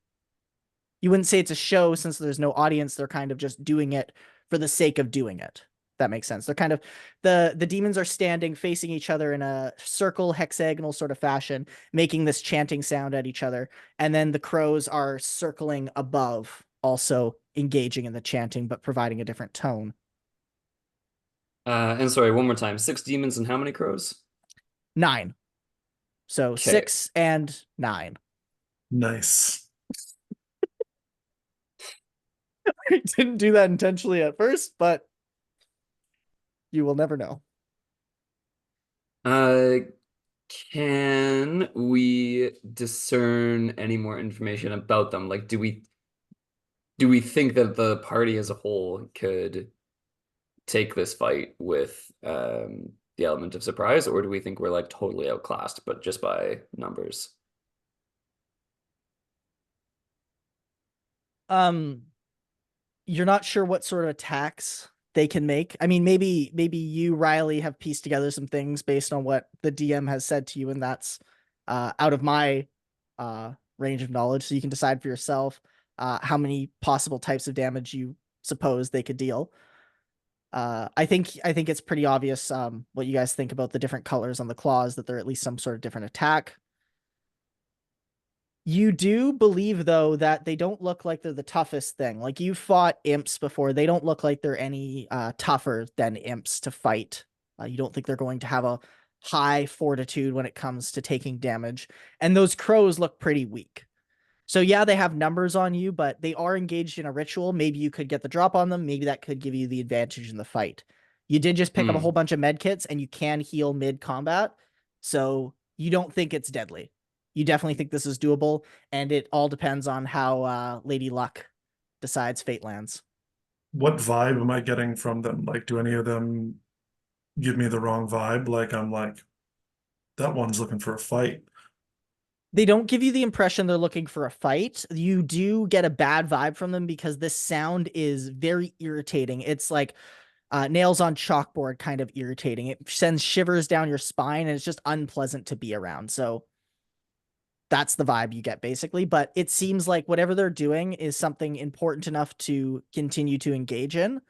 Speaker 8: You wouldn't say it's a show since there's no audience. They're kind of just doing it for the sake of doing it. That makes sense. They're kind of the demons are standing facing each other in a circle, hexagonal sort of fashion, making this chanting sound at each other. And then the crows are circling above, also engaging in the chanting, but providing a different tone.
Speaker 6: And sorry, one more time. 6 demons and how many crows?
Speaker 8: 9. So
Speaker 6: Okay.
Speaker 8: 6 and 9.
Speaker 3: Nice.
Speaker 8: I didn't do that intentionally at first, but you will never know.
Speaker 6: Can we discern any more information about them? Like, do we think that the party as a whole could take this fight with the element of surprise, or do we think we're like totally outclassed, but just by numbers?
Speaker 8: You're not sure what sort of attacks they can make. I mean, maybe you, Riley, have pieced together some things based on what the DM has said to you, and that's out of my range of knowledge. So you can decide for yourself how many possible types of damage you suppose they could deal. I think it's pretty obvious what you guys think about the different colors on the claws, that they're at least some sort of different attack. You do believe, though, that they don't look like they're the toughest thing. Like, you've fought imps before. They don't look like they're any tougher than imps to fight. You don't think they're going to have a high fortitude when it comes to taking damage. And those crows look pretty weak. So yeah, they have numbers on you, but they are engaged in a ritual. Maybe you could get the drop on them. Maybe that could give you the advantage in the fight. You did just pick up a whole bunch of med kits, and you can heal mid-combat. So you don't think it's deadly. You definitely think this is doable, and it all depends on how Lady Luck decides fate lands.
Speaker 3: What vibe am I getting from them? Like, do any of them give me the wrong vibe? Like, I'm like, that one's looking for a fight.
Speaker 8: They don't give you the impression they're looking for a fight. You do get a bad vibe from them because this sound is very irritating. It's like nails on chalkboard kind of irritating. It sends shivers down your spine, and it's just unpleasant to be around. So that's the vibe you get, basically. But it seems like whatever they're doing is something important enough to continue to engage in.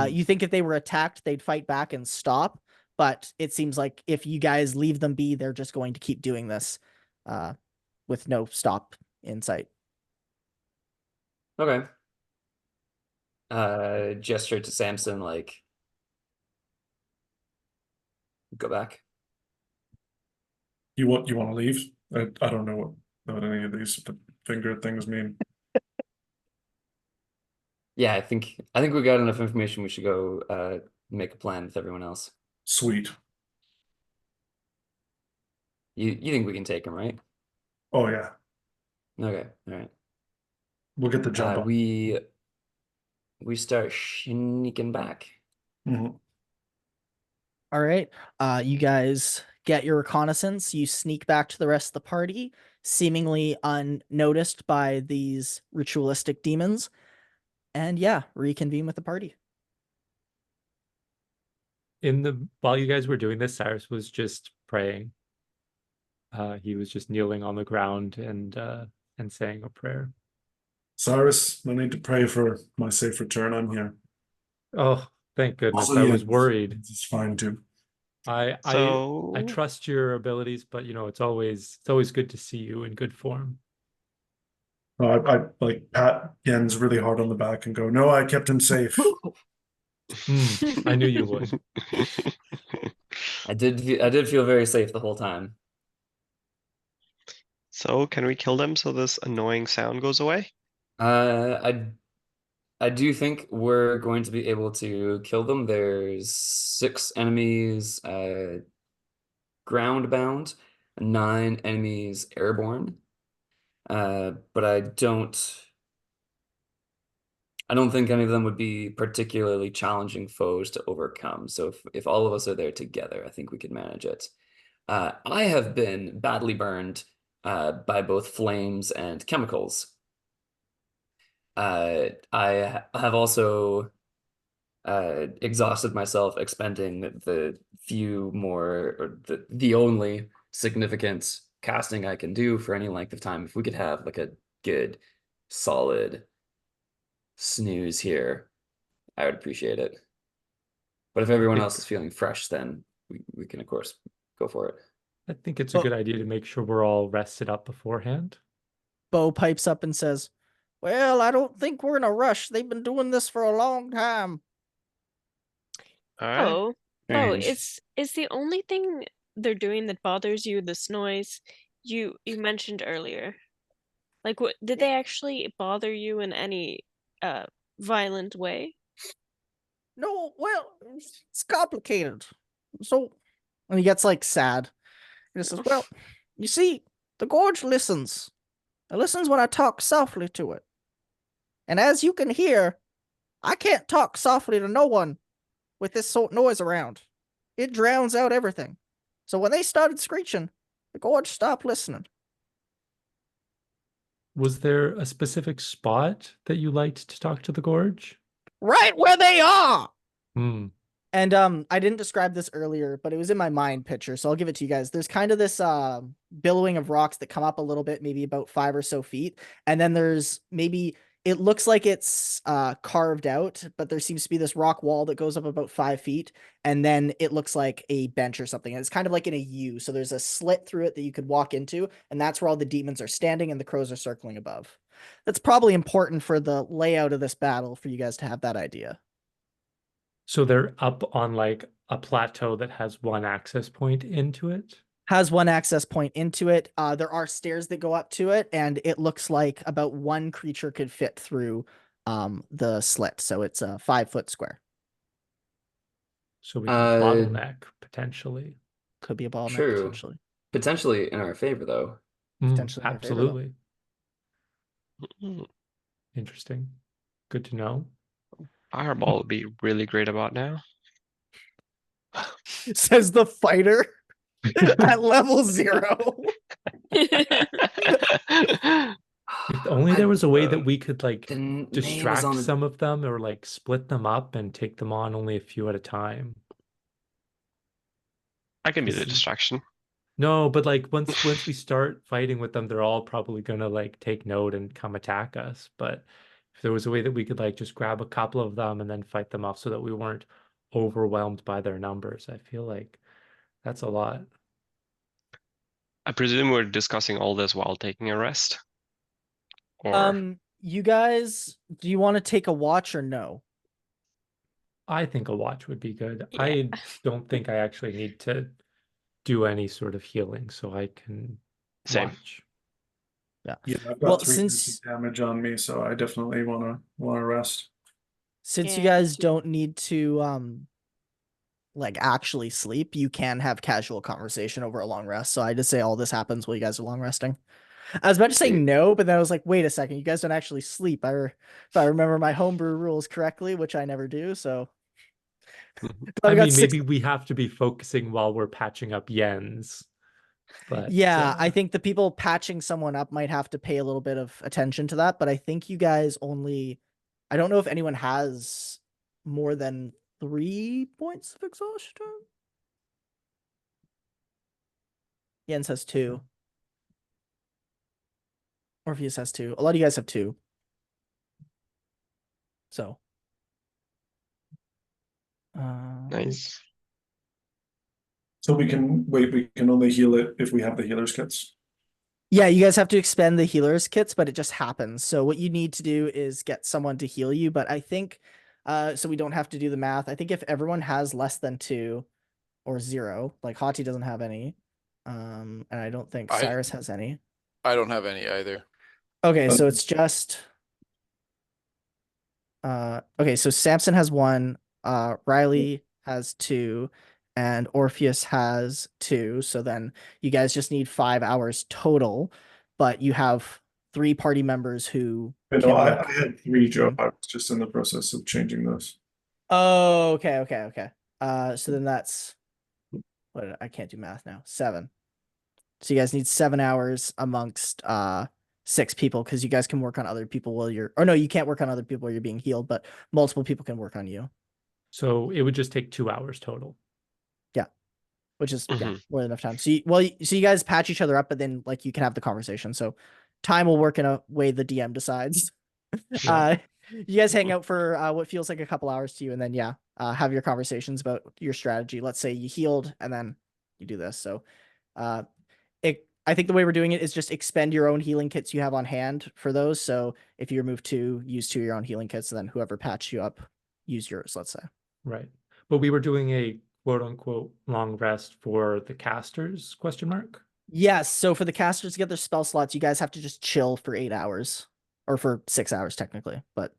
Speaker 8: You think if they were attacked, they'd fight back and stop. But it seems like if you guys leave them be, they're just going to keep doing this with no stop in sight.
Speaker 6: Okay. Gesture to Samson, like, go back.
Speaker 3: You want to leave? I don't know what any of these finger things mean.
Speaker 6: Yeah, I think we got enough information. We should go make a plan with everyone else.
Speaker 3: Sweet.
Speaker 6: You think we can take him, right?
Speaker 3: Oh yeah,
Speaker 6: Okay, all right.
Speaker 3: we'll get the jump on.
Speaker 6: We start sneaking back.
Speaker 3: Mhm.
Speaker 8: All right. You guys get your reconnaissance. You sneak back to the rest of the party, seemingly unnoticed by these ritualistic demons. And yeah, reconvene with the party.
Speaker 2: While you guys were doing this, Cyrus was just praying. He was just kneeling on the ground and saying a prayer.
Speaker 3: Cyrus, no need to pray for my safe return. I'm here.
Speaker 2: Oh, thank goodness.
Speaker 3: Also,
Speaker 2: I
Speaker 3: yeah,
Speaker 2: was worried.
Speaker 3: it's fine too.
Speaker 2: I
Speaker 4: So
Speaker 2: trust your abilities, but it's always good to see you in good form.
Speaker 3: I like pat Jens really hard on the back and go, no, I kept him safe.
Speaker 2: I knew you would.
Speaker 6: I did feel very safe the whole time.
Speaker 4: So can we kill them so this annoying sound goes away?
Speaker 6: I do think we're going to be able to kill them. There's 6 enemies ground bound, 9 enemies airborne. But I don't think any of them would be particularly challenging foes to overcome. So if all of us are there together, I think we could manage it. I have been badly burned by both flames and chemicals. I have also exhausted myself expending the few more, or the only significant casting I can do for any length of time. If we could have like a good, solid snooze here, I would appreciate it. But if everyone else is feeling fresh, then we can, of course, go for it.
Speaker 2: I think it's a good idea to make sure we're all rested up beforehand.
Speaker 8: Bo pipes up and says, well, I don't think we're in a rush. They've been doing this for a long time.
Speaker 4: All right.
Speaker 1: Oh,
Speaker 6: Strange.
Speaker 1: is the only thing they're doing that bothers you this noise you mentioned earlier? Like, what did they actually bother you in any violent way?
Speaker 8: No, well, it's complicated. So, and he gets like sad. He says, well, you see, the Gorge listens. It listens when I talk softly to it. And as you can hear, I can't talk softly to no one with this sort of noise around. It drowns out everything. So when they started screeching, the Gorge stopped listening.
Speaker 2: Was there a specific spot that you liked to talk to the Gorge?
Speaker 8: Right where they are!
Speaker 2: Hmm.
Speaker 8: And I didn't describe this earlier, but it was in my mind picture, so I'll give it to you guys. There's kind of this billowing of rocks that come up a little bit, maybe about 5 or so feet, and then there's maybe it looks like it's carved out, but there seems to be this rock wall that goes up about 5 feet, and then it looks like a bench or something. And it's kind of like in a U, so there's a slit through it that you could walk into, and that's where all the demons are standing and the crows are circling above. That's probably important for the layout of this battle for you guys to have that idea.
Speaker 2: So they're up on like a plateau that has one access point into it?
Speaker 8: Has one access point into it. There are stairs that go up to it, and it looks like about one creature could fit through the slit. So it's a 5-foot square.
Speaker 2: So we can bottleneck potentially.
Speaker 8: Could be a bottleneck
Speaker 6: True.
Speaker 8: potentially.
Speaker 6: Potentially in our favor, though.
Speaker 8: Potentially in our favor, though.
Speaker 2: Absolutely.
Speaker 4: Mm,
Speaker 2: Interesting. Good to know.
Speaker 4: Fireball would be really great about now.
Speaker 8: Says the fighter at level 0.
Speaker 2: If only there was a way that we could like
Speaker 6: The name is
Speaker 2: distract
Speaker 6: on the
Speaker 2: some of them or like split them up and take them on only a few at a time.
Speaker 4: I can be the
Speaker 2: This is-
Speaker 4: distraction.
Speaker 2: No, but like once we start fighting with them, they're all probably gonna like take note and come attack us. But if there was a way that we could like just grab a couple of them and then fight them off so that we weren't overwhelmed by their numbers, I feel like that's a lot.
Speaker 4: I presume we're discussing all this while taking a rest. Or
Speaker 8: You guys, do you want to take a watch or no?
Speaker 2: I think a watch would be good.
Speaker 1: Yeah.
Speaker 2: I don't think I actually need to do any sort of healing, so I can
Speaker 4: Same.
Speaker 2: watch.
Speaker 8: Yeah.
Speaker 3: Yeah, I've got
Speaker 8: Well,
Speaker 3: 3 points of damage on me, so I definitely wanna rest.
Speaker 8: Since you
Speaker 1: Yeah,
Speaker 8: guys don't need to like actually sleep, you can have casual conversation over a long rest. So I just say all this happens while you guys are long resting. I was about to say
Speaker 6: Sweet.
Speaker 8: no, but then I was like, wait a second, you guys don't actually sleep. If I remember my homebrew rules correctly, which I never do, so
Speaker 2: I
Speaker 8: I've got
Speaker 2: mean,
Speaker 8: 6
Speaker 2: maybe we have to be focusing while we're patching up Jens. But
Speaker 8: Yeah, I think the people patching someone up might have to pay a little bit of attention to that, but I think you guys only I don't know if anyone has more than 3 points of exhaustion. Jens has 2. Orpheus has 2. A lot of you guys have 2. So.
Speaker 4: Nice.
Speaker 3: So we can wait. We can only heal it if we have the healer's kits.
Speaker 8: Yeah, you guys have to expend the healer's kits, but it just happens. So what you need to do is get someone to heal you. But I think, so we don't have to do the math. I think if everyone has less than 2 or 0, like Hati doesn't have any, and I don't think Cyrus has any.
Speaker 5: I don't have any either.
Speaker 8: Okay, so it's just. Okay, so Samson has 1, Riley has 2, and Orpheus has 2. So then you guys just need 5 hours total, but you have 3 party members who
Speaker 3: But
Speaker 8: can
Speaker 3: no, I
Speaker 8: work.
Speaker 3: had 3, Joe. I was just in the process of changing those.
Speaker 8: Oh, okay. So then that's what I can't do math now. 7. So you guys need 7 hours amongst 6 people because you guys can work on other people while you're. Or no, you can't work on other people while you're being healed, but multiple people can work on you.
Speaker 2: So it would just take 2 hours total.
Speaker 8: Which is
Speaker 4: Mhm.
Speaker 8: more than enough time. So you guys patch each other up, but then like you can have the conversation. So time will work in a way the DM decides.
Speaker 2: Yeah.
Speaker 8: You guys hang out for what feels like a couple hours to you, and then have your conversations about your strategy. Let's say you healed, and then you do this. So, I think the way we're doing it is just expend your own healing kits you have on hand for those. So if you remove 2, use 2 of your own healing kits, and then whoever patched you up, use yours. Let's say.
Speaker 2: Right. But we were doing a quote unquote long rest for the casters, question mark?
Speaker 8: Yes. So for the casters to get their spell slots, you guys have to just chill for 8 hours, or for 6 hours technically. But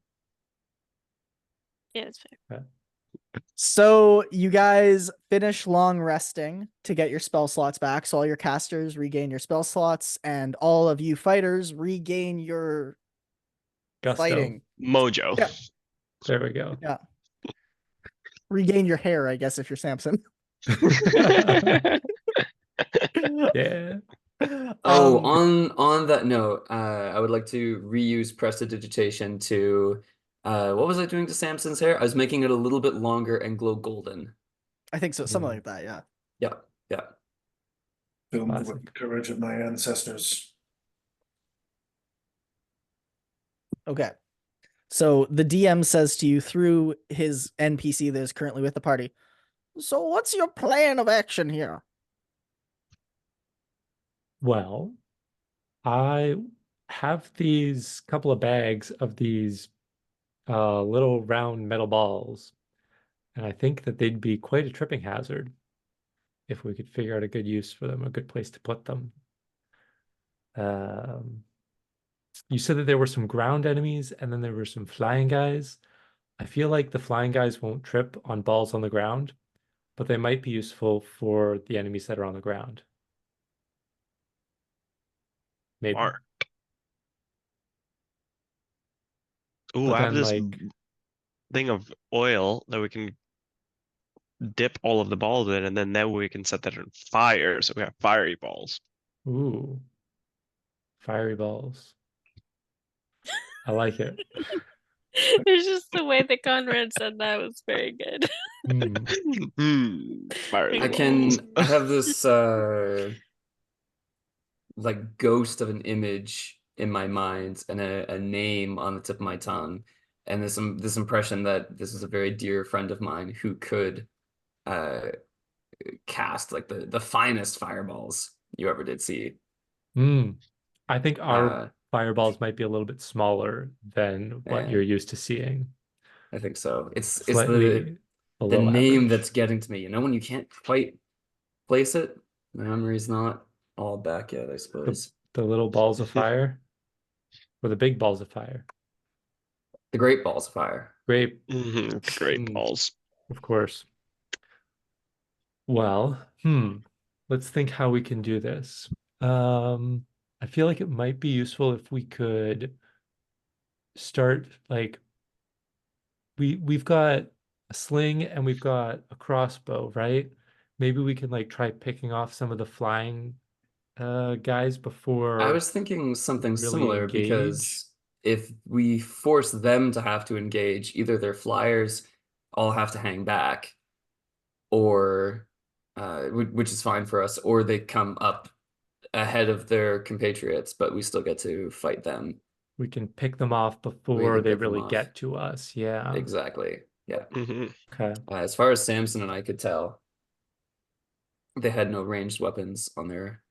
Speaker 1: Yeah, it's fair.
Speaker 8: so you guys finish long resting to get your spell slots back. So all your casters regain your spell slots, and all of you fighters regain your
Speaker 2: Gusto.
Speaker 8: fighting.
Speaker 4: Mojo.
Speaker 8: Yeah.
Speaker 2: There we go.
Speaker 8: Yeah. Regain your hair, I guess, if you're Samson.
Speaker 2: Yeah.
Speaker 6: Oh, on that note, I would like to reuse prestidigitation to what was I doing to Samson's hair? I was making it a little bit longer and glow golden.
Speaker 8: I think so, something like that. Yeah.
Speaker 6: Yeah.
Speaker 3: Filled with
Speaker 2: Classic.
Speaker 3: the courage of my ancestors.
Speaker 8: Okay. So the DM says to you through his NPC that is currently with the party, so what's your plan of action here?
Speaker 2: Well, I have these couple of bags of these little round metal balls, and I think that they'd be quite a tripping hazard if we could figure out a good use for them, a good place to put them. You said that there were some ground enemies and then there were some flying guys. I feel like the flying guys won't trip on balls on the ground, but they might be useful for the enemies that are on the ground. Maybe.
Speaker 4: Smart. Ooh,
Speaker 2: But
Speaker 4: I have
Speaker 2: then,
Speaker 4: this
Speaker 2: like,
Speaker 4: thing of oil that we can dip all of the balls in, and then we can set that on fire, so we have fiery balls.
Speaker 2: ooh, fiery balls. I like it.
Speaker 1: It's just the way that Conrad said that was very good.
Speaker 4: Fiery
Speaker 6: I
Speaker 4: balls.
Speaker 6: have this like ghost of an image in my mind and a name on the tip of my tongue, and this impression that this is a very dear friend of mine who could cast like the finest fireballs you ever did see.
Speaker 2: I think our fireballs might be a little bit smaller than what you're used to seeing.
Speaker 6: I think so. It's
Speaker 2: Slightly
Speaker 6: the
Speaker 2: below
Speaker 6: name
Speaker 2: average.
Speaker 6: that's getting to me. You know, when you can't quite place it, my memory's not all back yet, I suppose.
Speaker 2: The little balls of fire, or the big balls of fire.
Speaker 6: The great balls of fire.
Speaker 2: Great.
Speaker 4: Great balls.
Speaker 2: Of course. Well, let's think how we can do this. I feel like it might be useful if we could start like we've got a sling and we've got a crossbow, right? Maybe we can like try picking off some of the flying guys before
Speaker 6: I was thinking something
Speaker 2: really
Speaker 6: similar
Speaker 2: engage.
Speaker 6: because if we force them to have to engage, either their flyers all have to hang back, or which is fine for us, or they come up ahead of their compatriots, but we still get to fight them.
Speaker 2: We can pick them off
Speaker 6: We
Speaker 2: before
Speaker 6: can
Speaker 2: they
Speaker 6: pick them
Speaker 2: really
Speaker 6: off.
Speaker 2: get to us. Yeah.
Speaker 6: Exactly. Yeah.
Speaker 4: Mhm.
Speaker 2: Okay.
Speaker 6: As far as Samson and I could tell, they had no ranged weapons on their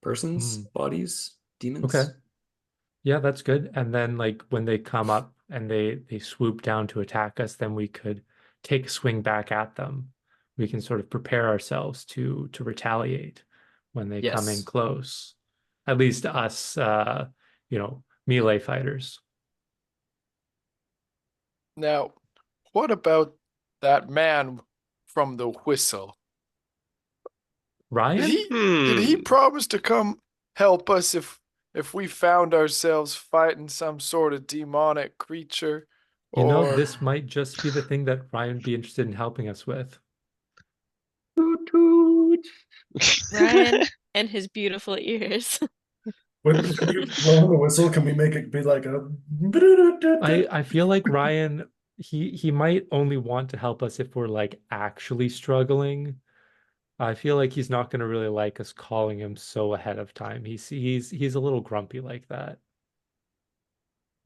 Speaker 6: persons, bodies, demons.
Speaker 2: Okay. Yeah, that's good. And then like when they come up and they swoop down to attack us, then we could take a swing back at them. We can sort of prepare ourselves to retaliate when they come in
Speaker 6: Yes.
Speaker 2: close. At least us melee fighters.
Speaker 5: Now, what about that man from the whistle? Did
Speaker 2: Ryan?
Speaker 5: he
Speaker 4: Hmm.
Speaker 5: promise to come help us if we found ourselves fighting some sort of demonic creature?
Speaker 2: You know,
Speaker 5: Or
Speaker 2: this might just be the thing that Ryan would be interested in helping us with.
Speaker 6: Toot toot.
Speaker 1: Ryan and his beautiful ears.
Speaker 3: When you blow the whistle, can we make it be like a?
Speaker 2: I feel like Ryan, he might only want to help us if we're like actually struggling. I feel like he's not going to really like us calling him so ahead of time. He's a little grumpy like that.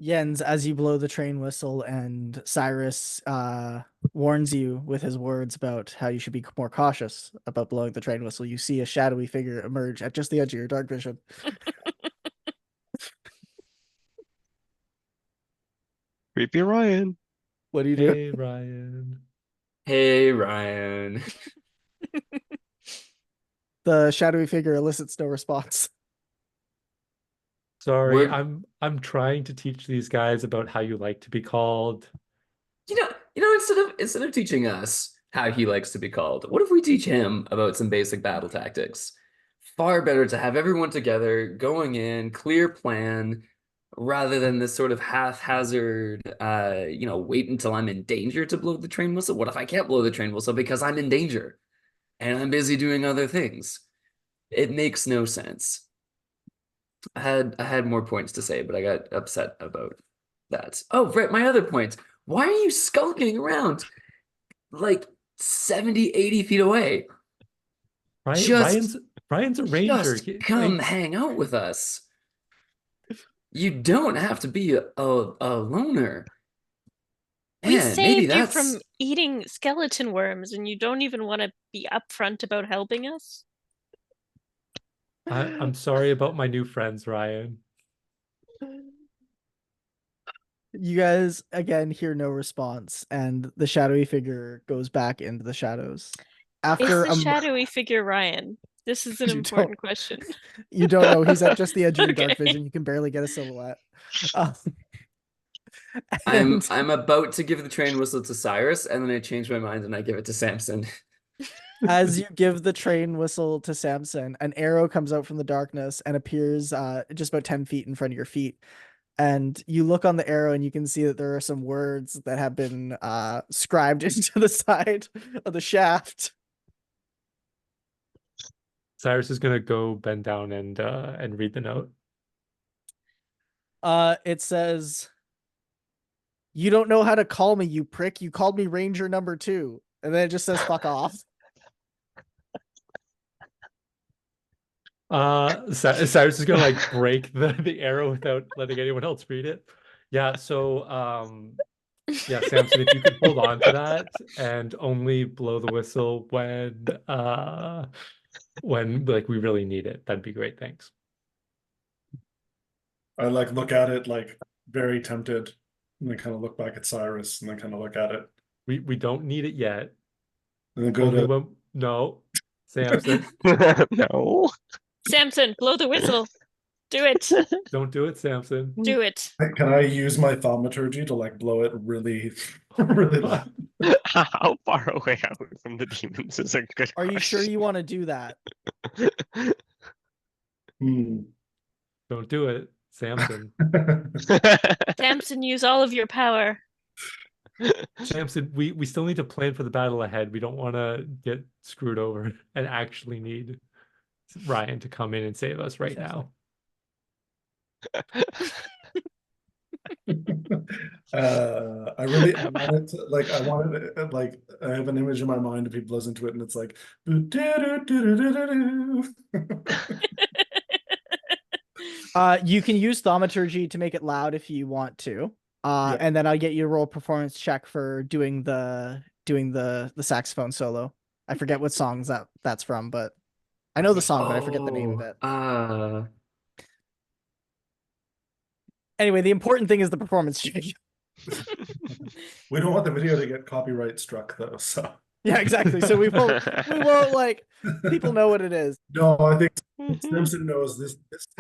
Speaker 8: Jens, as you blow the train whistle and Cyrus warns you with his words about how you should be more cautious about blowing the train whistle, you see a shadowy figure emerge at just the edge of your dark vision.
Speaker 4: Creepy Ryan.
Speaker 8: What do you do?
Speaker 2: Hey, Ryan.
Speaker 6: Hey, Ryan.
Speaker 8: The shadowy figure elicits no response.
Speaker 2: Sorry,
Speaker 6: We're
Speaker 2: I'm trying to teach these guys about how you like to be called.
Speaker 6: instead of teaching us how he likes to be called, what if we teach him about some basic battle tactics? Far better to have everyone together, going in, clear plan, rather than this sort of haphazard, wait until I'm in danger to blow the train whistle. What if I can't blow the train whistle because I'm in danger and I'm busy doing other things? It makes no sense. I had more points to say, but I got upset about that. Oh, right, my other point. Why are you skulking around like 70, 80 feet away?
Speaker 2: Right?
Speaker 6: Just
Speaker 2: Ryan's a ranger.
Speaker 6: just come hang out with us. You don't have to be a loner.
Speaker 1: We
Speaker 6: Man, maybe
Speaker 1: saved you
Speaker 6: that's
Speaker 1: from eating skeleton worms, and you don't even want to be upfront about helping us?
Speaker 2: I'm sorry about my new friends, Ryan.
Speaker 8: You guys again hear no response, and the shadowy figure goes back into the shadows.
Speaker 1: Is
Speaker 8: After
Speaker 1: the
Speaker 8: a
Speaker 1: shadowy figure Ryan? This is an
Speaker 8: You
Speaker 1: important
Speaker 8: don't-
Speaker 1: question.
Speaker 8: you don't know, he's at just the edge of your dark
Speaker 1: Okay.
Speaker 8: vision. You can barely get a silhouette. Um,
Speaker 6: I'm
Speaker 8: and
Speaker 6: about to give the train whistle to Cyrus, and then I change my mind and I give it to Samson.
Speaker 8: as you give the train whistle to Samson, an arrow comes out from the darkness and appears just about 10 feet in front of your feet. And you look on the arrow and you can see that there are some words that have been scribed into the side of the shaft.
Speaker 2: Cyrus is gonna go bend down and read the note.
Speaker 8: It says, "You don't know how to call me, you prick. You called me Ranger number 2." And then it just says, "Fuck off."
Speaker 2: Cyrus is gonna like break the arrow without letting anyone else read it. Yeah, so yeah, Samson, if you could hold on to that and only blow the whistle when like we really need it, that'd be great. Thanks.
Speaker 3: I like look at it like very tempted, and then kind of look back at Cyrus, and then kind of look at it,
Speaker 2: We don't need it yet.
Speaker 3: and then go
Speaker 2: Only
Speaker 3: to.
Speaker 2: when no, Samson,
Speaker 4: No.
Speaker 1: Samson, blow the whistle. Do it.
Speaker 2: don't do it, Samson.
Speaker 1: Do it.
Speaker 3: Can I use my thaumaturgy to like blow it really, really loud?
Speaker 4: How far away are we from the demons is a good
Speaker 8: Are you sure
Speaker 4: question.
Speaker 8: you want to do that?
Speaker 3: Hmm.
Speaker 2: Don't do it, Samson.
Speaker 1: Samson, use all of your power.
Speaker 2: Samson, we still need to plan for the battle ahead. We don't want to get screwed over and actually need Ryan to come in and save us right now.
Speaker 3: I wanted to like I wanted it, like I have an image in my mind if he blows into it and it's like
Speaker 8: You can use thaumaturgy to make it loud if you want to.
Speaker 3: Yeah.
Speaker 8: And then I'll get you to roll a performance check for doing the saxophone solo. I forget what songs that's from, but I know the song, but I forget the name of it. Anyway, the important thing is the performance check.
Speaker 3: We don't want the video to get copyright struck though, so.
Speaker 8: Yeah, exactly. So we won't like people know what it is.
Speaker 3: No, I think Samson knows this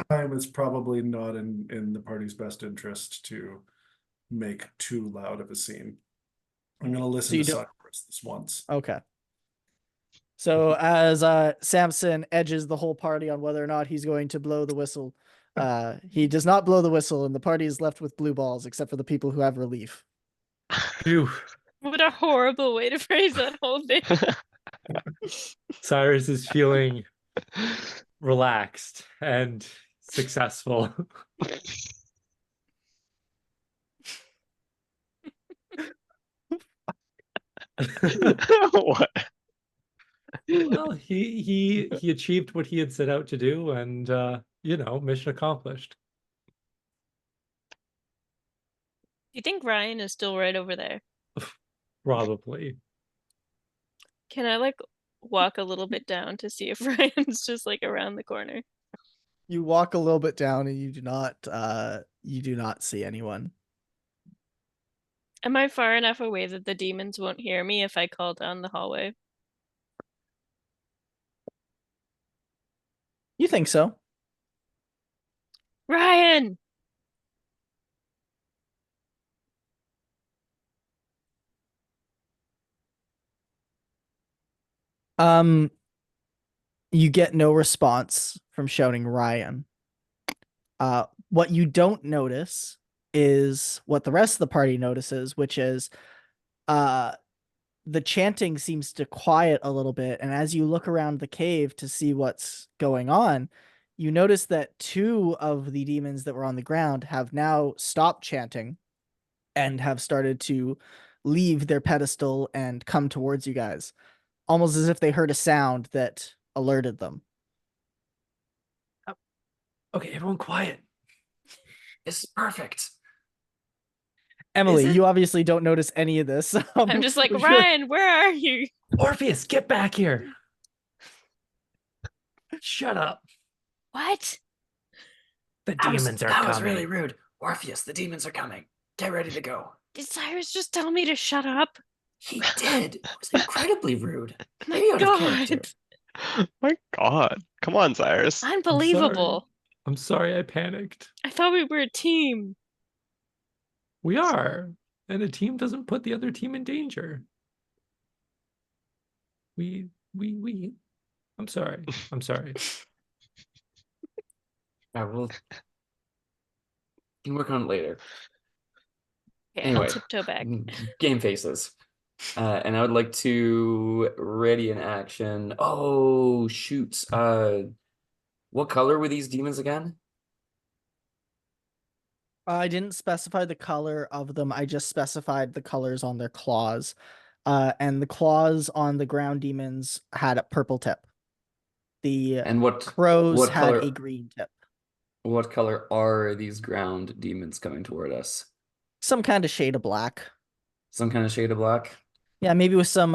Speaker 3: time it's probably not in the party's best interest to make too loud of a scene. I'm gonna listen to Cyrus this once.
Speaker 8: Okay. So as Samson edges the whole party on whether or not he's going to blow the whistle, he does not blow the whistle, and the party is left with blue balls, except for the people who have relief.
Speaker 2: Phew.
Speaker 1: What a horrible way to phrase that whole thing.
Speaker 2: Cyrus is feeling relaxed and successful.
Speaker 4: What?
Speaker 2: Well, he achieved what he had set out to do, and mission accomplished.
Speaker 1: Do you think Ryan is still right over there?
Speaker 2: Probably.
Speaker 1: Can I like walk a little bit down to see if Ryan's just like around the corner?
Speaker 8: You walk a little bit down and you do not see anyone.
Speaker 1: Am I far enough away that the demons won't hear me if I call down the hallway?
Speaker 8: You think so?
Speaker 1: Ryan!
Speaker 8: You get no response from shouting Ryan. What you don't notice is what the rest of the party notices, which is the chanting seems to quiet a little bit, and as you look around the cave to see what's going on, you notice that two of the demons that were on the ground have now stopped chanting and have started to leave their pedestal and come towards you guys, almost as if they heard a sound that alerted them.
Speaker 2: Okay, everyone quiet.
Speaker 6: This is perfect.
Speaker 8: Emily, you obviously don't notice any of this.
Speaker 1: I'm just like, Ryan, where are you?
Speaker 2: Orpheus, get back here. Shut up.
Speaker 1: What?
Speaker 2: The demons are
Speaker 6: That
Speaker 2: coming.
Speaker 6: was really rude. Orpheus, the demons are coming. Get ready to go.
Speaker 1: Did Cyrus just tell me to shut up?
Speaker 6: He did. It was incredibly rude.
Speaker 1: My
Speaker 6: Maybe out of
Speaker 1: God.
Speaker 6: character.
Speaker 4: My God. Come on, Cyrus.
Speaker 1: Unbelievable.
Speaker 2: I'm sorry I panicked.
Speaker 1: I thought we were a team.
Speaker 2: We are. And a team doesn't put the other team in danger. I'm sorry. I'm sorry.
Speaker 6: We'll can work on it later.
Speaker 1: Okay,
Speaker 6: Anyway,
Speaker 1: I'll tiptoe back.
Speaker 6: Game faces. And I would like to ready an action. Oh, shoot. What color were these demons again?
Speaker 8: I didn't specify the color of them. I just specified the colors on their claws. And the claws on the ground demons had a purple tip. The
Speaker 6: And
Speaker 8: crows had
Speaker 6: color,
Speaker 8: a green tip.
Speaker 6: What color are these ground demons coming toward us?
Speaker 8: Some kind of shade of black.
Speaker 6: Some kind of shade of black?
Speaker 8: Yeah, maybe with some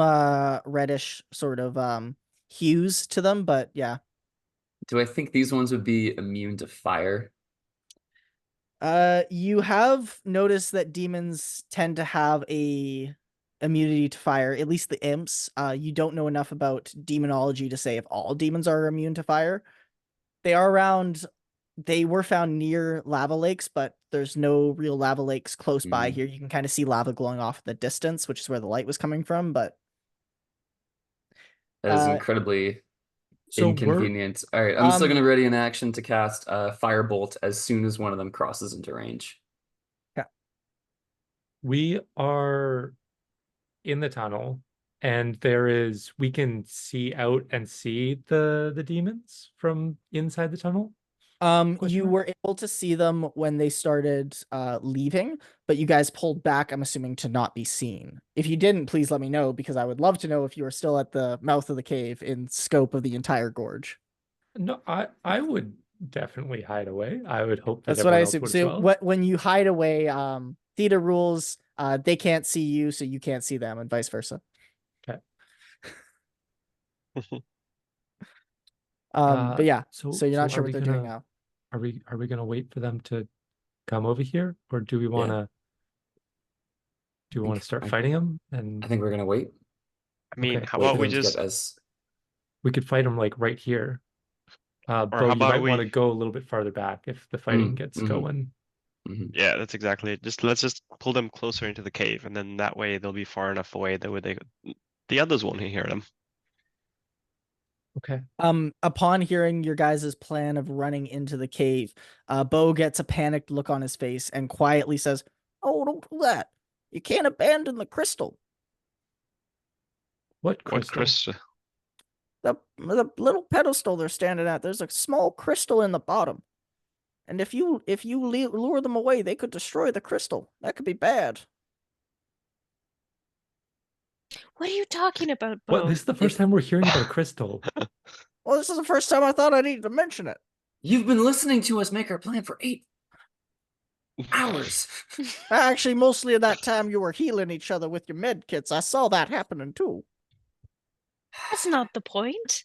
Speaker 8: reddish sort of hues to them, but yeah.
Speaker 6: Do I think these ones would be immune to fire?
Speaker 8: You have noticed that demons tend to have a immunity to fire, at least the imps. You don't know enough about demonology to say if all demons are immune to fire. They were found near lava lakes, but there's no real lava lakes close by here. You can kind of see lava glowing off in the distance, which is where the light was coming from, but
Speaker 6: That is incredibly
Speaker 2: So
Speaker 6: inconvenient. All right, I'm still going to ready an action to cast Firebolt as soon as one of them crosses into range.
Speaker 8: Yeah.
Speaker 2: We are in the tunnel, and we can see out and see the demons from inside the tunnel.
Speaker 8: You were able to see them when they started leaving, but you guys pulled back, I'm assuming, to not be seen. If you didn't, please let me know, because I would love to know if you are still at the mouth of the cave in scope of the entire gorge.
Speaker 2: No, I would definitely hide away. I would hope that
Speaker 8: That's what I
Speaker 2: everyone else
Speaker 8: assume.
Speaker 2: would as
Speaker 8: So
Speaker 2: well.
Speaker 8: when you hide away, Theta rules, they can't see you, so you can't see them, and vice versa.
Speaker 2: Okay.
Speaker 8: But yeah,
Speaker 2: so
Speaker 8: you're not
Speaker 2: are
Speaker 8: sure what
Speaker 2: we
Speaker 8: they're doing
Speaker 2: gonna
Speaker 8: now.
Speaker 2: are we gonna wait for them to come over here, or do we wanna start fighting them? And
Speaker 6: I think we're gonna wait.
Speaker 4: I mean,
Speaker 2: okay,
Speaker 4: how
Speaker 6: Wait
Speaker 4: about
Speaker 6: for
Speaker 4: we
Speaker 6: them to get
Speaker 4: just,
Speaker 6: as
Speaker 2: we could fight them like right here.
Speaker 4: or
Speaker 2: Bo,
Speaker 4: how
Speaker 2: you might
Speaker 4: about
Speaker 2: want to
Speaker 4: we,
Speaker 2: go a little bit farther back if the fighting gets
Speaker 6: mhm.
Speaker 2: going.
Speaker 4: yeah, that's exactly it. Let's just pull them closer into the cave, and then that way they'll be far enough away that way the others won't hear them.
Speaker 2: Okay.
Speaker 8: Upon hearing your guys' plan of running into the cave, Bo gets a panicked look on his face and quietly says, "Oh, don't do that. You can't abandon the crystal.
Speaker 2: What
Speaker 4: What
Speaker 2: crystal?
Speaker 4: Chris?
Speaker 8: The little pedestal they're standing at, there's a small crystal in the bottom. And if you lure them away, they could destroy the crystal. That could be bad."
Speaker 1: What are you talking about,
Speaker 2: What?
Speaker 1: Bo?
Speaker 2: This is the first time we're hearing about a crystal.
Speaker 8: Well, this is the first time I thought I needed to mention it.
Speaker 6: You've been listening to us make our plan for 8 hours.
Speaker 8: Actually, mostly of that time you were healing each other with your med kits. I saw that happening too.
Speaker 1: That's not the point.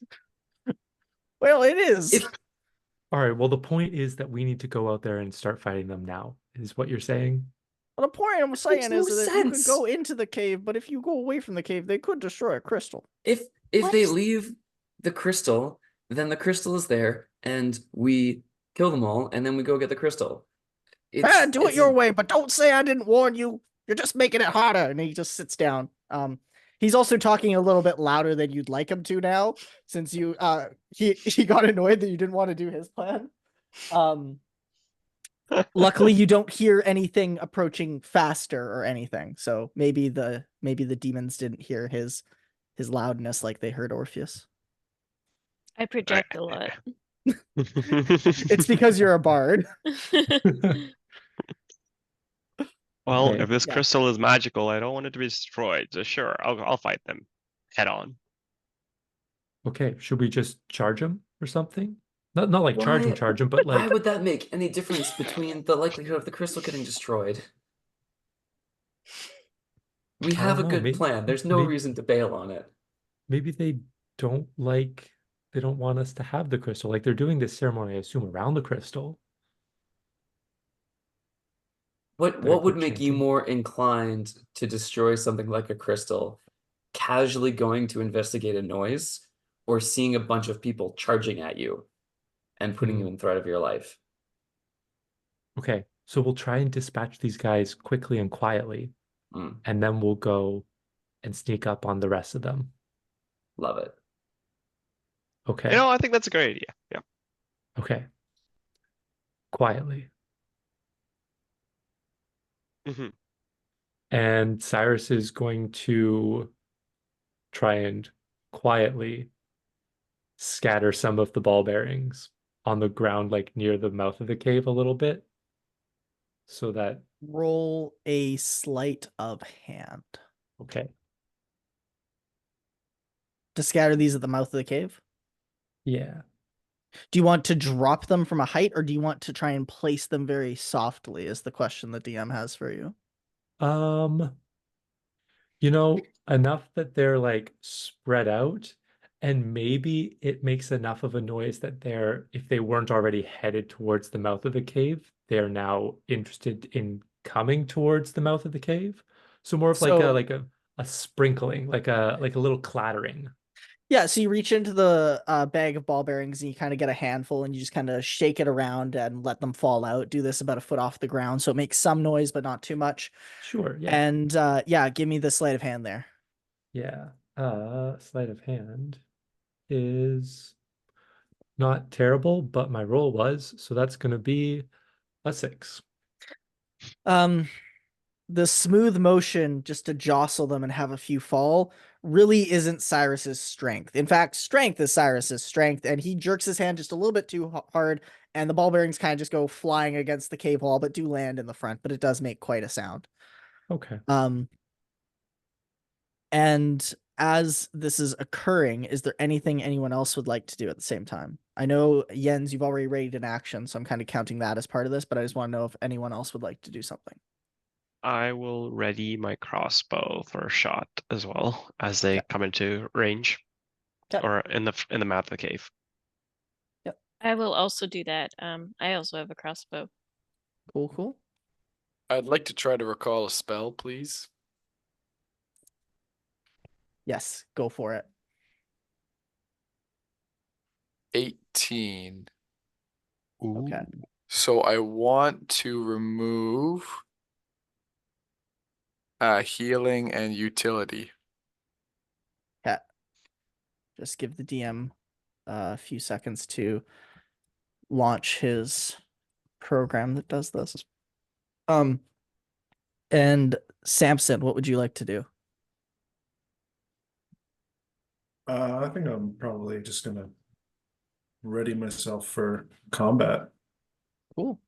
Speaker 8: Well, it is.
Speaker 2: All right. Well, the point is that we need to go out there and start fighting them now, is what you're saying?
Speaker 8: Well, the point I'm saying
Speaker 6: no
Speaker 8: is that you could
Speaker 6: sense.
Speaker 8: go into the cave, but if you go away from the cave, they could destroy a crystal.
Speaker 6: If
Speaker 1: What?
Speaker 6: they leave the crystal, then the crystal is there, and we kill them all, and then we go get the crystal.
Speaker 8: Do it your way, but don't say I didn't warn you. You're just making it harder. And he just sits down. He's also talking a little bit louder than you'd like him to now, since you he got annoyed that you didn't want to do his plan. Luckily you don't hear anything approaching faster or anything. So maybe the demons didn't hear his loudness like they heard Orpheus.
Speaker 1: I project a lot.
Speaker 8: It's because you're a bard.
Speaker 4: Well,
Speaker 2: Okay.
Speaker 4: if this
Speaker 8: Yeah.
Speaker 4: crystal is magical, I don't want it to be destroyed. So sure, I'll fight them head on.
Speaker 2: Okay. Should we just charge them or something? Not like charge
Speaker 6: Why-
Speaker 2: them, but
Speaker 6: Why
Speaker 2: like
Speaker 6: would that make any difference between the likelihood of the crystal getting destroyed? We
Speaker 2: I
Speaker 6: have a
Speaker 2: don't know,
Speaker 6: good plan. There's no reason to bail on it.
Speaker 2: maybe they don't want us to have the crystal. Like they're doing this ceremony, I assume, around the crystal.
Speaker 6: What
Speaker 2: That I
Speaker 6: would
Speaker 2: keep
Speaker 6: make you
Speaker 2: changing.
Speaker 6: more inclined to destroy something like a crystal? Casually going to investigate a noise, or seeing a bunch of people charging at you and putting you in threat of your life?
Speaker 2: Okay, so we'll try and dispatch these guys quickly and quietly, and then we'll go and sneak up on the rest of them.
Speaker 6: Love it.
Speaker 2: Okay.
Speaker 4: You know, I think that's a great idea. Yeah.
Speaker 2: Okay. Quietly.
Speaker 4: Mhm.
Speaker 2: And Cyrus is going to try and quietly scatter some of the ball bearings on the ground, like near the mouth of the cave a little bit, so that
Speaker 8: Roll a sleight of hand
Speaker 2: okay.
Speaker 8: to scatter these at the mouth of the cave.
Speaker 2: Yeah.
Speaker 8: Do you want to drop them from a height, or do you want to try and place them very softly, is the question the DM has for you.
Speaker 2: You know, enough that they're like spread out, and maybe it makes enough of a noise that if they weren't already headed towards the mouth of the cave, they're now interested in coming towards the mouth of the cave. So more of
Speaker 8: So-
Speaker 2: like a sprinkling, like a little clattering.
Speaker 8: Yeah, so you reach into the bag of ball bearings and you kind of get a handful and you just kind of shake it around and let them fall out. Do this about a foot off the ground, so it makes some noise, but not too much.
Speaker 2: Sure, yeah.
Speaker 8: And yeah, give me the sleight of hand there.
Speaker 2: Yeah. Sleight of hand is not terrible, but my roll was, so that's gonna be a 6.
Speaker 8: The smooth motion just to jostle them and have a few fall really isn't Cyrus's strength. In fact, strength is Cyrus's strength, and he jerks his hand just a little bit too hard, and the ball bearings kind of just go flying against the cave wall, but do land in the front, but it does make quite a sound.
Speaker 2: Okay.
Speaker 8: And as this is occurring, is there anything anyone else would like to do at the same time? I know, Jens, you've already raided an action, so I'm kind of counting that as part of this, but I just want to know if anyone else would like to do something.
Speaker 4: I will ready my crossbow for a shot as well as they come into range,
Speaker 8: Okay.
Speaker 4: or in the mouth of the cave.
Speaker 1: I will also do that. I also have a crossbow.
Speaker 8: Cool, cool.
Speaker 5: I'd like to try to recall a spell, please.
Speaker 8: Yes, go for it.
Speaker 5: 18.
Speaker 8: Okay.
Speaker 5: So I want to remove healing and utility.
Speaker 8: Okay. Just give the DM a few seconds to launch his program that does this. And Samson, what would you like to do?
Speaker 3: I think I'm probably just gonna ready myself for combat.
Speaker 8: Cool.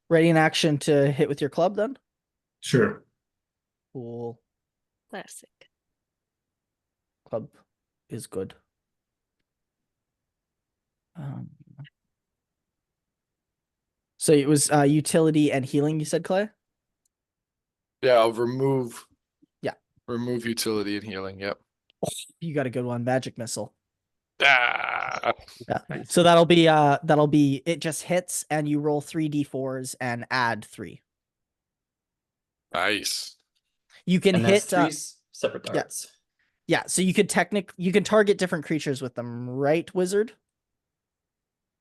Speaker 8: Ready in action to hit with your club then?
Speaker 3: Sure.
Speaker 8: Cool.
Speaker 1: Classic.
Speaker 8: Club is good. So it was utility and healing, you said, Clay?
Speaker 5: Yeah, I'll remove.
Speaker 8: Yeah.
Speaker 5: Remove utility and healing. Yep.
Speaker 8: You got a good one. Magic missile.
Speaker 5: Ah.
Speaker 8: Yeah.
Speaker 2: Nice.
Speaker 8: So that'll be it just hits and you roll 3d4s and add 3.
Speaker 5: Nice.
Speaker 8: You can
Speaker 6: And
Speaker 8: hit
Speaker 6: that's 3 separate
Speaker 8: yeah.
Speaker 6: darts.
Speaker 8: Yeah, so you could you can target different creatures with them, right, wizard?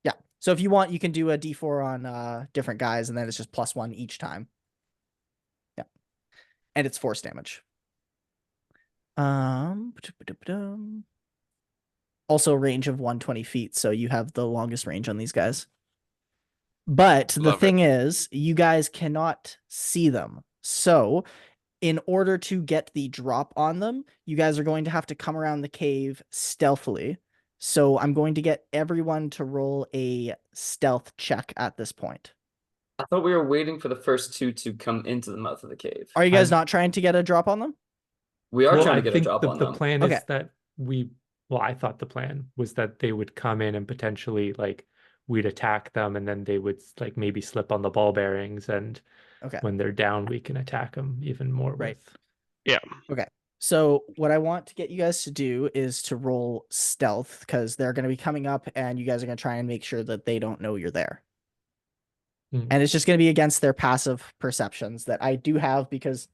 Speaker 8: Yeah. So if you want, you can do a d4 on different guys, and then it's just +1 each time. Yeah. And it's force damage. Also range of 120 feet, so you have the longest range on these guys. But the thing is, you guys cannot see them. So in order to get the drop on them, you guys are going to have to come around the cave stealthily. So I'm going to get everyone to roll a stealth check at this point.
Speaker 6: I thought we were waiting for the first 2 to come into the mouth of the cave.
Speaker 8: Are you guys not trying to get a drop on them?
Speaker 6: We are
Speaker 2: Well,
Speaker 6: trying
Speaker 2: I
Speaker 6: to get a
Speaker 2: think
Speaker 6: drop on
Speaker 2: the
Speaker 6: them.
Speaker 2: plan
Speaker 8: Okay.
Speaker 2: is that I thought the plan was that they would come in and potentially like we'd attack them and then they would like maybe slip on the ball bearings, and when they're down we can attack them even more
Speaker 8: Right.
Speaker 2: with.
Speaker 4: Yeah.
Speaker 8: Okay. So what I want to get you guys to do is to roll stealth, because they're going to be coming up and you guys are going to try and make sure that they don't know you're there. And it's just going to be against their passive perceptions that I do have because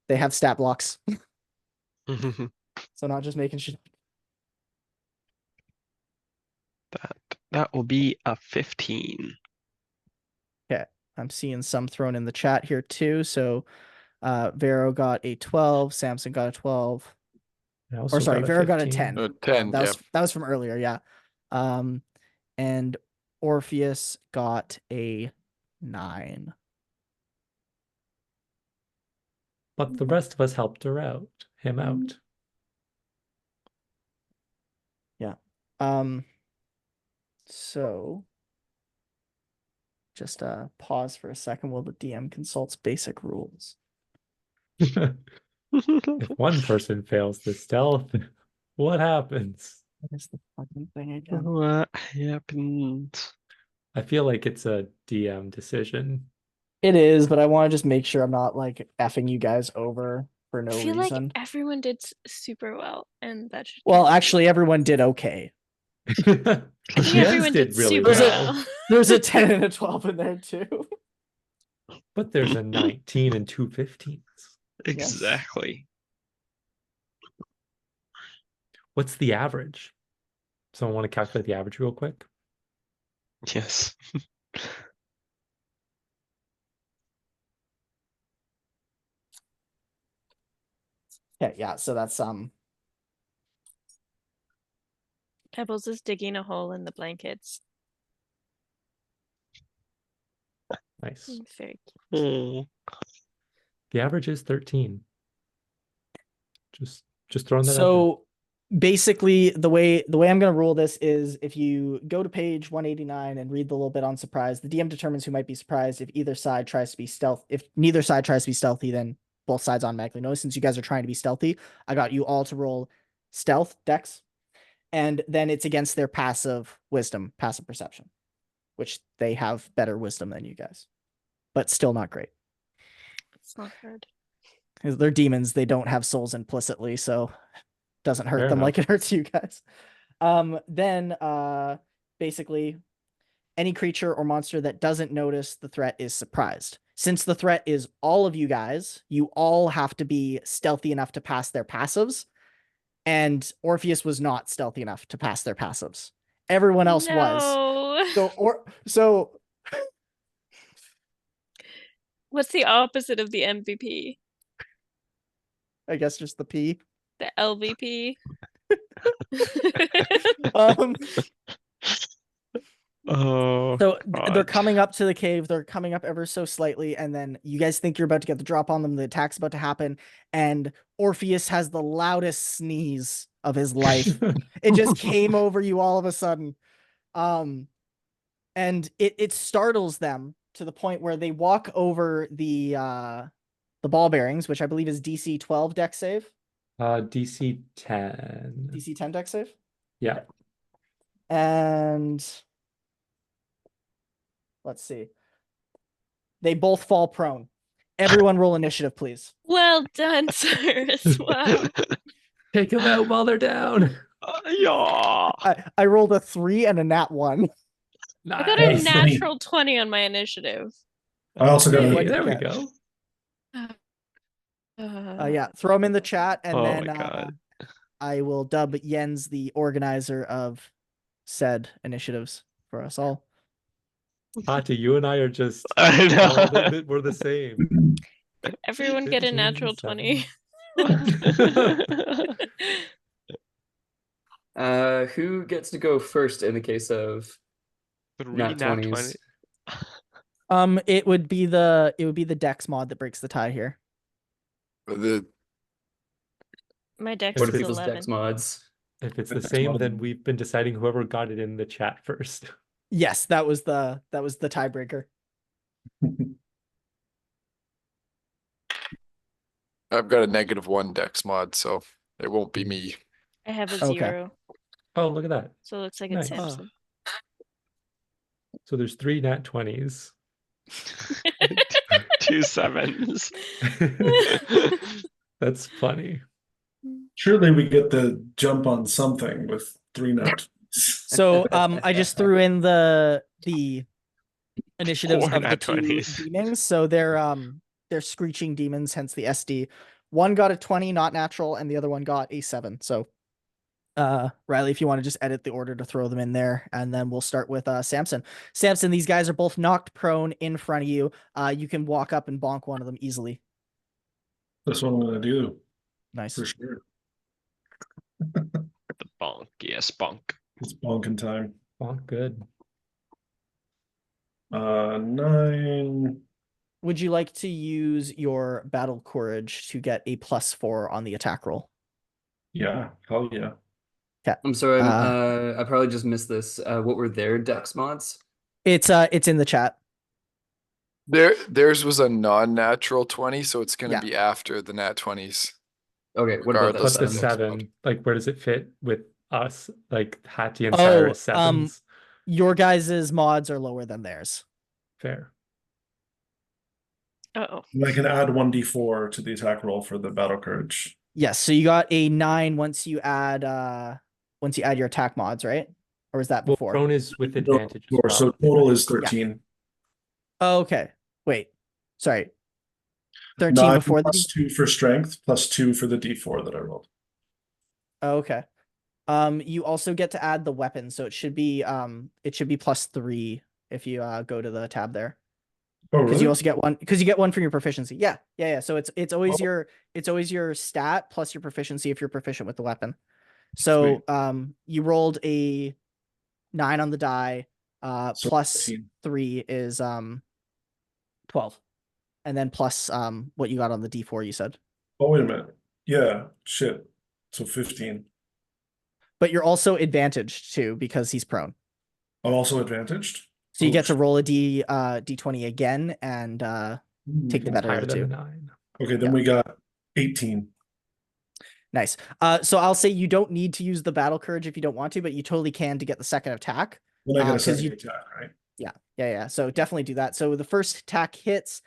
Speaker 8: they have stat blocks. So not just making sure.
Speaker 4: That will be a 15.
Speaker 8: Okay. I'm seeing some thrown in the chat here too. So Vero got a 12, Samson got a 12. Or sorry, Vero got a 10.
Speaker 5: 10,
Speaker 8: that was from earlier, yeah. And Orpheus got a 9.
Speaker 2: But the rest of us helped him out.
Speaker 8: Yeah. So just pause for a second while the DM consults basic rules.
Speaker 2: If one person fails the stealth, what happens?
Speaker 8: What is the fucking thing again?
Speaker 4: What happened?
Speaker 2: I feel like it's a DM decision.
Speaker 8: It is, but I want to just make sure I'm not like effing you guys over for no
Speaker 1: I feel
Speaker 8: reason.
Speaker 1: like everyone did super well, and that should.
Speaker 8: Well, actually, everyone did okay.
Speaker 1: I think everyone did
Speaker 2: really
Speaker 1: super
Speaker 2: well.
Speaker 1: well.
Speaker 8: There's a 10 and a 12 in there too.
Speaker 2: But there's a 19 and 2 15s.
Speaker 4: Exactly.
Speaker 2: What's the average? Someone want to calculate the average real quick?
Speaker 4: Yes.
Speaker 8: Okay, yeah, so that's
Speaker 1: Pebbles is digging a hole in the blankets.
Speaker 2: Nice.
Speaker 1: Very
Speaker 4: Oh.
Speaker 2: The average is 13. Just throwing that out
Speaker 8: so basically the way I'm going to rule this is if you go to page 189 and read the little bit on surprise, the DM determines who might be surprised. If either side tries to be stealth, if neither side tries to be stealthy, then both sides automatically know. Since you guys are trying to be stealthy, I got you all to roll stealth dex, and then it's against their passive wisdom, passive perception, which they have better wisdom than you guys, but still not great.
Speaker 1: It's not hard.
Speaker 8: 'Cause they're demons, they don't have souls implicitly, so it doesn't hurt
Speaker 2: Fair
Speaker 8: them like
Speaker 2: enough.
Speaker 8: it hurts you guys. Then basically any creature or monster that doesn't notice the threat is surprised. Since the threat is all of you guys, you all have to be stealthy enough to pass their passives. And Orpheus was not stealthy enough to pass their passives. Everyone else was.
Speaker 1: No.
Speaker 8: So
Speaker 1: What's the opposite of the MVP?
Speaker 8: I guess just the P.
Speaker 1: The LVP?
Speaker 8: Um,
Speaker 4: Oh,
Speaker 8: so they're
Speaker 4: God.
Speaker 8: coming up to the cave. They're coming up ever so slightly, and then you guys think you're about to get the drop on them. The attack's about to happen, and Orpheus has the loudest sneeze of his life. It just came over you all of a sudden. And it startles them to the point where they walk over the ball bearings, which I believe is DC 12 deck save.
Speaker 2: DC 10.
Speaker 8: DC 10 deck save.
Speaker 2: Yeah.
Speaker 8: And let's see. They both fall prone. Everyone roll initiative, please.
Speaker 1: Well done, Cyrus. Wow.
Speaker 2: Take them out while they're down.
Speaker 4: Yeah.
Speaker 8: I rolled a 3 and a nat 1.
Speaker 1: I got a
Speaker 2: Nice.
Speaker 1: natural 20 on my initiative.
Speaker 3: I also got
Speaker 2: Hey,
Speaker 3: a
Speaker 2: there we
Speaker 8: catch.
Speaker 2: go.
Speaker 8: Yeah, throw them in the chat, and
Speaker 4: Oh
Speaker 8: then
Speaker 4: my God.
Speaker 8: I will dub Jens the organizer of said initiatives for us all.
Speaker 2: Hati, you and I are just
Speaker 4: I know.
Speaker 2: we're the same.
Speaker 1: Everyone get a
Speaker 2: 15,
Speaker 1: natural
Speaker 2: 7.
Speaker 1: 20.
Speaker 6: Who gets to go first in the case of
Speaker 4: 3
Speaker 6: nat
Speaker 4: nat
Speaker 6: 20s?
Speaker 4: 20.
Speaker 8: It would be the Dex mod that breaks the tie here.
Speaker 5: The
Speaker 1: My dex
Speaker 6: What are
Speaker 1: is
Speaker 6: people's
Speaker 1: 11.
Speaker 6: dex mods?
Speaker 2: If it's the
Speaker 3: That's
Speaker 2: same,
Speaker 3: one.
Speaker 2: then we've been deciding whoever got it in the chat first.
Speaker 8: Yes, that was the tiebreaker.
Speaker 5: I've got a -1 dex mod, so it won't be me.
Speaker 1: I have a
Speaker 8: Okay.
Speaker 1: 0.
Speaker 2: Oh, look at that.
Speaker 1: So it looks like it's
Speaker 2: Nice.
Speaker 1: Samson.
Speaker 2: So there's 3 nat 20s.
Speaker 4: 2 7s.
Speaker 2: That's funny.
Speaker 3: Surely we get the jump on something with 3 nat.
Speaker 8: So I just threw in the initiatives
Speaker 4: 4
Speaker 8: of the
Speaker 4: nat
Speaker 8: 2
Speaker 4: 20s.
Speaker 8: demons. So they're screeching demons, hence the SD. One got a 20, not natural, and the other one got a 7. So Riley, if you want to just edit the order to throw them in there, and then we'll start with Samson. Samson, these guys are both knocked prone in front of you. You can walk up and bonk one of them easily.
Speaker 3: That's what I'm gonna do
Speaker 8: Nice.
Speaker 3: for sure.
Speaker 4: The bonk. Yes, bonk.
Speaker 3: It's bonking time.
Speaker 2: Oh, good.
Speaker 3: 9.
Speaker 8: Would you like to use your battle courage to get a +4 on the attack roll?
Speaker 3: Yeah, hell yeah.
Speaker 6: I'm sorry, I probably just missed this. What were their dex mods?
Speaker 8: It's in the chat.
Speaker 5: Theirs was a non-natural 20, so it's gonna
Speaker 8: Yeah.
Speaker 5: be after the nat 20s.
Speaker 6: Okay, what about
Speaker 5: Regardless
Speaker 6: the
Speaker 2: But the
Speaker 5: seven.
Speaker 2: 7, like, where does it fit with us? Like Hattie and
Speaker 8: Oh,
Speaker 2: Cyrus 7s?
Speaker 8: Your guys' mods are lower than theirs.
Speaker 2: Fair.
Speaker 1: Uh-oh.
Speaker 3: And I can add 1d4 to the attack roll for the battle courage.
Speaker 8: Yes, so you got a 9 once you add your attack mods, right? Or is that
Speaker 2: Well,
Speaker 8: before?
Speaker 2: prone is with advantage as
Speaker 3: Or
Speaker 2: well.
Speaker 3: so total is 13.
Speaker 8: Oh, okay. Wait. Sorry. 13
Speaker 3: 9
Speaker 8: before the
Speaker 3: plus 2 for strength, plus 2 for the d4 that I rolled.
Speaker 8: Oh, okay. You also get to add the weapon, so it should be +3 if you go to the tab there.
Speaker 3: Oh,
Speaker 8: Because
Speaker 3: really?
Speaker 8: you also get one from your proficiency. Yeah. So it's always
Speaker 3: Oh.
Speaker 8: your stat plus your proficiency if you're proficient with the weapon. So you rolled a 9 on the die,
Speaker 3: So
Speaker 8: plus
Speaker 3: 15.
Speaker 8: 3 is 12. And then plus what you got on the D4 you said.
Speaker 3: Oh, wait a minute. Yeah, shit. So 15.
Speaker 8: But you're also advantaged too because he's prone.
Speaker 3: I'm also advantaged.
Speaker 8: So you
Speaker 3: Oh,
Speaker 8: get to roll a D20 again and take the
Speaker 2: It's
Speaker 8: better
Speaker 2: higher
Speaker 8: of the
Speaker 2: than
Speaker 8: two.
Speaker 2: a 9.
Speaker 3: Okay, then we got 18.
Speaker 8: Nice. So I'll say you don't need to use the battle courage if you don't want to, but you totally can to get the second attack.
Speaker 3: When I get a
Speaker 8: 'cause
Speaker 3: second
Speaker 8: you
Speaker 3: attack, right?
Speaker 8: Yeah. So definitely do that. So the first attack hits.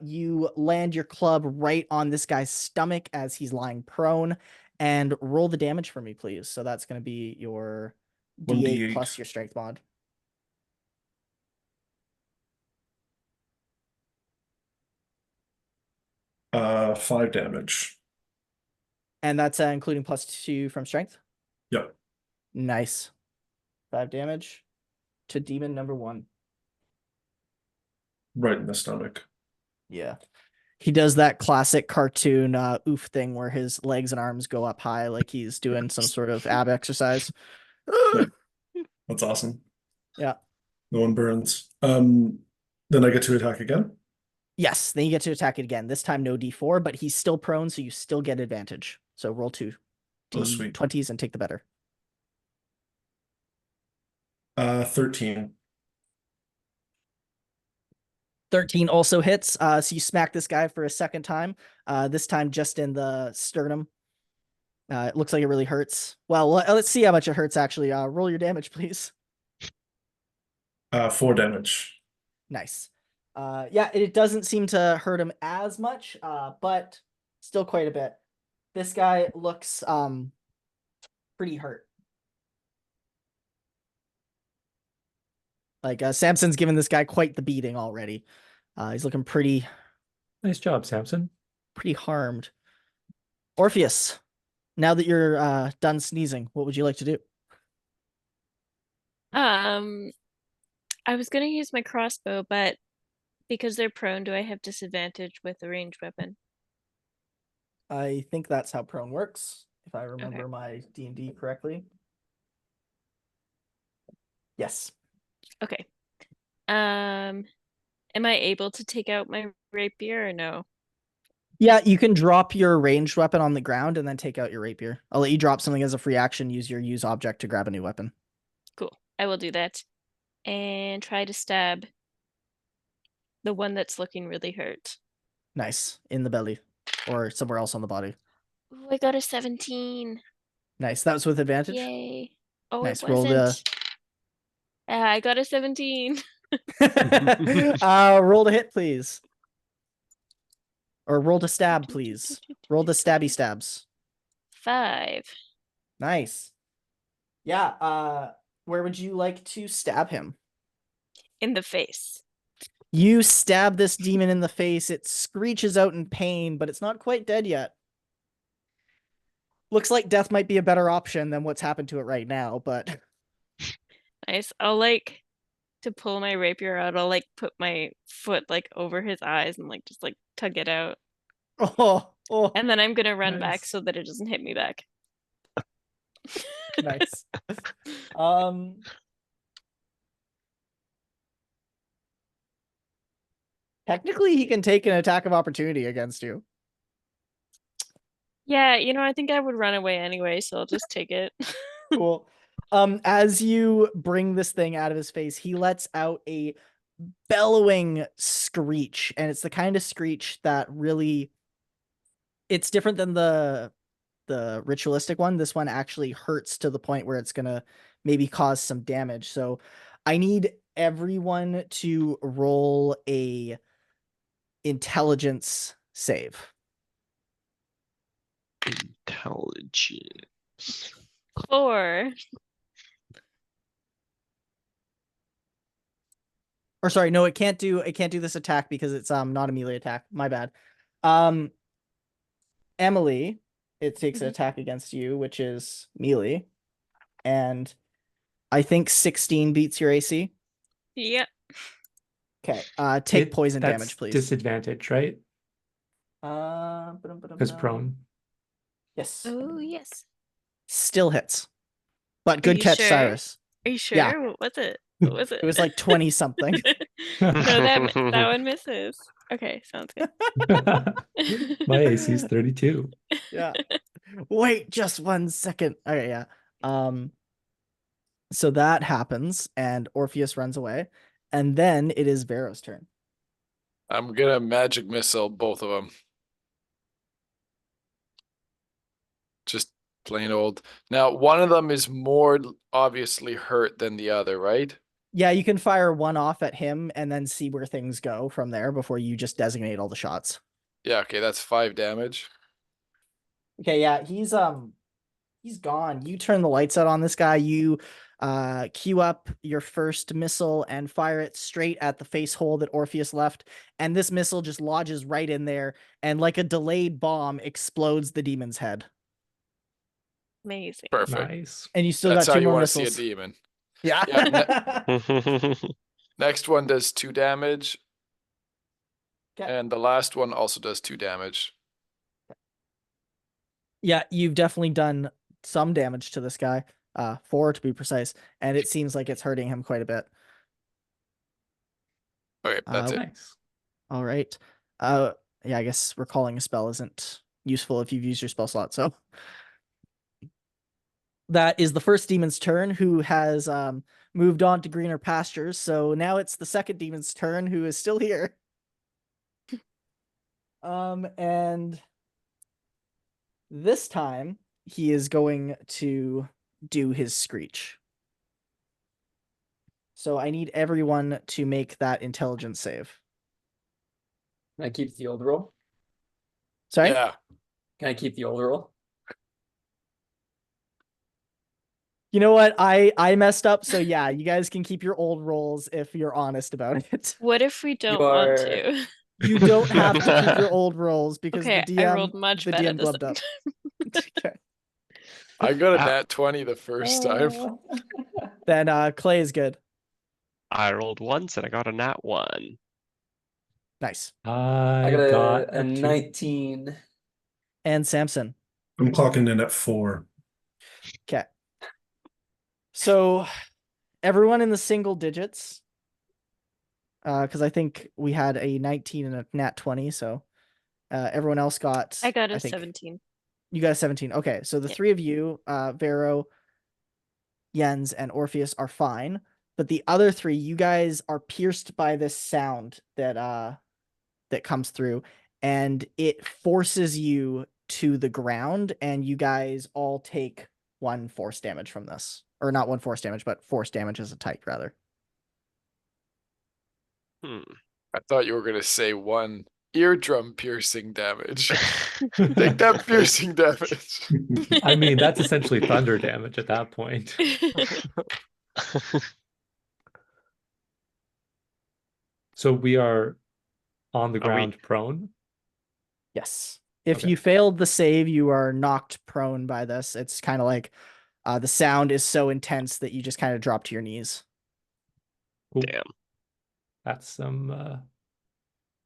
Speaker 8: You land your club right on this guy's stomach as he's lying prone, and roll the damage for me, please. So that's going to be your D8
Speaker 3: 1d8.
Speaker 8: plus your strength mod.
Speaker 3: Uh, 5 damage.
Speaker 8: And that's including +2 from strength.
Speaker 3: Yep.
Speaker 8: Nice. 5 damage to demon number 1.
Speaker 3: Right in the stomach.
Speaker 8: Yeah. He does that classic cartoon oof thing where his legs and arms go up high like he's doing some sort of ab exercise.
Speaker 3: That's awesome.
Speaker 8: Yeah.
Speaker 3: No one burns. Then I get to attack again.
Speaker 8: Yes, then you get to attack it again. This time no D4, but he's still prone, so you still get advantage. So roll 2
Speaker 3: Oh, sweet.
Speaker 8: D20s and take the better.
Speaker 3: 13.
Speaker 8: 13 also hits. So you smack this guy for a second time. This time just in the sternum. It looks like it really hurts. Well, let's see how much it hurts actually. Roll your damage, please.
Speaker 3: 4 damage.
Speaker 8: Nice. Yeah, it doesn't seem to hurt him as much, but still quite a bit. This guy looks pretty hurt. Like Samson's given this guy quite the beating already. He's looking pretty
Speaker 2: Nice job, Samson.
Speaker 8: harmed. Orpheus, now that you're done sneezing, what would you like to do?
Speaker 1: I was gonna use my crossbow, but because they're prone, do I have disadvantage with a ranged weapon?
Speaker 8: I think that's how prone works, if I remember my D&D correctly. Yes.
Speaker 1: Okay. Am I able to take out my rapier or no?
Speaker 8: Yeah, you can drop your ranged weapon on the ground and then take out your rapier. I'll let you drop something as a free action, use your use object to grab a new weapon.
Speaker 1: Cool. I will do that. And try to stab the one that's looking really hurt.
Speaker 8: Nice. In the belly or somewhere else on the body.
Speaker 1: Ooh, I got a 17.
Speaker 8: Nice. That was with advantage.
Speaker 1: Yay. Oh,
Speaker 8: Nice.
Speaker 1: it
Speaker 8: Roll
Speaker 1: wasn't.
Speaker 8: the
Speaker 1: I got a 17.
Speaker 8: roll to hit, please. Or roll to stab, please. Roll to stabby stabs.
Speaker 1: 5.
Speaker 8: Nice. Yeah, where would you like to stab him?
Speaker 1: In the face.
Speaker 8: You stab this demon in the face. It screeches out in pain, but it's not quite dead yet. Looks like death might be a better option than what's happened to it right now, but
Speaker 1: Nice. I'll to pull my rapier out, I'll put my foot over his eyes and just tug it out.
Speaker 8: oh,
Speaker 1: And then I'm gonna run back
Speaker 2: Nice.
Speaker 1: so that it doesn't hit me back.
Speaker 8: nice. Technically, he can take an attack of opportunity against you.
Speaker 1: Yeah, I think I would run away anyway, so I'll just take it.
Speaker 8: Cool. As you bring this thing out of his face, he lets out a bellowing screech, and it's the kind of screech that really, it's different than the ritualistic one. This one actually hurts to the point where it's gonna maybe cause some damage. So I need everyone to roll a intelligence save.
Speaker 4: Intelligence.
Speaker 1: 4.
Speaker 8: Or sorry, no, it can't do this attack because it's not a melee attack. My bad. Emily, it takes an attack against you, which is melee. And I think 16 beats your AC.
Speaker 1: Yep.
Speaker 8: Okay. Take poison
Speaker 2: That's
Speaker 8: damage, please.
Speaker 2: Disadvantage, right? Because
Speaker 8: Because
Speaker 2: prone.
Speaker 8: Yes.
Speaker 1: Oh, yes.
Speaker 8: Still hits. But
Speaker 1: Are
Speaker 8: good
Speaker 1: you
Speaker 8: catch,
Speaker 1: sure?
Speaker 8: Cyrus.
Speaker 1: Are you sure?
Speaker 8: Yeah.
Speaker 1: What was it? What was it?
Speaker 8: It was like 20 something.
Speaker 1: No, that one misses. Okay, sounds good.
Speaker 2: My AC is 32.
Speaker 8: Yeah. Wait just 1 second. Okay, yeah. So that happens, and Orpheus runs away, and then it is Vero's turn.
Speaker 5: I'm gonna magic missile both of them. Plain old. Now, one of them is more obviously hurt than the other, right?
Speaker 8: Yeah, you can fire one off at him and then see where things go from there before you just designate all the shots.
Speaker 5: Yeah, okay, that's 5 damage.
Speaker 8: Okay, yeah, he's gone. You turn the lights out on this guy. You queue up your first missile and fire it straight at the face hole that Orpheus left, and this missile just lodges right in there and like a delayed bomb explodes the demon's head.
Speaker 1: Amazing.
Speaker 5: Perfect.
Speaker 2: Nice.
Speaker 8: And you still
Speaker 5: That's
Speaker 8: got
Speaker 5: how
Speaker 8: 2
Speaker 5: you
Speaker 8: more
Speaker 5: want to see a
Speaker 8: missiles.
Speaker 5: demon.
Speaker 8: Yeah.
Speaker 5: Yeah, Next one does 2 damage.
Speaker 8: Okay.
Speaker 5: And the last one also does 2 damage.
Speaker 8: Yeah, you've definitely done some damage to this guy. 4 to be precise, and it seems like it's hurting him quite a bit.
Speaker 5: Okay, that's it.
Speaker 2: Nice.
Speaker 8: All right. Yeah, I guess recalling a spell isn't useful if you've used your spell slot, so that is the first demon's turn, who has moved on to greener pastures. So now it's the second demon's turn, who is still here. And this time he is going to do his screech. So I need everyone to make that intelligence save.
Speaker 6: Can I keep the old roll?
Speaker 8: Sorry?
Speaker 5: Yeah.
Speaker 6: Can I keep the old roll?
Speaker 8: You know what? I messed up, so yeah, you guys can keep your old rolls if you're honest about it.
Speaker 1: What if we don't
Speaker 6: You
Speaker 1: want
Speaker 6: are-
Speaker 1: to?
Speaker 8: You don't have to keep your old rolls because
Speaker 1: Okay,
Speaker 8: the DM
Speaker 1: I rolled much
Speaker 8: the
Speaker 1: better
Speaker 8: DM
Speaker 1: this
Speaker 8: glubbed up. Okay.
Speaker 5: I got a
Speaker 4: Ah.
Speaker 5: nat 20 the first time.
Speaker 8: Then Clay is good.
Speaker 4: I rolled once and I got a nat 1.
Speaker 8: Nice.
Speaker 6: I
Speaker 2: I
Speaker 6: got
Speaker 2: got
Speaker 6: a
Speaker 2: a 2.
Speaker 6: 19.
Speaker 8: And Samson.
Speaker 3: I'm clocking in at 4.
Speaker 8: Okay. So everyone in the single digits. Because I think we had a 19 and a nat 20, so everyone else got
Speaker 1: I got a
Speaker 8: think
Speaker 1: 17.
Speaker 8: You got a 17. Okay, so the
Speaker 1: Yeah.
Speaker 8: 3 of you, Vero, Jens, and Orpheus are fine, but the other 3, you guys are pierced by this sound that comes through, and it forces you to the ground, and you guys all take 1 force damage from this. Or not 1 force damage, but force damage as a type, rather.
Speaker 5: I thought you were going to say 1 eardrum piercing damage. Take that piercing damage.
Speaker 2: I mean, that's essentially thunder damage at that point. So we are on the
Speaker 4: Are we-
Speaker 2: ground prone.
Speaker 8: Yes. If
Speaker 2: Okay.
Speaker 8: you failed the save, you are knocked prone by this. It's kind of like the sound is so intense that you just kind of drop to your knees.
Speaker 2: Cool.
Speaker 4: Damn.
Speaker 2: That's some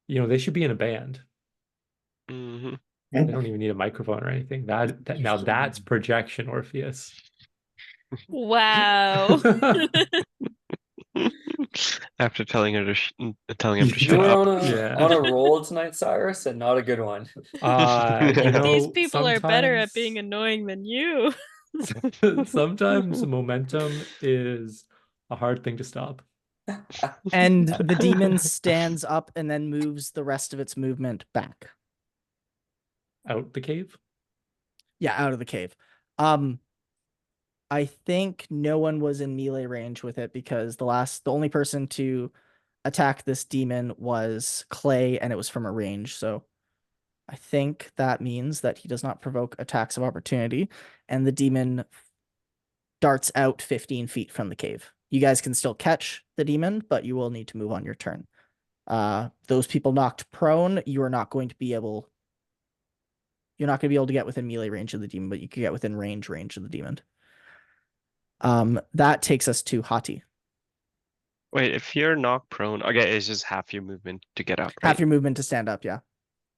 Speaker 2: they should be in a band.
Speaker 4: hmm
Speaker 2: They don't even need a microphone or anything. That now that's projection, Orpheus.
Speaker 1: Wow.
Speaker 4: After telling him to
Speaker 6: You
Speaker 4: shut
Speaker 6: were
Speaker 4: up.
Speaker 2: Yeah.
Speaker 6: on a roll tonight, Cyrus, and not a good one.
Speaker 1: These people are better at being
Speaker 2: sometimes-
Speaker 1: annoying than you.
Speaker 2: Sometimes momentum is a hard thing to stop.
Speaker 8: And the demon stands up and then moves the rest of its movement back.
Speaker 2: Out the cave.
Speaker 8: Yeah, out of the cave. I think no one was in melee range with it because the only person to attack this demon was Clay, and it was from a range. So I think that means that he does not provoke attacks of opportunity, and the demon darts out 15 feet from the cave. You guys can still catch the demon, but you will need to move on your turn. Those people knocked prone, you're not going to be able to get within melee range of the demon, but you can get within range of the demon. That takes us to Hati.
Speaker 4: Wait, if you're knocked prone, okay, it's just half your movement to get up,
Speaker 8: Half
Speaker 4: right?
Speaker 8: your movement to stand up, yeah.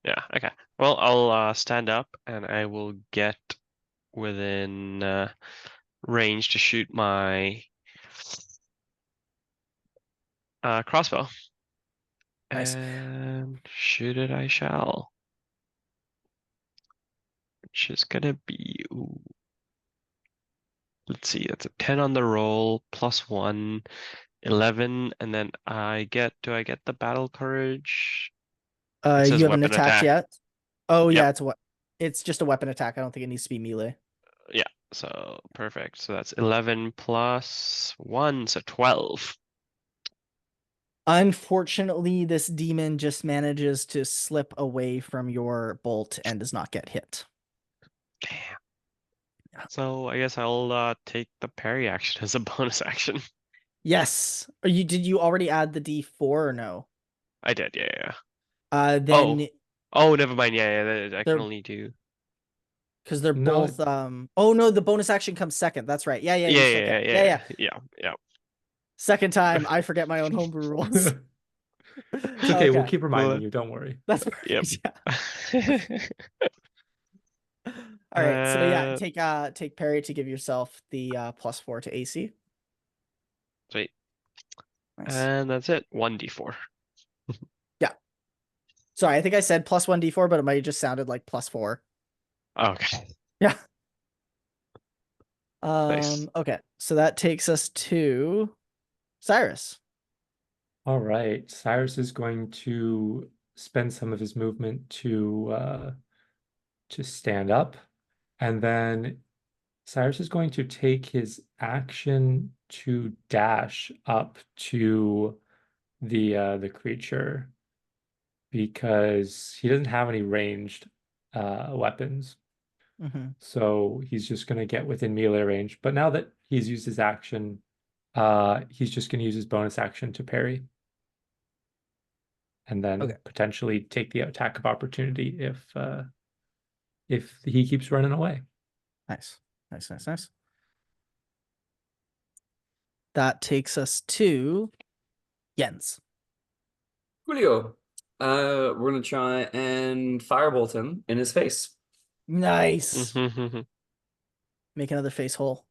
Speaker 4: Yeah, okay. Well, I'll stand up and I will get within range to shoot my crossbow.
Speaker 8: Nice.
Speaker 4: And shoot it I shall. Which is gonna be, let's see, that's a 10 on the roll, +1, 11, and then do I get the battle courage? It says
Speaker 8: You haven't
Speaker 4: weapon
Speaker 8: attacked
Speaker 4: attack.
Speaker 8: yet? Oh
Speaker 4: Yep.
Speaker 8: yeah, it's just a weapon attack. I don't think it needs to be melee.
Speaker 4: yeah, so perfect. So that's 11 plus 1, so 12.
Speaker 8: Unfortunately, this demon just manages to slip away from your bolt and does not get hit.
Speaker 4: Damn.
Speaker 8: Yeah.
Speaker 4: So I guess I'll take the parry action as a bonus action.
Speaker 8: Yes. Did you already add the D4 or no?
Speaker 4: I did, yeah.
Speaker 8: Then
Speaker 4: Oh, never mind. Yeah, I can
Speaker 8: they're
Speaker 4: only do.
Speaker 8: because they're
Speaker 2: No,
Speaker 8: both oh no, the bonus action comes second. That's right. Yeah, you still can.
Speaker 4: Yeah.
Speaker 8: Second time, I forget my own homebrew rules.
Speaker 2: it's okay. We'll keep reminding
Speaker 4: Well,
Speaker 2: you. Don't worry.
Speaker 8: That's
Speaker 4: Yep.
Speaker 8: perfect. Yeah. All right. So yeah,
Speaker 4: Uh,
Speaker 8: take parry to give yourself the +4 to AC.
Speaker 4: Sweet.
Speaker 8: Nice.
Speaker 4: And that's it. 1d4.
Speaker 8: Yeah. Sorry, I think I said +1 D4, but it might have just sounded like +4.
Speaker 4: Okay.
Speaker 8: Yeah.
Speaker 4: Nice.
Speaker 8: Okay. So that takes us to Cyrus.
Speaker 2: All right. Cyrus is going to spend some of his movement to stand up, and then Cyrus is going to take his action to dash up to the creature because he doesn't have any ranged weapons. So he's just going to get within melee range. But now that he's used his action, he's just going to use his bonus action to parry. And then potentially take the attack of opportunity if he keeps running away.
Speaker 8: Nice. That takes us to Jens.
Speaker 6: Julio. We're gonna try and firebolt him in his face.
Speaker 8: Nice. Make another face hole.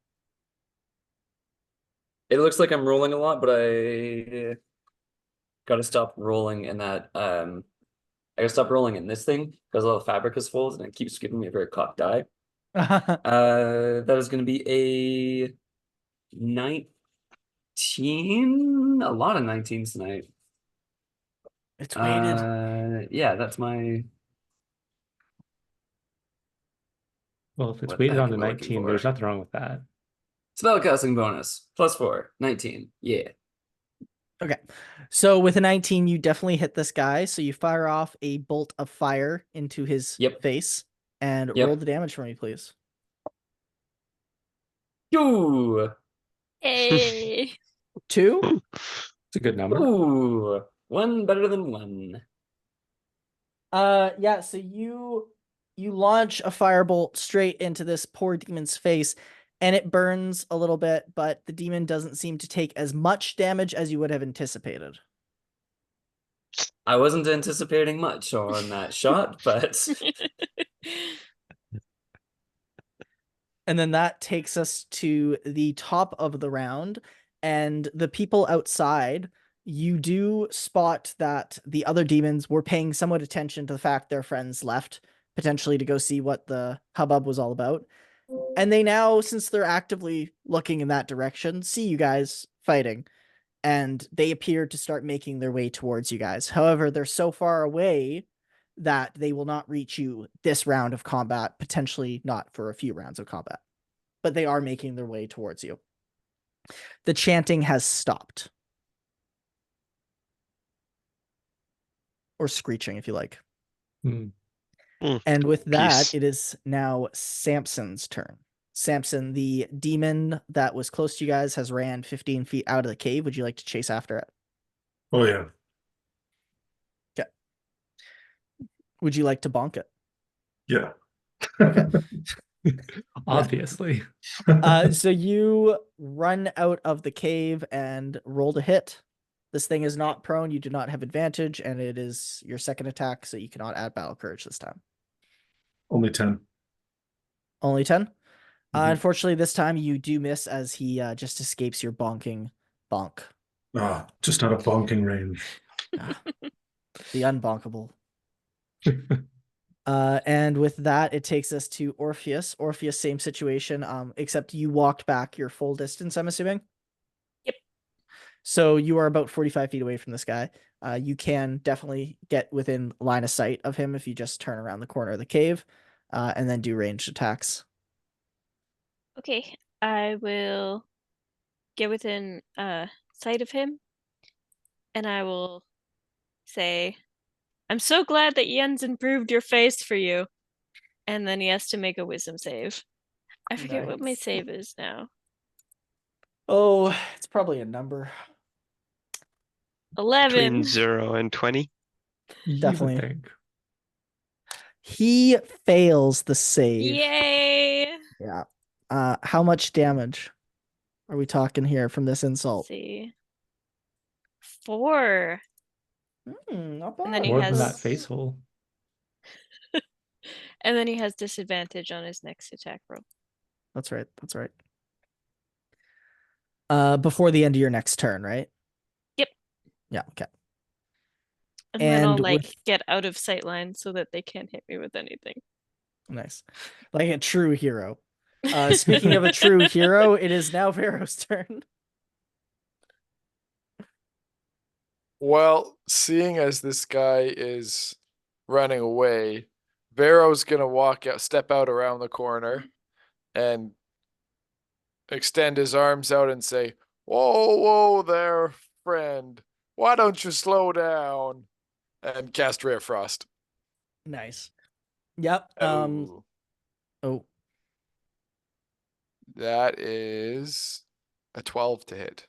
Speaker 6: It looks like I'm rolling a lot, but I gotta stop rolling in that. I gotta stop rolling in this thing because all the fabric is full and it keeps giving me a very cocked die. That is gonna be a 19. A lot of 19s tonight.
Speaker 8: It's weighted.
Speaker 6: Yeah, that's my.
Speaker 2: Well, if it's
Speaker 6: What the
Speaker 2: weighted
Speaker 6: heck
Speaker 2: on the
Speaker 6: am I looking
Speaker 2: 19,
Speaker 6: for?
Speaker 2: there's nothing wrong with that.
Speaker 6: Spellcasting bonus +4, 19. Yeah.
Speaker 8: Okay. So with a 19, you definitely hit this guy. So you fire off a bolt of fire into his face and roll the damage for me, please.
Speaker 6: Ooh.
Speaker 1: Hey.
Speaker 8: 2?
Speaker 2: It's a good number.
Speaker 6: Ooh. 1 better than 1.
Speaker 8: Yeah, so you launch a firebolt straight into this poor demon's face, and it burns a little bit, but the demon doesn't seem to take as much damage as you would have anticipated.
Speaker 6: I wasn't anticipating much on that shot, but
Speaker 8: And then that takes us to the top of the round, and the people outside, you do spot that the other demons were paying somewhat attention to the fact their friends left, potentially to go see what the hubbub was all about. And they now, since they're actively looking in that direction, see you guys fighting, and they appear to start making their way towards you guys. However, they're so far away that they will not reach you this round of combat, potentially not for a few rounds of combat. But they are making their way towards you. The chanting has stopped. Or screeching, if you like. And with that, it is now Samson's turn. Samson, the demon that was close to you guys, has ran 15 feet out of the cave. Would you like to chase after it?
Speaker 3: Oh, yeah.
Speaker 8: Okay. Would you like to bonk it?
Speaker 3: Yeah.
Speaker 8: Okay.
Speaker 2: Obviously.
Speaker 8: So you run out of the cave and roll to hit. This thing is not prone. You do not have advantage, and it is your second attack, so you cannot add battle courage this time.
Speaker 3: Only 10.
Speaker 8: Only 10? Unfortunately, this time you do miss as he just escapes your bonking bonk.
Speaker 3: Ah, just out of bonking range.
Speaker 8: The unbonkable. And with that, it takes us to Orpheus. Orpheus, same situation, except you walked back your full distance, I'm assuming?
Speaker 1: Yep.
Speaker 8: So you are about 45 feet away from this guy. You can definitely get within line of sight of him if you just turn around the corner of the cave, and then do ranged attacks.
Speaker 1: Okay, I will get within sight of him, and I will say, "I'm so glad that Yen's improved your face for you." And then he has to make a wisdom save. I forget what my
Speaker 8: Nice.
Speaker 1: save is now.
Speaker 8: Oh, it's probably a number.
Speaker 1: 11.
Speaker 4: Between 0 and 20.
Speaker 2: You would
Speaker 8: Definitely.
Speaker 2: think.
Speaker 8: He fails the save.
Speaker 1: Yay!
Speaker 8: Yeah. How much damage are we talking here from this
Speaker 1: Let's
Speaker 8: insult?
Speaker 1: see. 4.
Speaker 8: Not
Speaker 1: And then
Speaker 8: bad.
Speaker 1: he
Speaker 2: More than that
Speaker 1: has
Speaker 2: face hole.
Speaker 1: and then he has disadvantage on his next attack roll.
Speaker 8: That's right. That's right. Before the end of your next turn, right?
Speaker 1: Yep.
Speaker 8: Yeah. Okay.
Speaker 1: And then I'll
Speaker 8: And
Speaker 1: like
Speaker 8: with
Speaker 1: get out of sight line so that they can't hit me with anything.
Speaker 8: nice, like a true hero. Speaking of a true hero, it is now Vero's turn.
Speaker 5: Well, seeing as this guy is running away, Vero's gonna step out around the corner, and extend his arms out and say, "Whoa, whoa there, friend. Why don't you slow down?" And cast Rare Frost.
Speaker 8: Nice. Yep.
Speaker 5: Oh,
Speaker 8: Oh,
Speaker 5: that is a 12 to hit.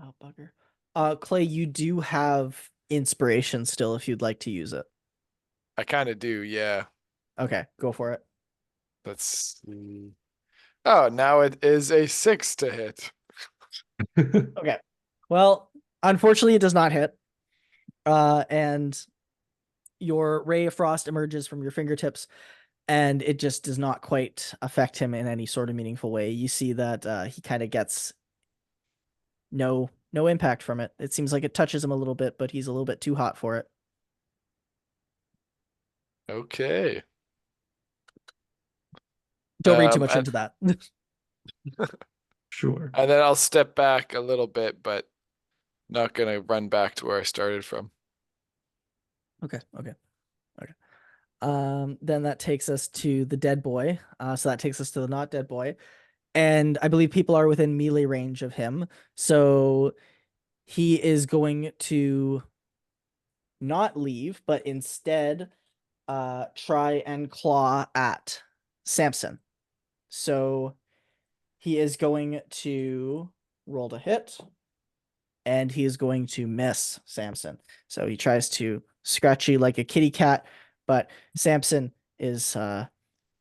Speaker 8: oh, bugger. Clay, you do have inspiration still if you'd like to use it.
Speaker 5: I kind of do, yeah.
Speaker 8: Okay, go for it.
Speaker 5: Let's see. Oh, now it is a 6 to hit.
Speaker 8: Okay. Well, unfortunately, it does not hit. And your ray of frost emerges from your fingertips, and it just does not quite affect him in any sort of meaningful way. You see that he kind of gets no impact from it. It seems like it touches him a little bit, but he's a little bit too hot for it.
Speaker 5: Okay.
Speaker 8: Don't read too much
Speaker 5: and,
Speaker 8: into that.
Speaker 2: Sure.
Speaker 5: and then I'll step back a little bit, but not gonna run back to where I started from.
Speaker 8: Okay. Then that takes us to the dead boy. So that takes us to the not dead boy. And I believe people are within melee range of him. So he is going to not leave, but instead try and claw at Samson. So he is going to roll to hit, and he is going to miss Samson. So he tries to scratch you like a kitty cat, but Samson is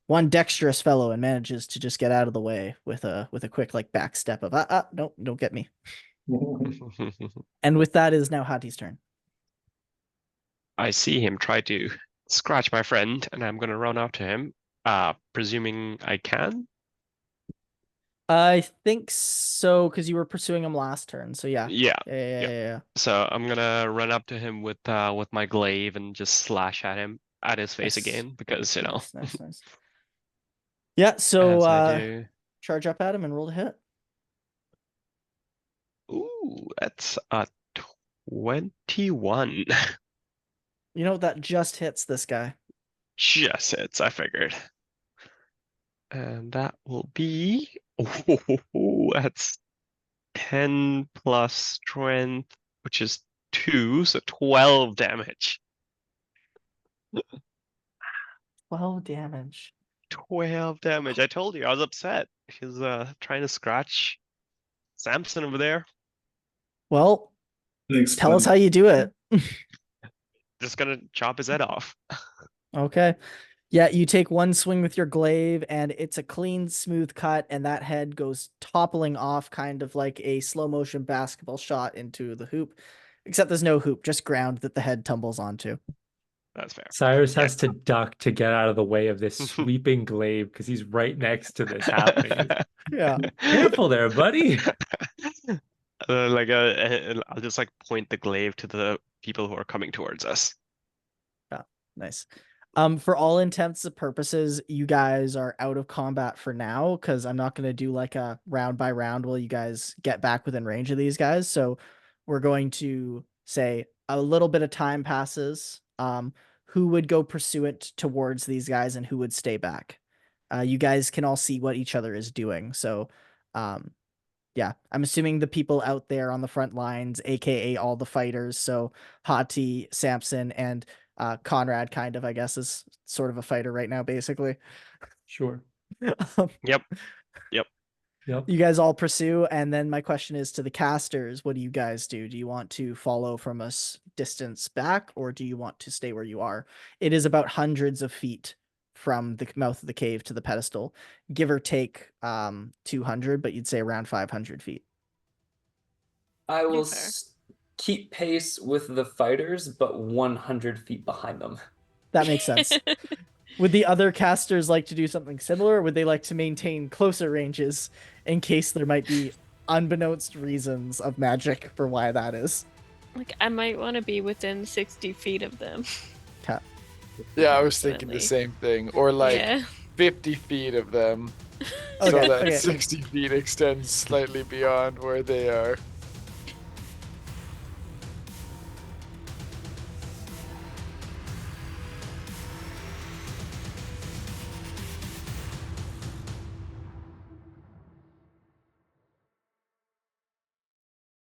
Speaker 8: one dexterous fellow and manages to just get out of the way with a quick like back step of no, don't get me. And with that is now Hati's turn.
Speaker 4: I see him try to scratch my friend, and I'm gonna run up to him, presuming I can.
Speaker 8: I think so, because you were pursuing him last turn. So yeah.
Speaker 4: Yeah.
Speaker 8: Yeah.
Speaker 4: So I'm gonna run up to him with my glaive and just slash at him at his face
Speaker 8: Nice.
Speaker 4: again, because you know.
Speaker 8: Nice. Yeah, so
Speaker 4: As I do.
Speaker 8: charge up at him and roll to hit.
Speaker 4: Ooh, that's a 21.
Speaker 8: You know, that just hits this guy.
Speaker 4: Just hits, I figured. And that will be that's 10 plus strength, which is 2, so 12 damage.
Speaker 8: 12 damage.
Speaker 4: 12 damage. I told you I was upset. He's trying to scratch Samson over there.
Speaker 8: Well,
Speaker 3: Thanks,
Speaker 8: tell us
Speaker 3: bud.
Speaker 8: how you do it.
Speaker 4: Just gonna chop his head off.
Speaker 8: Okay. Yeah, you take one swing with your glaive, and it's a clean, smooth cut, and that head goes toppling off kind of like a slow motion basketball shot into the hoop. Except there's no hoop, just ground that the head tumbles onto.
Speaker 4: That's fair.
Speaker 2: Cyrus
Speaker 4: Yeah.
Speaker 2: has to duck to get out of the way of this sweeping glaive because he's right next to this happening.
Speaker 8: Yeah.
Speaker 2: Careful there, buddy.
Speaker 4: I'll just like point the glaive to the people who are coming towards us.
Speaker 8: Nice. For all intents and purposes, you guys are out of combat for now, because I'm not going to do like a round by round while you guys get back within range of these guys. So we're going to say a little bit of time passes. Who would go pursuant towards these guys and who would stay back? you guys can all see what each other is doing. So, yeah, I'm assuming the people out there on the front lines, aka all the fighters. So Hati, Samson, and Conrad, kind of, I guess, is sort of a fighter right now, basically.
Speaker 2: Sure.
Speaker 8: Um,
Speaker 4: Yep.
Speaker 2: Yep.
Speaker 8: You guys all pursue, and then my question is to the casters: what do you guys do? Do you want to follow from us distance back, or do you want to stay where you are? It is about hundreds of feet from the mouth of the cave to the pedestal, give or take 200, but you'd say around 500 feet.
Speaker 6: I will
Speaker 1: fair.
Speaker 6: keep pace with the fighters, but 100 feet behind them.
Speaker 8: That makes sense. Would the other casters like to do something similar, or would they like to maintain closer ranges in case there might be unbeknownst reasons of magic for why that is?
Speaker 1: Like, I might want to be within 60 feet of them.
Speaker 5: Yeah, I was thinking the
Speaker 1: Definitely.
Speaker 5: same thing. Or like
Speaker 1: Yeah.
Speaker 5: 50 feet of them. So
Speaker 8: Okay,
Speaker 5: that
Speaker 8: okay.
Speaker 5: 60 feet extends slightly beyond where they are.